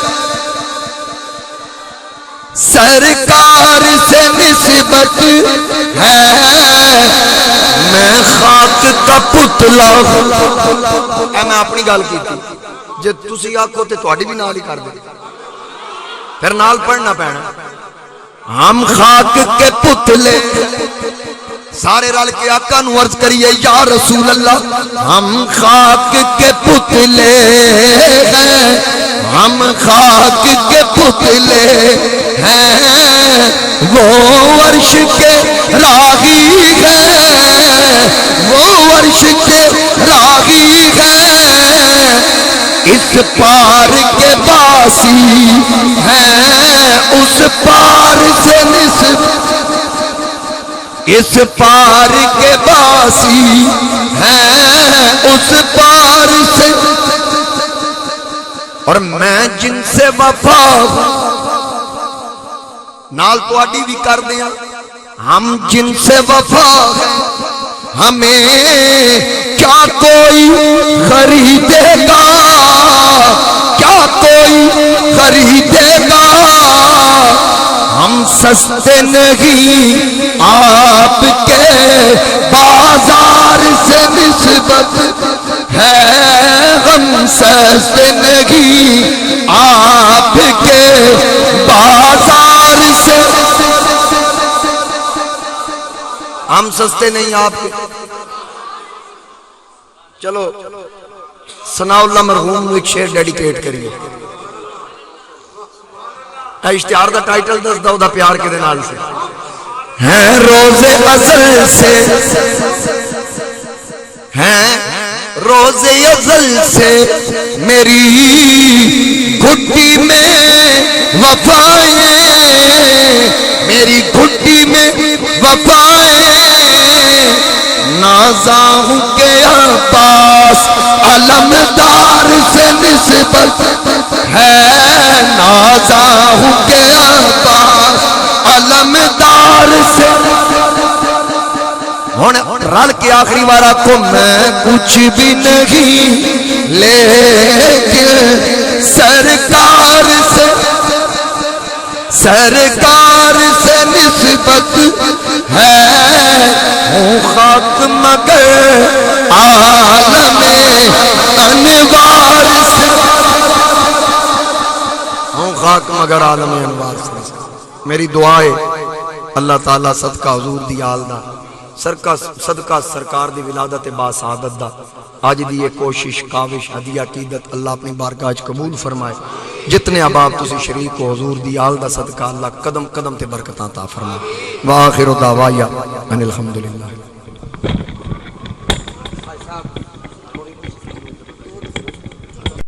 نسبت ہے میں خاک کا پتلا میں اپنی گل کی تھی جے تسی آکھو تے تہاڈی بھی نال ہی کر دے پھر نال پڑھنا پینا ہم خاک کے پتلے سارے رل کے آقا نو عرض کریے یا رسول اللہ ہم خاک کے پتلے ہیں ہم خاک کے پتلے ہیں وہ عرش کے راغی ہیں وہ عرش کے راغی ہیں اس پار کے باسی ہیں اس پار سے نسبت اس پار کے باسی ہیں اس پار سے اور میں جن سے وفا نال تواڈی بھی کر دیاں ہم جن سے وفا ہے ہمیں کیا کوئی خریدے گا کیا کوئی خریدے گا ہم سستے نہیں آپ کے بازار سے نسبت ہے ہم سستے نہیں آپ کے بازار سے ہم سستے نہیں آپ کے چلو ثناء اللہ مرحوم ایک شعر ڈیڈیکیٹ کریے اشتہار دا ٹائٹل دس دا دا پیار کے نال سے ہیں روز ازل سے ہیں روز ازل سے میری گھٹی میں وفائیں میری گھٹی میں وفائیں نازاں کے عباس علمدار سے نسبت ہے نازاں کے عباس علمدار سے رل کے آخری بارہ کو میں کچھ بھی نہیں لیکن سرکار سے نسبت ہے ہوں خاک مگر عالم انوار سے ہوں خاک مگر عالم انوار سے میری دعا ہے اللہ تعالیٰ صدقہ حضور دی آل دا صدقہ سرکار دی ولادت با سعادت دا آج دی یہ کوشش کاوش ہدیہ عقیدت اللہ اپنی بارگاہ قبول فرمائے جتنے احباب تسی شریک کو حضور دی آل دا صدقہ اللہ قدم قدم تے برکتاں عطا فرمائے وآخر دعوایا ان الحمدللہ